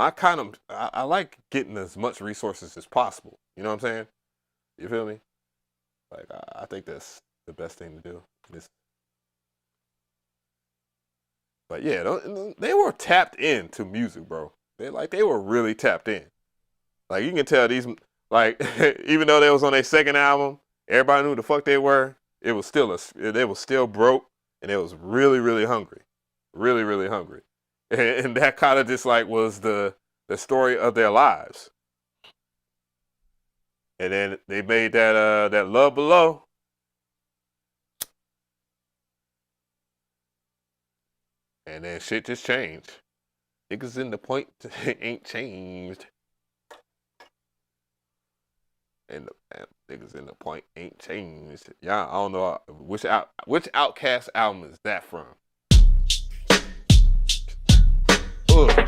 I like getting as much resources as possible. You know what I'm saying? You feel me? Like I think that's the best thing to do. But yeah, they were tapped into music, bro. They were really tapped in. Like you can tell these, like even though they was on their second album, everybody knew who the fuck they were. They was still broke, and they was really, really hungry, really, really hungry, and that kind of just like was the story of their lives. And then they made that Love Below. And then shit just changed. Niggas in the point ain't changed. And the niggas in the point ain't changed. Y'all, I don't know which Outkast album is that from. Ugh.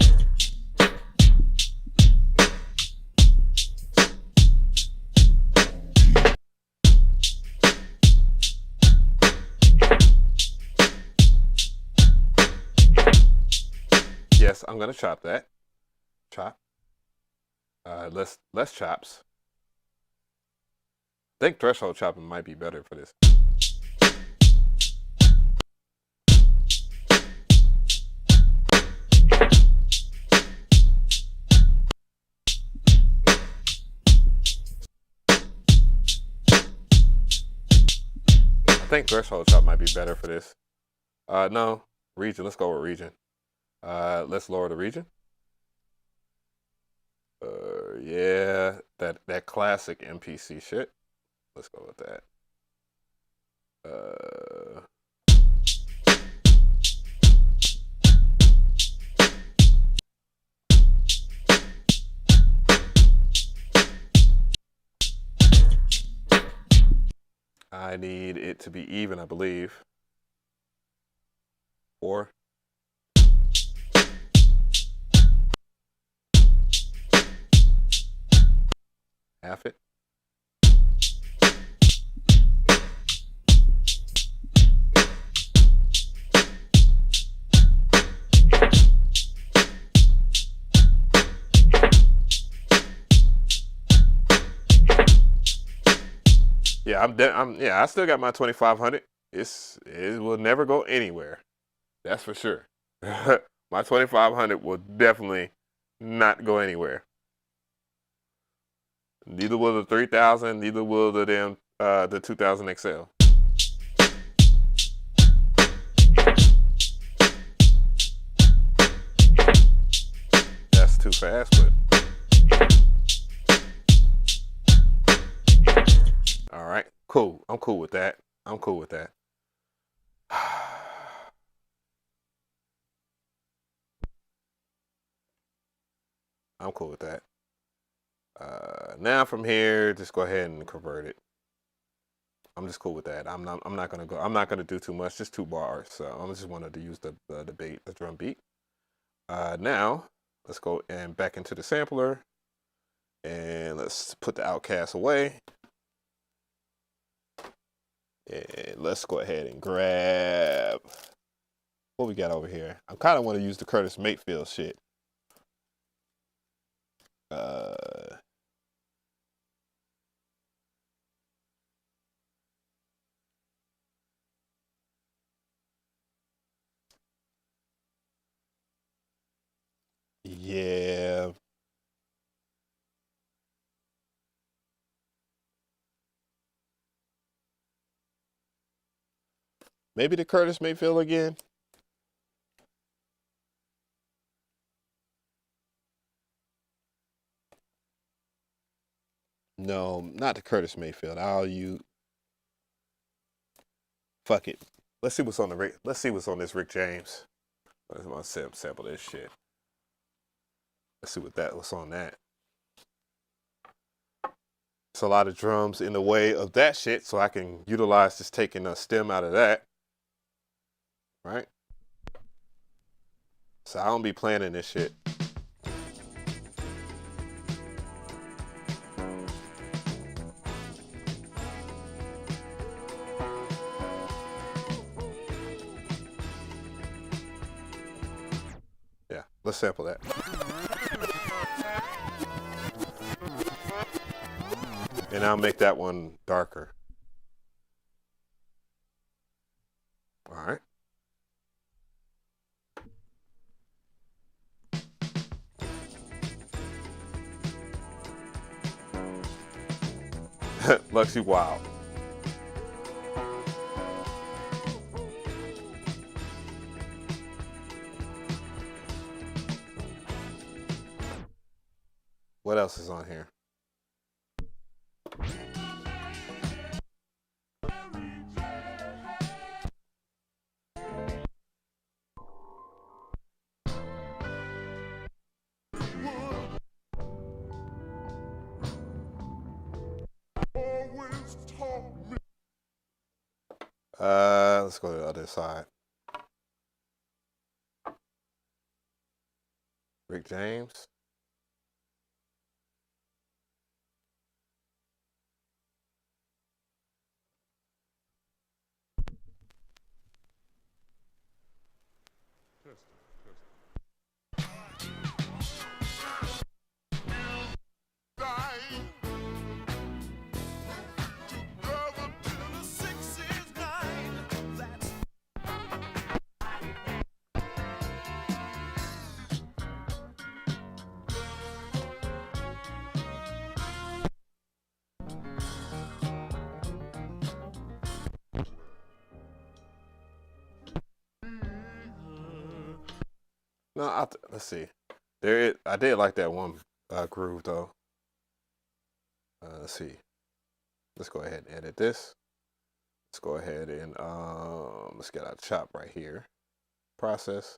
Yes, I'm gonna chop that. Chop. Less chops. I think threshold chopping might be better for this. I think threshold chop might be better for this. No, region. Let's go with region. Let's lower the region. Yeah, that classic MPC shit. Let's go with that. I need it to be even, I believe. 4. Half it. Yeah, I still got my 2500. It will never go anywhere. That's for sure. My 2500 will definitely not go anywhere. Neither will the 3000, neither will the 2000 XL. That's too fast, but all right, cool. I'm cool with that. I'm cool with that. I'm cool with that. Now from here, just go ahead and convert it. I'm just cool with that. I'm not gonna do too much, just 2 bars. So I just wanted to use the drum beat. Now Let's go and back into the sampler. And let's put the outcast away. And let's go ahead and grab what we got over here. I kind of want to use the Curtis Mayfield shit. Yeah. Maybe the Curtis Mayfield again. No, not the Curtis Mayfield. Fuck it. Let's see what's on this Rick James. I'm gonna sample this shit. Let's see what's on that. It's a lot of drums in the way of that shit, so I can utilize just taking a stem out of that. Right? So I don't be playing in this shit. Yeah, let's sample that. And I'll make that one darker. All right. Luxy Wild. What else is on here? Let's go to the other side. Rick James. No, let's see. I did like that one groove though. Let's see. Let's go ahead and edit this. Let's go ahead and let's get our chop right here. Process.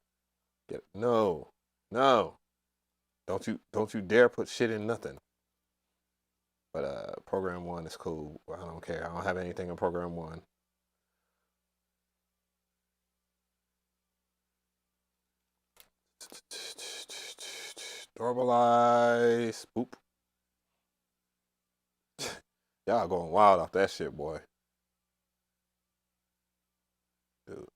No. Don't you dare put shit in nothing. But program 1 is cool. I don't care. I don't have anything in program 1. Normalize. Boop. Y'all going wild off that shit, boy. Dude.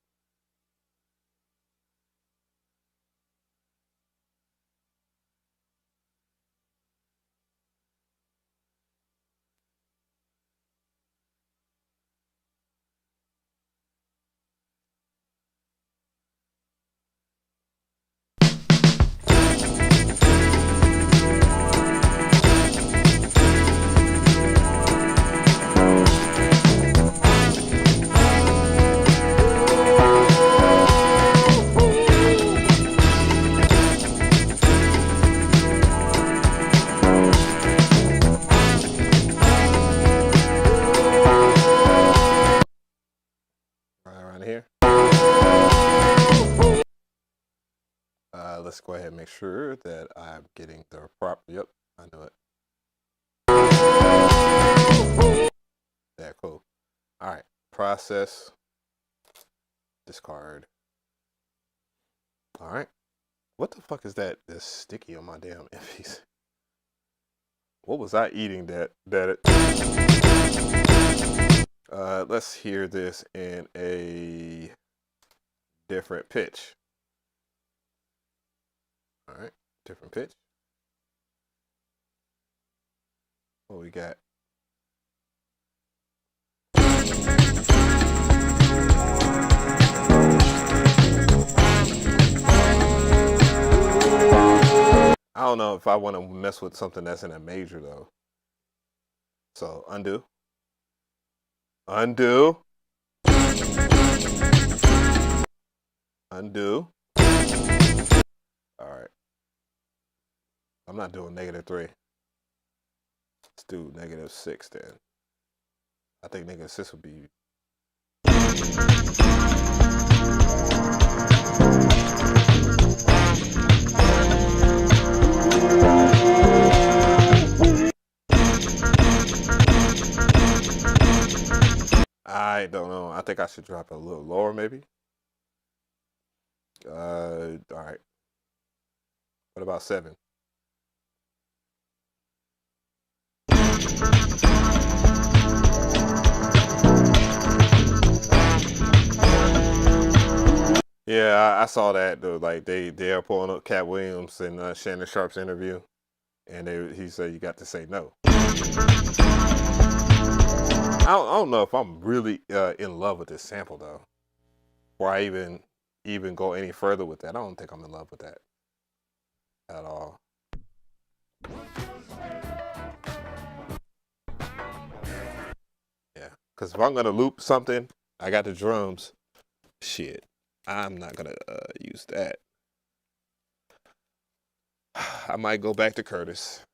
Let's go ahead and make sure that I'm getting the proper. Yep, I know it. Yeah, cool. All right, process. Discard. All right. What the fuck is that that's sticky on my damn MPC? What was I eating that let's hear this in a different pitch. All right, different pitch. What we got? I don't know if I want to mess with something that's in a major though. So undo. Undo. Undo. All right. I'm not doing -3. Let's do -6 then. I think -6 would be. I don't know. I think I should drop it a little lower, maybe. All right. What about 7? Yeah, I saw that though. Like they are pulling up Cat Williams and Shannon Sharp's interview, and he said you got to say no. I don't know if I'm really in love with this sample though, or I even go any further with that. I don't think I'm in love with that at all. Yeah, because if I'm gonna loop something, I got the drums. Shit, I'm not gonna use that. I might go back to Curtis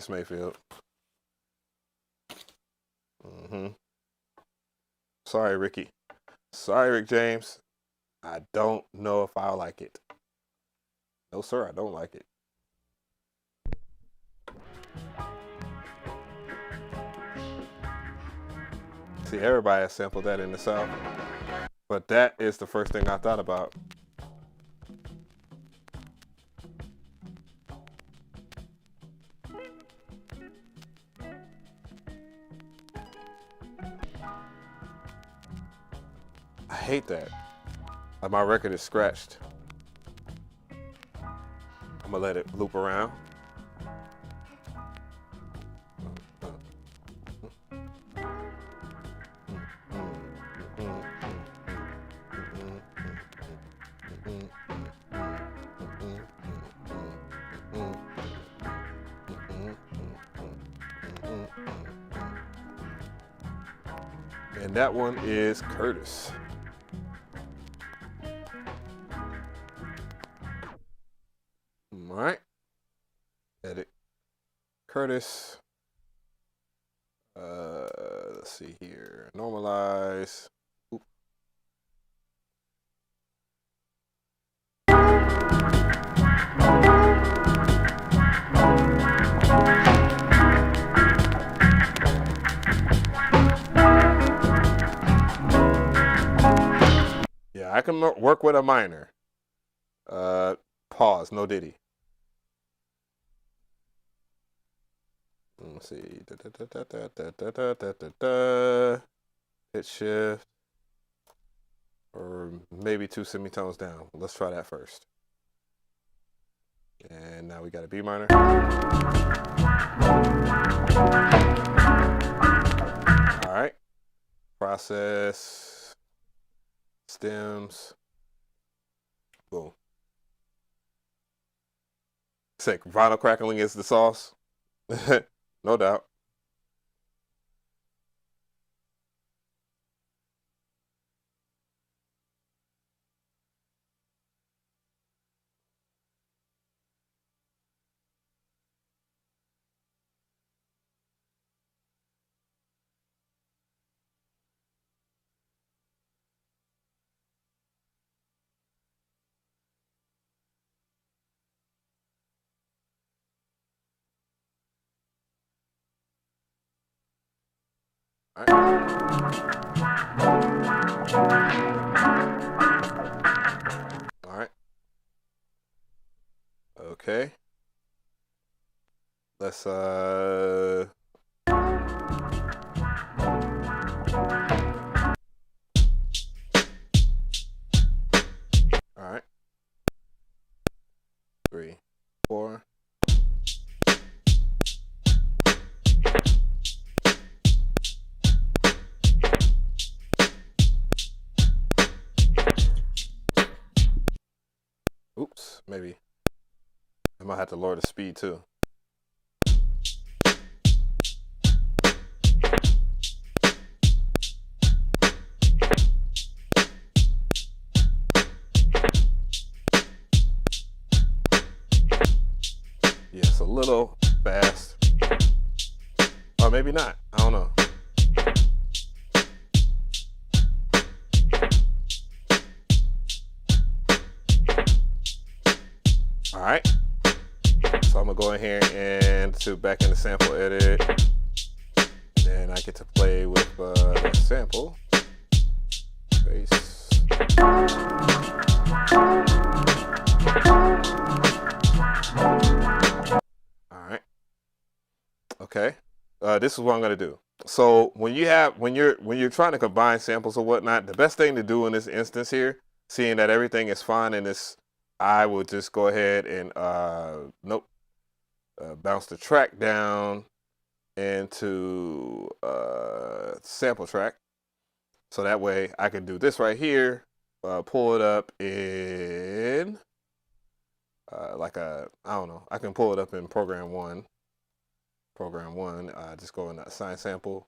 Mayfield. Sorry, Ricky. Sorry, Rick James. I don't know if I like it. No, sir, I don't like it. See, everybody has sampled that in the South. But that is the first thing I thought about. I hate that. Like my record is scratched. I'm gonna let it loop around. And that one is Curtis. All right. Edit. Curtis. Let's see here. Normalize. Oop. Yeah, I can work with a minor. Pause, no diddy. Let's see. Hit shift. Or maybe 2 semitones down. Let's try that first. And now we got a B minor. All right. Process. Stems. Boom. Sick. Vinyl crackling is the sauce. No doubt. All right. Okay. Let's all right. 3, 4. Oops, maybe I might have to lower the speed too. Yeah, it's a little fast. Or maybe not. I don't know. All right. So I'm gonna go in here and back in the sample edit. Then I get to play with that sample. Bass. All right. Okay. This is what I'm gonna do. So when you're trying to combine samples or whatnot, the best thing to do in this instance here, seeing that everything is fine in this, I will just go ahead and bounce the track down into sample track. So that way I can do this right here, pull it up in I don't know, I can pull it up in program one, just go in the assign sample,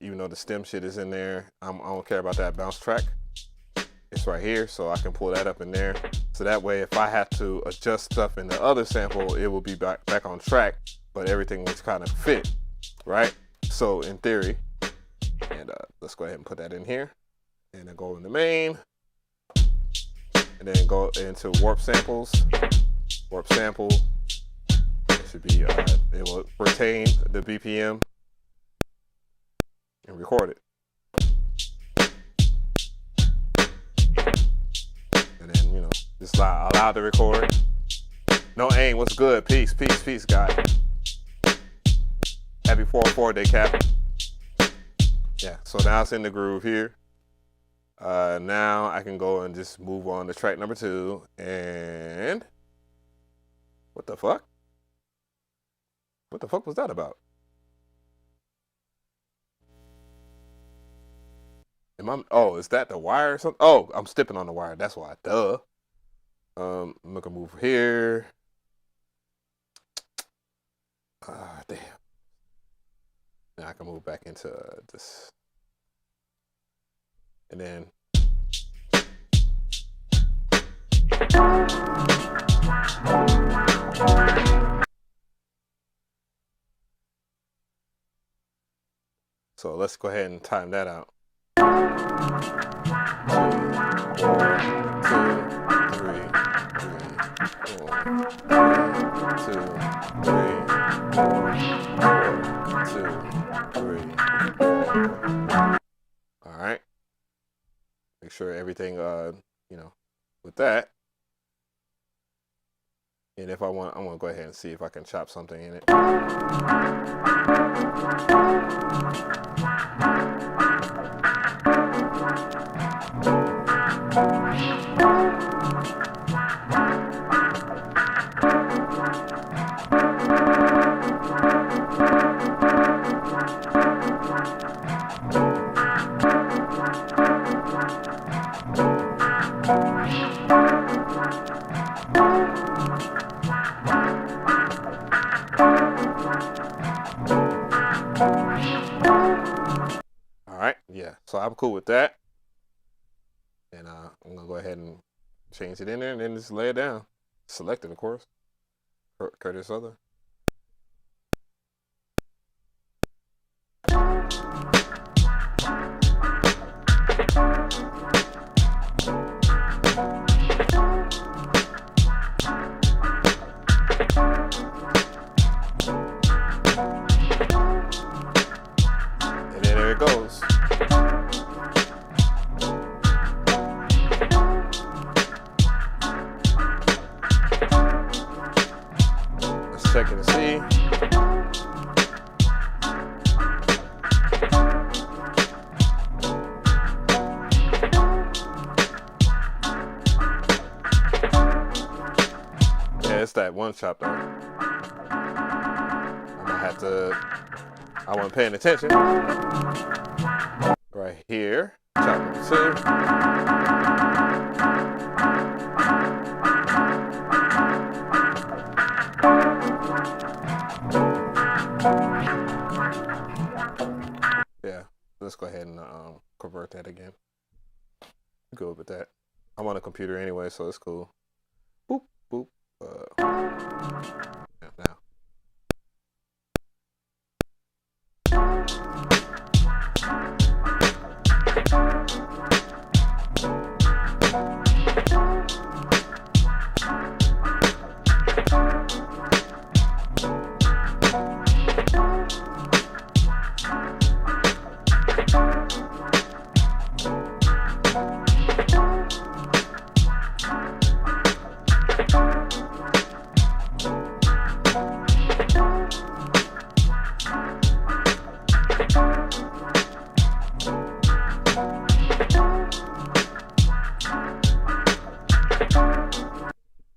even though the stem shit is in there, I don't care about that bounce track. It's right here, so I can pull that up in there. So that way, if I have to adjust stuff in the other sample, it will be back on track, but everything was kind of fit, right? So in theory, and let's go ahead and put that in here, and then go in the main, and then go into warp samples, warp sample. It should be, it will retain the BPM and record it. And then, you know, just allow to record. No aim, what's good? Peace, peace, peace, guy. Happy 404 day, Cap. Yeah, so now it's in the groove here. Now I can go and just move on to track number 2. And what the fuck? What the fuck was that about? Oh, is that the wire or something? Oh, I'm stepping on the wire. That's why. Duh. I'm gonna move here. Damn. Now I can move back into this. And then. So let's go ahead and time that out. 2, 4. All right. Make sure everything, you know, with that. And if I'm gonna go ahead and see if I can chop something in it. So I'm cool with that. And I'm gonna go ahead and change it in there and then just lay it down. Select it, of course. Curtis Other. And then there it goes. checking to see. Yeah, it's that one chop though. I might have to, I wasn't paying attention. Right here, chop number 2. Yeah, let's go ahead and convert that again. Good with that. I'm on a computer anyway, so it's cool. Boop, boop. Yeah, now.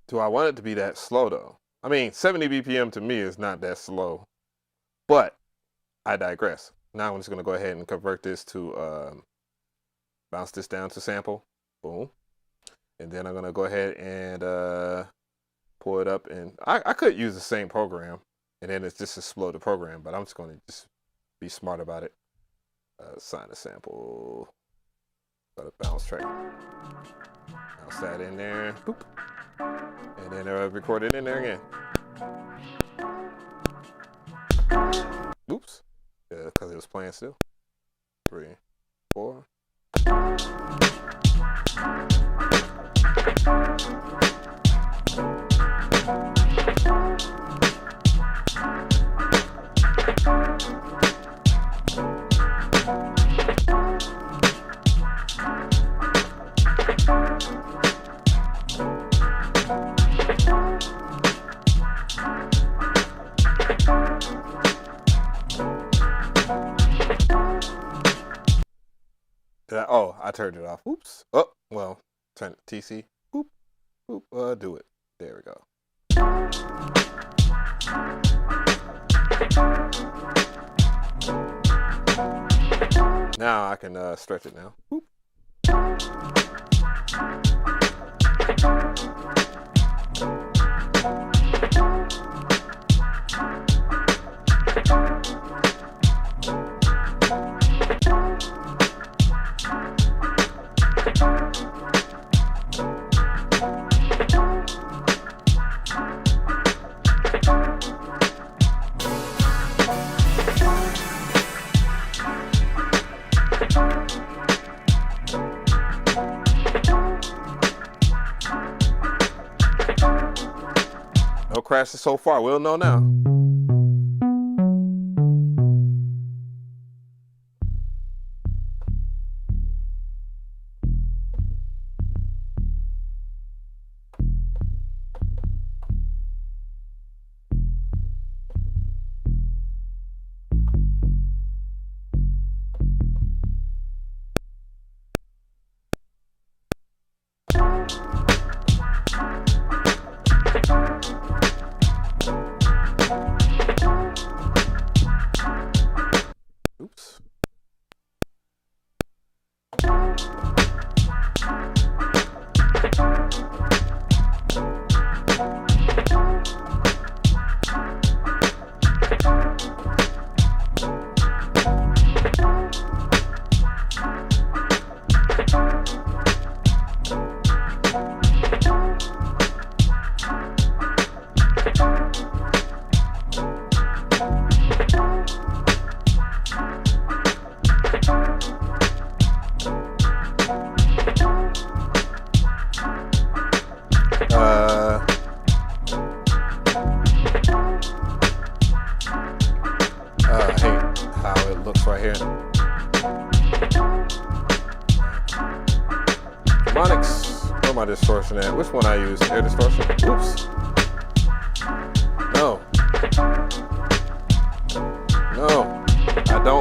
Do I want it to be that slow though? I mean, 70 BPM to me is not that slow, but I digress. Now I'm just gonna go ahead and convert this to, bounce this down to sample, boom. And then I'm gonna go ahead and pull it up, and I could use the same program, and then it's just explode the program, but I'm just gonna just be smart about it. Assign a sample, got a bounce track. Bounce that in there, boop. And then record it in there again. Oops. Yeah, because it was playing still. 3, 4. Oh, I turned it off. Oops. Oh, well, turn it TC. Boop. Boop. Do it. There we go. Now I can stretch it now. Boop. No crashes so far. We'll know now. Oops. I hate how it looks right here. Harmonics. Where my distortion at? Which one I use? Air distortion. Oops. No.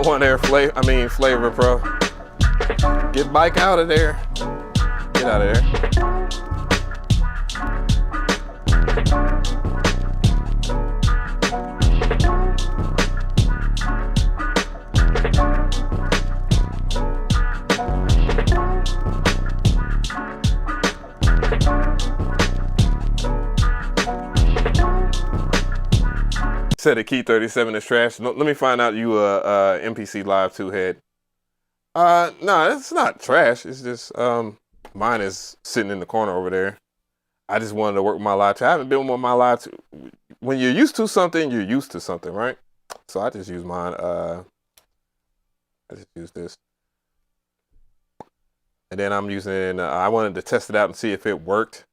3.1 air flavor, bro. Get bike out of there. Get out of there. Said the Key 37 is trash. Let me find out you a MPC Live 2 head. No, it's not trash. It's just mine is sitting in the corner over there. I just wanted to work with my Live 2. I haven't been with my Live 2. When you're used to something, you're used to something, right? So I just use mine. I just use this. And then I'm using, I wanted to test it out and see if it worked.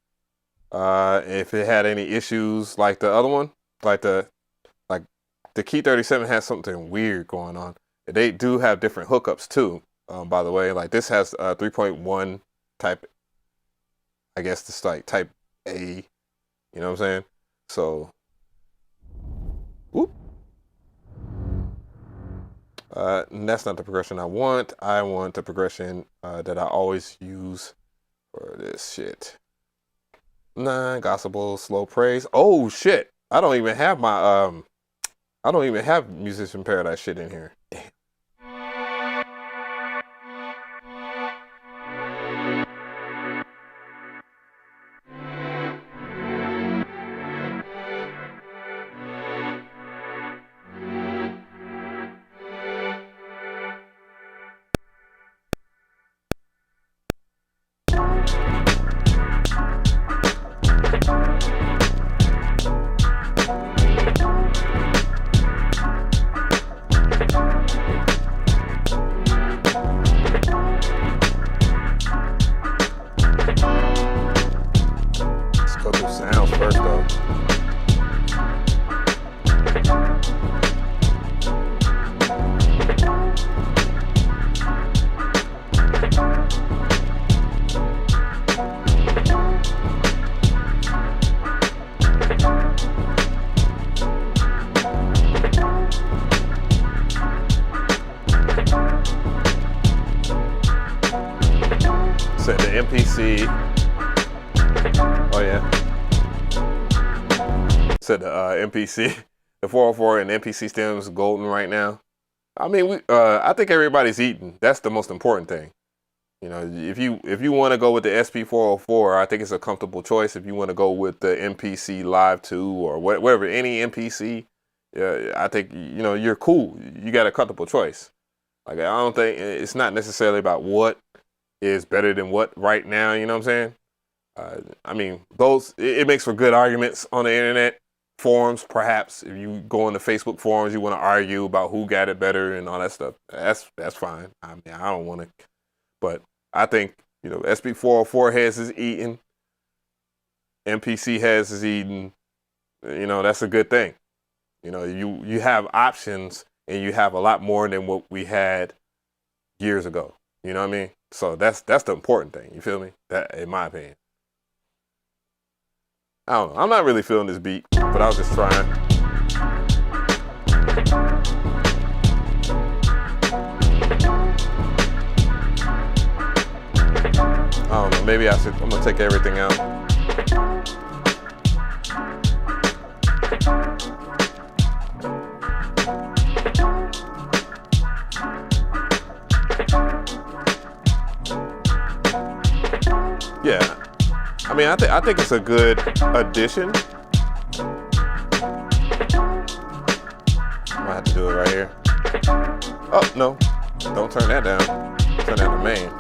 If it had any issues like the other one, like the Key 37 has something weird going on. They do have different hookups too, by the way. Like this has 3.1 type, I guess this like type A, you know what I'm saying? So, whoop. And that's not the progression I want. I want the progression that I always use for this shit. Non-gospel, slow praise. Oh shit! I don't even have my I don't even have Musician Paradise shit in here. Damn. Said the MPC. Oh yeah. Said the MPC, the 404 and MPC stems golden right now. I mean, I think everybody's eating. That's the most important thing. You know, if you want to go with the SP-404, I think it's a comfortable choice. If you want to go with the MPC Live 2 or whatever, any MPC, I think, you know, you're cool. You got a comfortable choice. Like, I don't think it's not necessarily about what is better than what right now, you know what I'm saying? I mean, it makes for good arguments on the internet, forums, perhaps. If you go on the Facebook forums, you want to argue about who got it better and all that stuff. That's fine. I mean, I don't want to, but I think, you know, SP-404 heads is eating, MPC heads is eating, you know, that's a good thing. You know, you have options and you have a lot more than what we had years ago. You know what I mean? So that's the important thing. You feel me? That, in my opinion. I don't know. I'm not really feeling this beat, but I was just trying. I don't know. Maybe I'm gonna take everything out. Yeah, I mean, I think it's a good addition. I might have to do it right here. Oh no, don't turn that down. Turn that to main.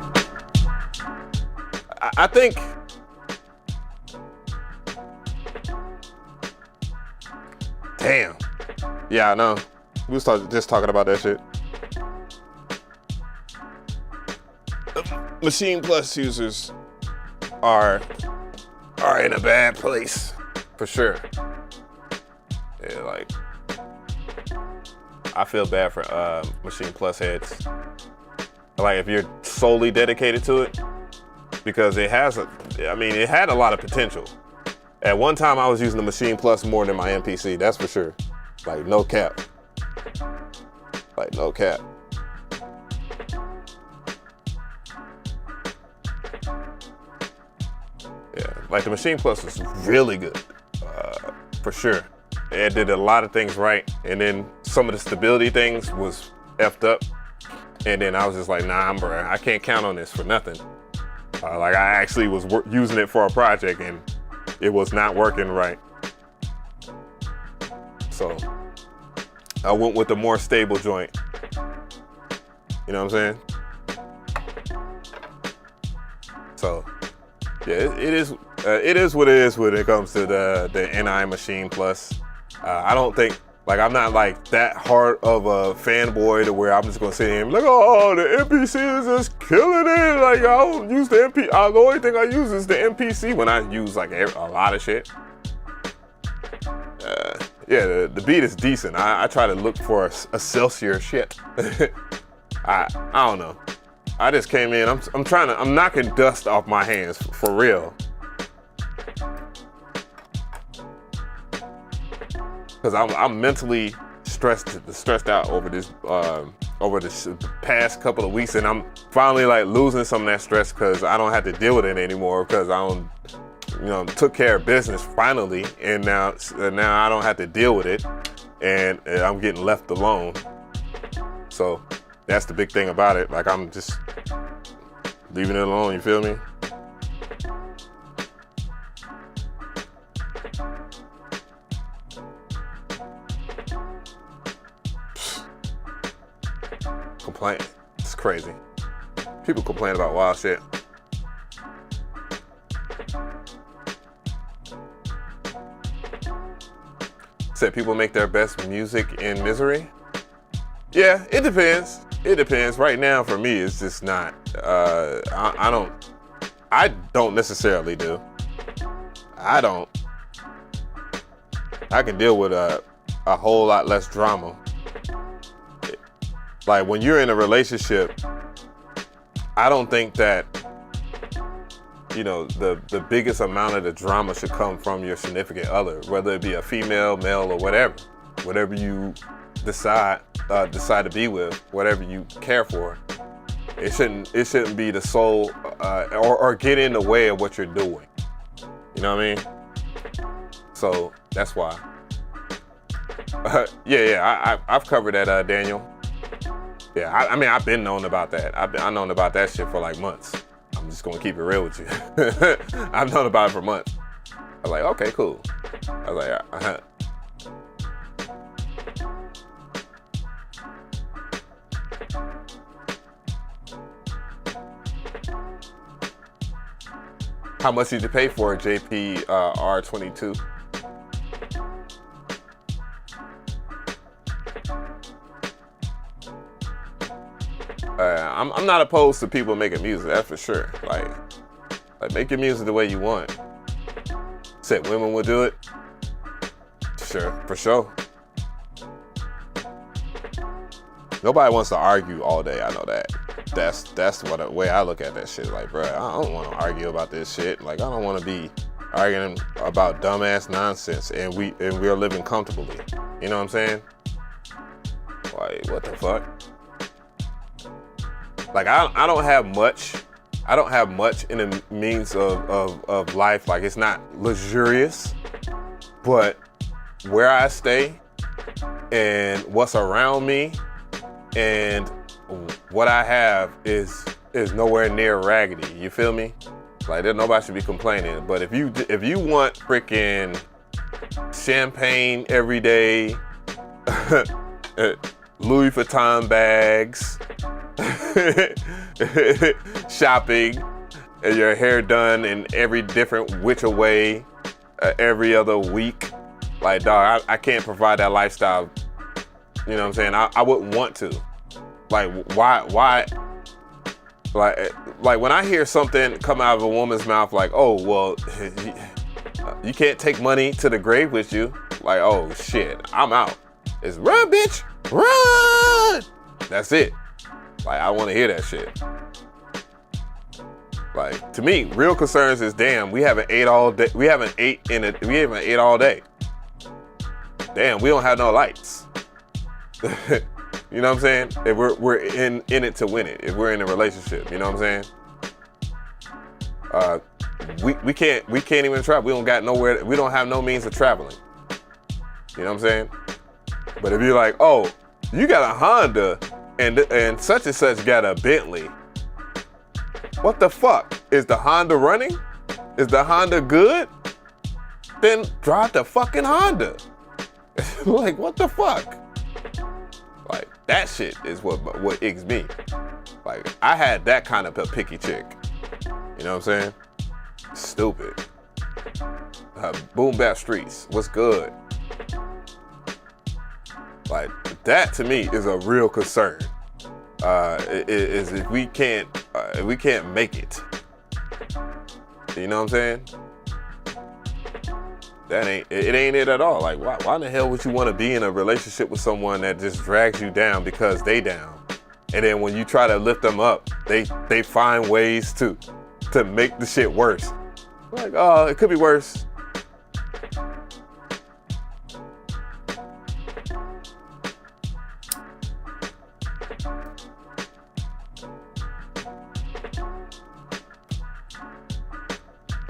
I think damn. Yeah, I know. We was just talking about that shit. Machine Plus users are in a bad place for sure. Yeah, like I feel bad for Machine Plus heads. Like if you're solely dedicated to it, because it had a lot of potential. At one time I was using the Machine Plus more than my MPC, that's for sure. Like no cap. Like no cap. Like the Machine Plus was really good, for sure. It did a lot of things right, and then some of the stability things was effed up. And then I was just like, nah, bro, I can't count on this for nothing. Like I actually was using it for a project and it was not working right. So I went with the more stable joint. You know what I'm saying? So yeah, it is what it is when it comes to the NI Machine Plus. I don't think, like, I'm not like that hard of a fanboy to where I'm just gonna sit here and be like, oh, the MPC is just killing it. Like, I don't use the MPC. The only thing I use is the MPC when I use like a lot of shit. Yeah, the beat is decent. I try to look for a Celsius shit. I don't know. I just came in. I'm knocking dust off my hands for real. Because I'm mentally stressed out over this past couple of weeks, and I'm finally like losing some of that stress because I don't have to deal with it anymore because I don't, took care of business finally, and now I don't have to deal with it, and I'm getting left alone. So that's the big thing about it. Like, I'm just leaving it alone. You feel me? Complain. It's crazy. People complain about wild shit. Said people make their best music in misery. Yeah, it depends. It depends. Right now, for me, it's just not. I don't necessarily do. I don't. I can deal with a whole lot less drama. Like, when you're in a relationship, I don't think that, the biggest amount of the drama should come from your significant other, whether it be a female, male, or whatever you decide to be with, whatever you care for. It shouldn't be the sole, or get in the way of what you're doing. You know what I mean? So that's why. I've covered that, Daniel. Yeah, I mean, I've been known about that. I've known about that shit for like months. I'm just gonna keep it real with you. I've known about it for months. I was like, okay, cool. I was like, How much did you pay for a JP R22? I'm not opposed to people making music, that's for sure. Like make your music the way you want. Said women would do it. Sure, for sure. Nobody wants to argue all day. I know that. That's the way I look at that shit. Like, bro, I don't want to argue about this shit. Like, I don't want to be arguing about dumbass nonsense, and we're living comfortably. You know what I'm saying? Like, what the fuck? Like, I don't have much. I don't have much in the means of life. Like, it's not luxurious, but where I stay and what's around me and what I have is nowhere near raggedy. You feel me? Like, nobody should be complaining. But if you want freaking champagne every day, Louis Vuitton bags, shopping, and your hair done in every different which way every other week, like, dog, I can't provide that lifestyle. You know what I'm saying? I wouldn't want to. Like, why? Like when I hear something come out of a woman's mouth, like, oh, well, you can't take money to the grave with you. Like, oh shit, I'm out. It's run, bitch, run. That's it. Like, I want to hear that shit. Like, to me, real concerns is, damn, we haven't ate all day. We haven't ate all day. Damn, we don't have no lights. You know what I'm saying? If we're in it to win it. If we're in a relationship, you know what I'm saying? we can't even travel. We don't got nowhere. We don't have no means of traveling. You know what I'm saying? But if you're like, oh, you got a Honda and such and such got a Bentley. What the fuck? Is the Honda running? Is the Honda good? Then drive the fucking Honda. Like, what the fuck? Like, that shit is what icks me. Like, I had that kind of a picky chick. You know what I'm saying? Stupid. Boom bap streets. What's good? Like, that to me is a real concern. Is if we can't make it. You know what I'm saying? That ain't it at all. Like, why in the hell would you want to be in a relationship with someone that just drags you down because they down? And then when you try to lift them up, they find ways to make the shit worse. Like, oh, it could be worse.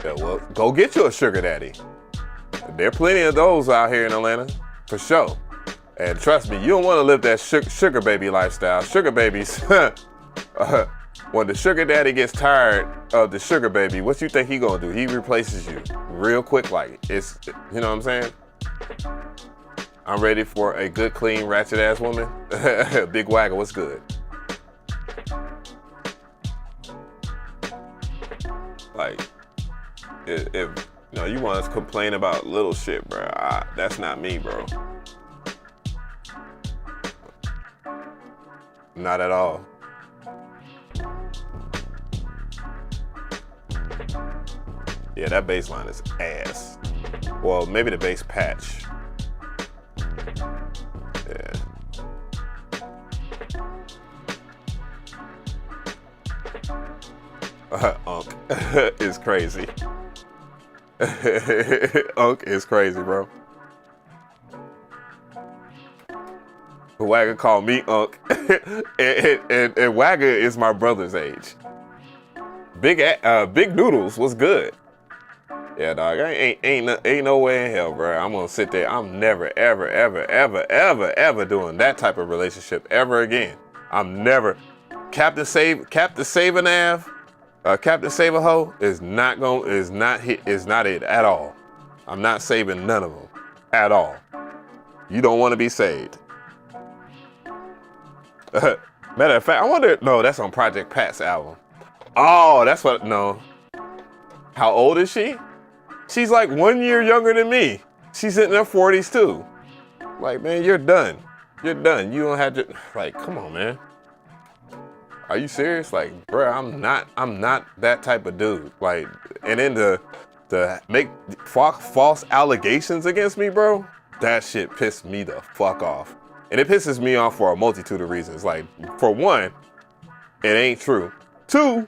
Yeah, well, go get you a sugar daddy. There are plenty of those out here in Atlanta, for sure. And trust me, you don't want to live that sugar baby lifestyle. Sugar babies, when the sugar daddy gets tired of the sugar baby, what you think he gonna do? He replaces you real quick, like it's, you know what I'm saying? I'm ready for a good, clean, ratchet ass woman. Big Wagger, what's good? Like, if you know, you want to complain about little shit, bro, that's not me, bro. Not at all. Yeah, that bass line is ass. Well, maybe the bass patch. Yeah. Unk is crazy. Unk is crazy, bro. Wagger called me Unk, and Wagger is my brother's age. Big Noodles was good. Yeah, dog. Ain't no way in hell, bro. I'm gonna sit there. I'm never, ever doing that type of relationship ever again. I'm never. Captain Save a Nav. Captain Save a Hoe is not it at all. I'm not saving none of them at all. You don't want to be saved. Matter of fact, I wonder. No, that's on Project Pat's album. Oh, that's what. No. How old is she? She's like 1 year younger than me. She's in her 40s too. Like, man, you're done. You're done. You don't have to. Like, come on, man. Are you serious? Like, bro, I'm not that type of dude. Like, and then to make false allegations against me, bro, that shit pissed me the fuck off. And it pisses me off for a multitude of reasons. Like, for one, it ain't true. Two,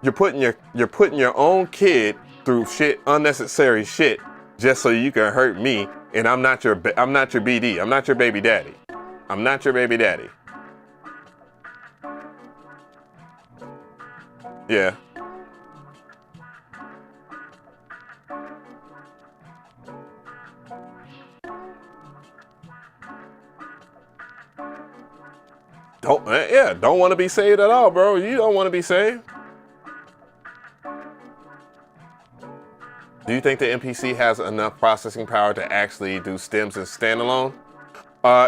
you're putting your own kid through unnecessary shit, just so you can hurt me. And I'm not your BD. I'm not your baby daddy. I'm not your baby daddy. Yeah. Don't want to be saved at all, bro. You don't want to be saved. Do you think the MPC has enough processing power to actually do stems and standalone?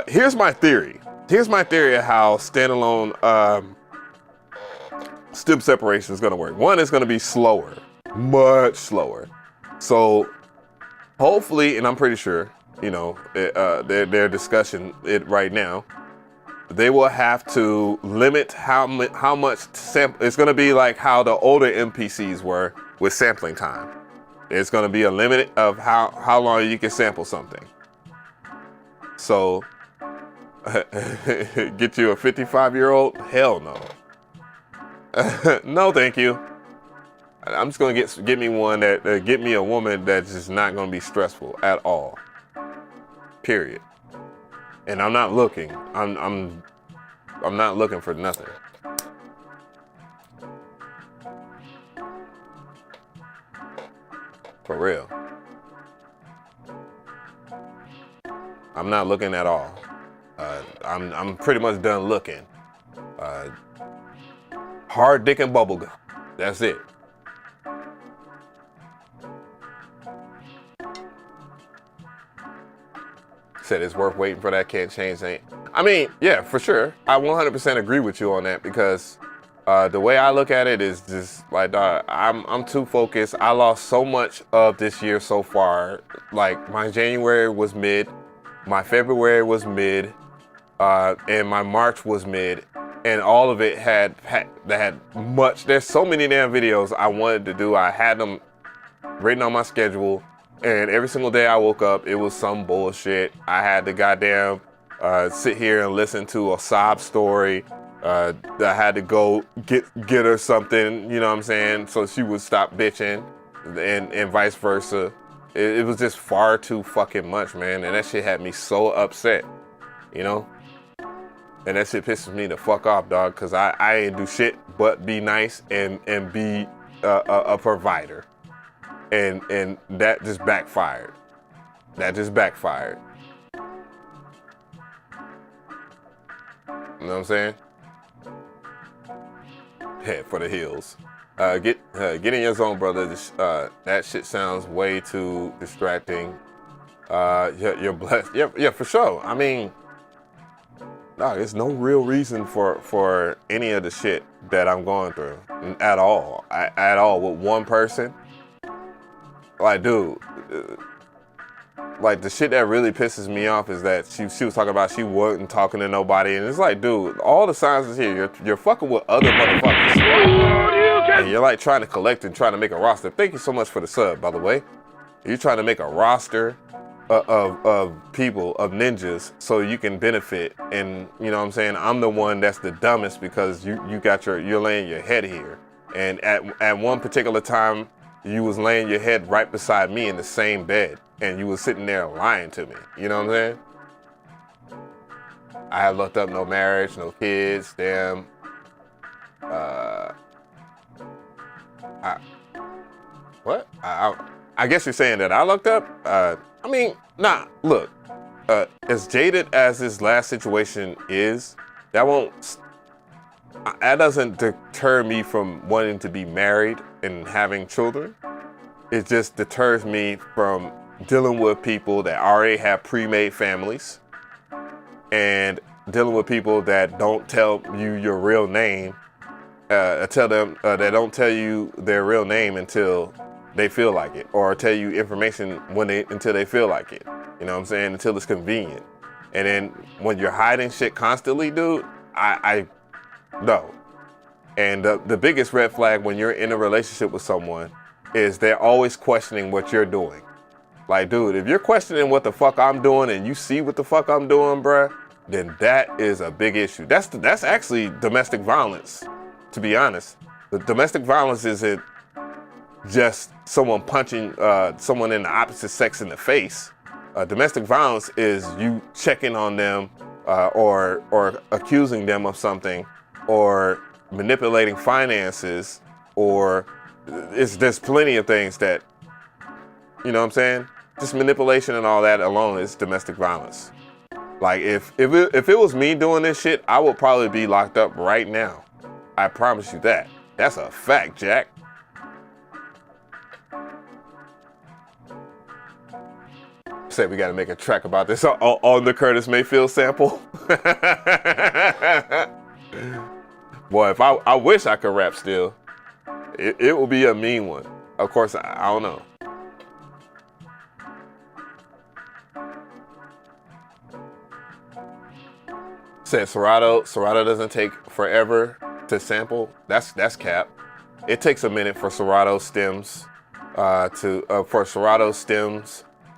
Here's my theory. Here's my theory of how standalone stem separation is going to work. One, is going to be slower, much slower. So hopefully, and I'm pretty sure, you know, their discussion right now, they will have to limit how much sample. It's going to be like how the older MPCs were with sampling time. It's going to be a limit of how long you can sample something. So get you a 55-year-old? Hell no. No, thank you. I'm just gonna get me one that get me a woman that's just not gonna be stressful at all. Period. And I'm not looking. I'm not looking for nothing. For real. I'm not looking at all. I'm pretty much done looking. Hard dick and bubble gum. That's it. Said it's worth waiting for that. Can't change ain't. I mean, yeah, for sure. I 100% agree with you on that because the way I look at it is just like, I'm too focused. I lost so much of this year so far. Like my January was mid, my February was mid, and my March was mid, and all of it had much. There's so many damn videos I wanted to do. I had them written on my schedule, and every single day I woke up, it was some bullshit. I had to goddamn sit here and listen to a sob story. I had to go get her something, you know what I'm saying, so she would stop bitching, and vice versa. It was just far too fucking much, man, and that shit had me so upset, you know? And that shit pisses me the fuck off, dog, because I ain't do shit but be nice and be a provider. And that just backfired. That just backfired. You know what I'm saying? Head for the hills. Get in your zone, brother. That shit sounds way too distracting. You're blessed. Yeah, for sure. I mean, no, there's no real reason for any of the shit that I'm going through at all. At all with one person. Like, dude, like the shit that really pisses me off is that she was talking about she wasn't talking to nobody, and it's like, dude, all the signs is here. You're fucking with other motherfuckers, and you're like trying to collect and trying to make a roster. Thank you so much for the sub, by the way. You're trying to make a roster of people, of ninjas, so you can benefit. And you know what I'm saying? I'm the one that's the dumbest because you're laying your head here, and at one particular time, you was laying your head right beside me in the same bed, and you was sitting there lying to me. You know what I'm saying? I have looked up no marriage, no kids, damn. What? I guess you're saying that I looked up? I mean, nah, look. As jaded as this last situation is, that doesn't deter me from wanting to be married and having children. It just deters me from dealing with people that already have pre-made families and dealing with people that don't tell you your real name, they don't tell you their real name until they feel like it, or tell you information until they feel like it. You know what I'm saying? Until it's convenient. And then when you're hiding shit constantly, dude, no. And the biggest red flag when you're in a relationship with someone is they're always questioning what you're doing. Like, dude, if you're questioning what the fuck I'm doing and you see what the fuck I'm doing, bruh, then that is a big issue. That's actually domestic violence, to be honest. The domestic violence isn't just someone punching someone in the opposite sex in the face. Domestic violence is you checking on them or accusing them of something, or manipulating finances, or there's plenty of things that, you know what I'm saying? Just manipulation and all that alone is domestic violence. Like if it was me doing this shit, I would probably be locked up right now. I promise you that. That's a fact, Jack. Said we gotta make a track about this on the Curtis Mayfield sample. Boy, if I wish I could rap still. It will be a mean one. Of course, I don't know. Said Serato doesn't take forever to sample. That's cap. It takes a minute for Serato stems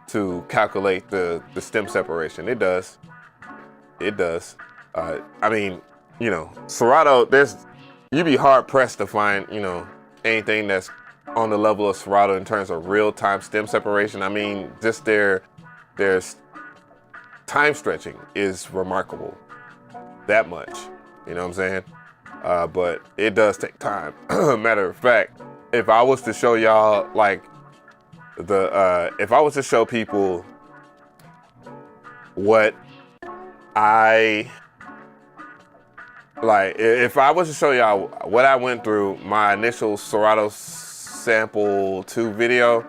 to calculate the stem separation. It does. I mean, you know, Serato, you'd be hard pressed to find, you know, anything that's on the level of Serato in terms of real-time stem separation. I mean, just their time stretching is remarkable. That much, you know what I'm saying? But it does take time. Matter of fact, if I was to show y'all like if I was to show people what I like, if I was to show y'all what I went through, my initial Serato sample 2 video,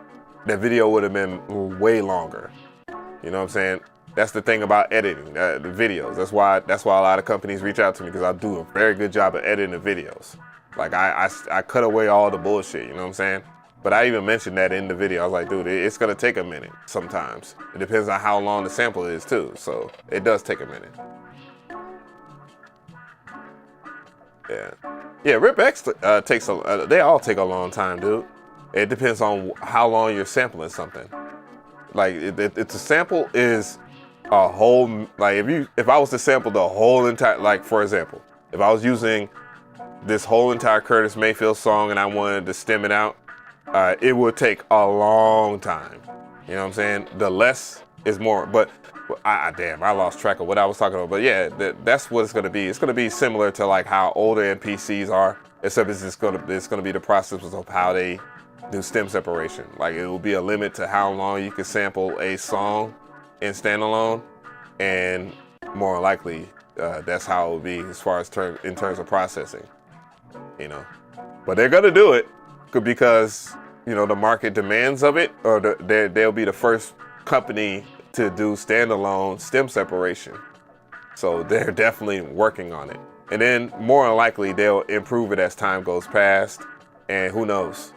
that video would have been way longer. You know what I'm saying? That's the thing about editing the videos. That's why a lot of companies reach out to me, because I do a very good job of editing the videos. Like I cut away all the bullshit, you know what I'm saying? But I even mentioned that in the video. I was like, dude, it's gonna take a minute sometimes. It depends on how long the sample is too. So it does take a minute. Yeah, Rip X takes they all take a long time, dude. It depends on how long you're sampling something. Like it's a sample is a whole, like if I was to sample the whole entire, like for example, if I was using this whole entire Curtis Mayfield song and I wanted to stem it out, it would take a long time. You know what I'm saying? The less is more, but damn, I lost track of what I was talking about. But yeah, that's what it's gonna be. It's gonna be similar to like how older MPCs are, except it's gonna be the process of how they do stem separation. Like it will be a limit to how long you can sample a song in standalone, and more likely that's how it will be as far as in terms of processing. You know, but they're gonna do it because you know the market demands of it, or they'll be the first company to do standalone stem separation. So they're definitely working on it, and then more than likely they'll improve it as time goes past, and who knows.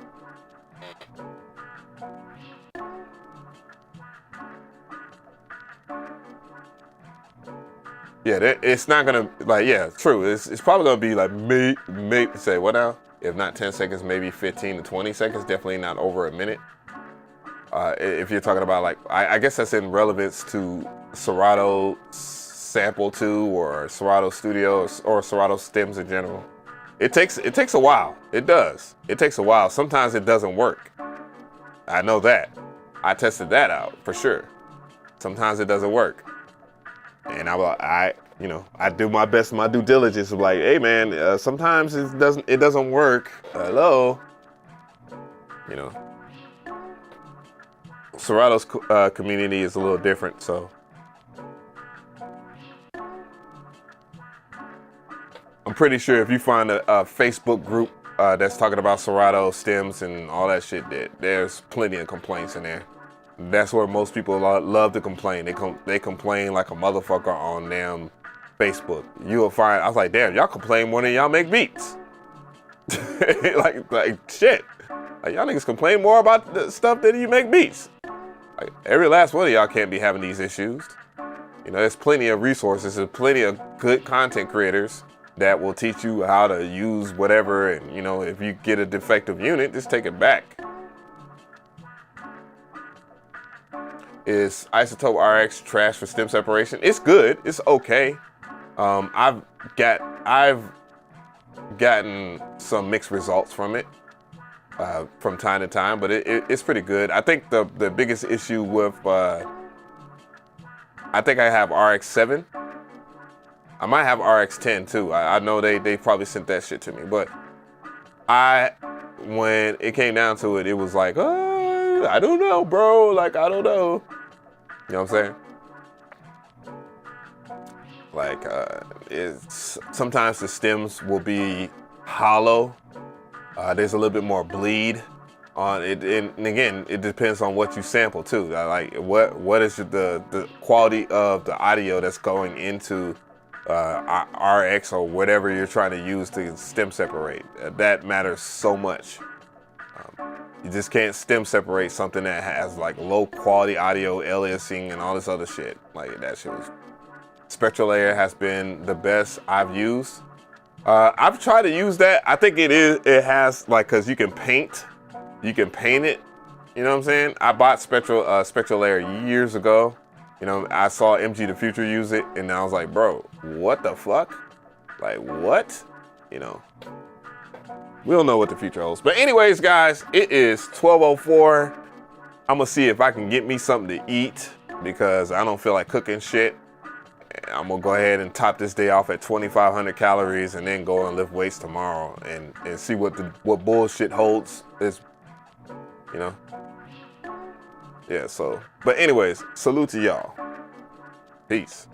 Yeah, it's not gonna, like, yeah, true. It's probably gonna be like maybe say what now? If not 10 seconds, maybe 15 to 20 seconds. Definitely not over a minute. If you're talking about like, I guess that's in relevance to Serato Sample 2 or Serato Studio or Serato stems in general. It takes a while. It does. It takes a while. Sometimes it doesn't work. I know that. I tested that out for sure. Sometimes it doesn't work. And I do my best, my due diligence of like, hey man, sometimes it doesn't work. Hello, you know. Serato's community is a little different, so I'm pretty sure if you find a Facebook group that's talking about Serato stems and all that shit, there's plenty of complaints in there. That's where most people love to complain. They complain like a motherfucker on damn Facebook. You'll find, I was like, damn, y'all complain more than y'all make beats. like shit. Like y'all niggas complain more about the stuff than you make beats. Like every last one of y'all can't be having these issues. You know, there's plenty of resources, there's plenty of good content creators that will teach you how to use whatever, and you know, if you get a defective unit, just take it back. Is Isotope RX trash for stem separation? It's good. It's okay. I've gotten some mixed results from it from time to time, but it's pretty good. I think the biggest issue with I think I have RX7. I might have RX10 too. I know they probably sent that shit to me, but when it came down to it, it was like, I don't know, bro. Like, I don't know. You know what I'm saying? Like, sometimes the stems will be hollow. There's a little bit more bleed on it, and again, it depends on what you sample too. Like, what is the quality of the audio that's going into RX or whatever you're trying to use to stem separate. That matters so much. You just can't stem separate something that has like low quality audio, aliasing, and all this other shit. Like that shit was. Spectral layer has been the best I've used. I've tried to use that. I think it has like, cause you can paint it. You know what I'm saying? I bought spectral layer years ago. You know, I saw MG the Future use it, and I was like, bro, what the fuck? Like what? You know. We don't know what the future holds. But anyways, guys, it is 12:04. I'm gonna see if I can get me something to eat because I don't feel like cooking shit. I'm gonna go ahead and top this day off at 2,500 calories and then go and lift weights tomorrow and see what bullshit holds. Is, you know. Yeah, so, but anyways, salute to y'all. Peace.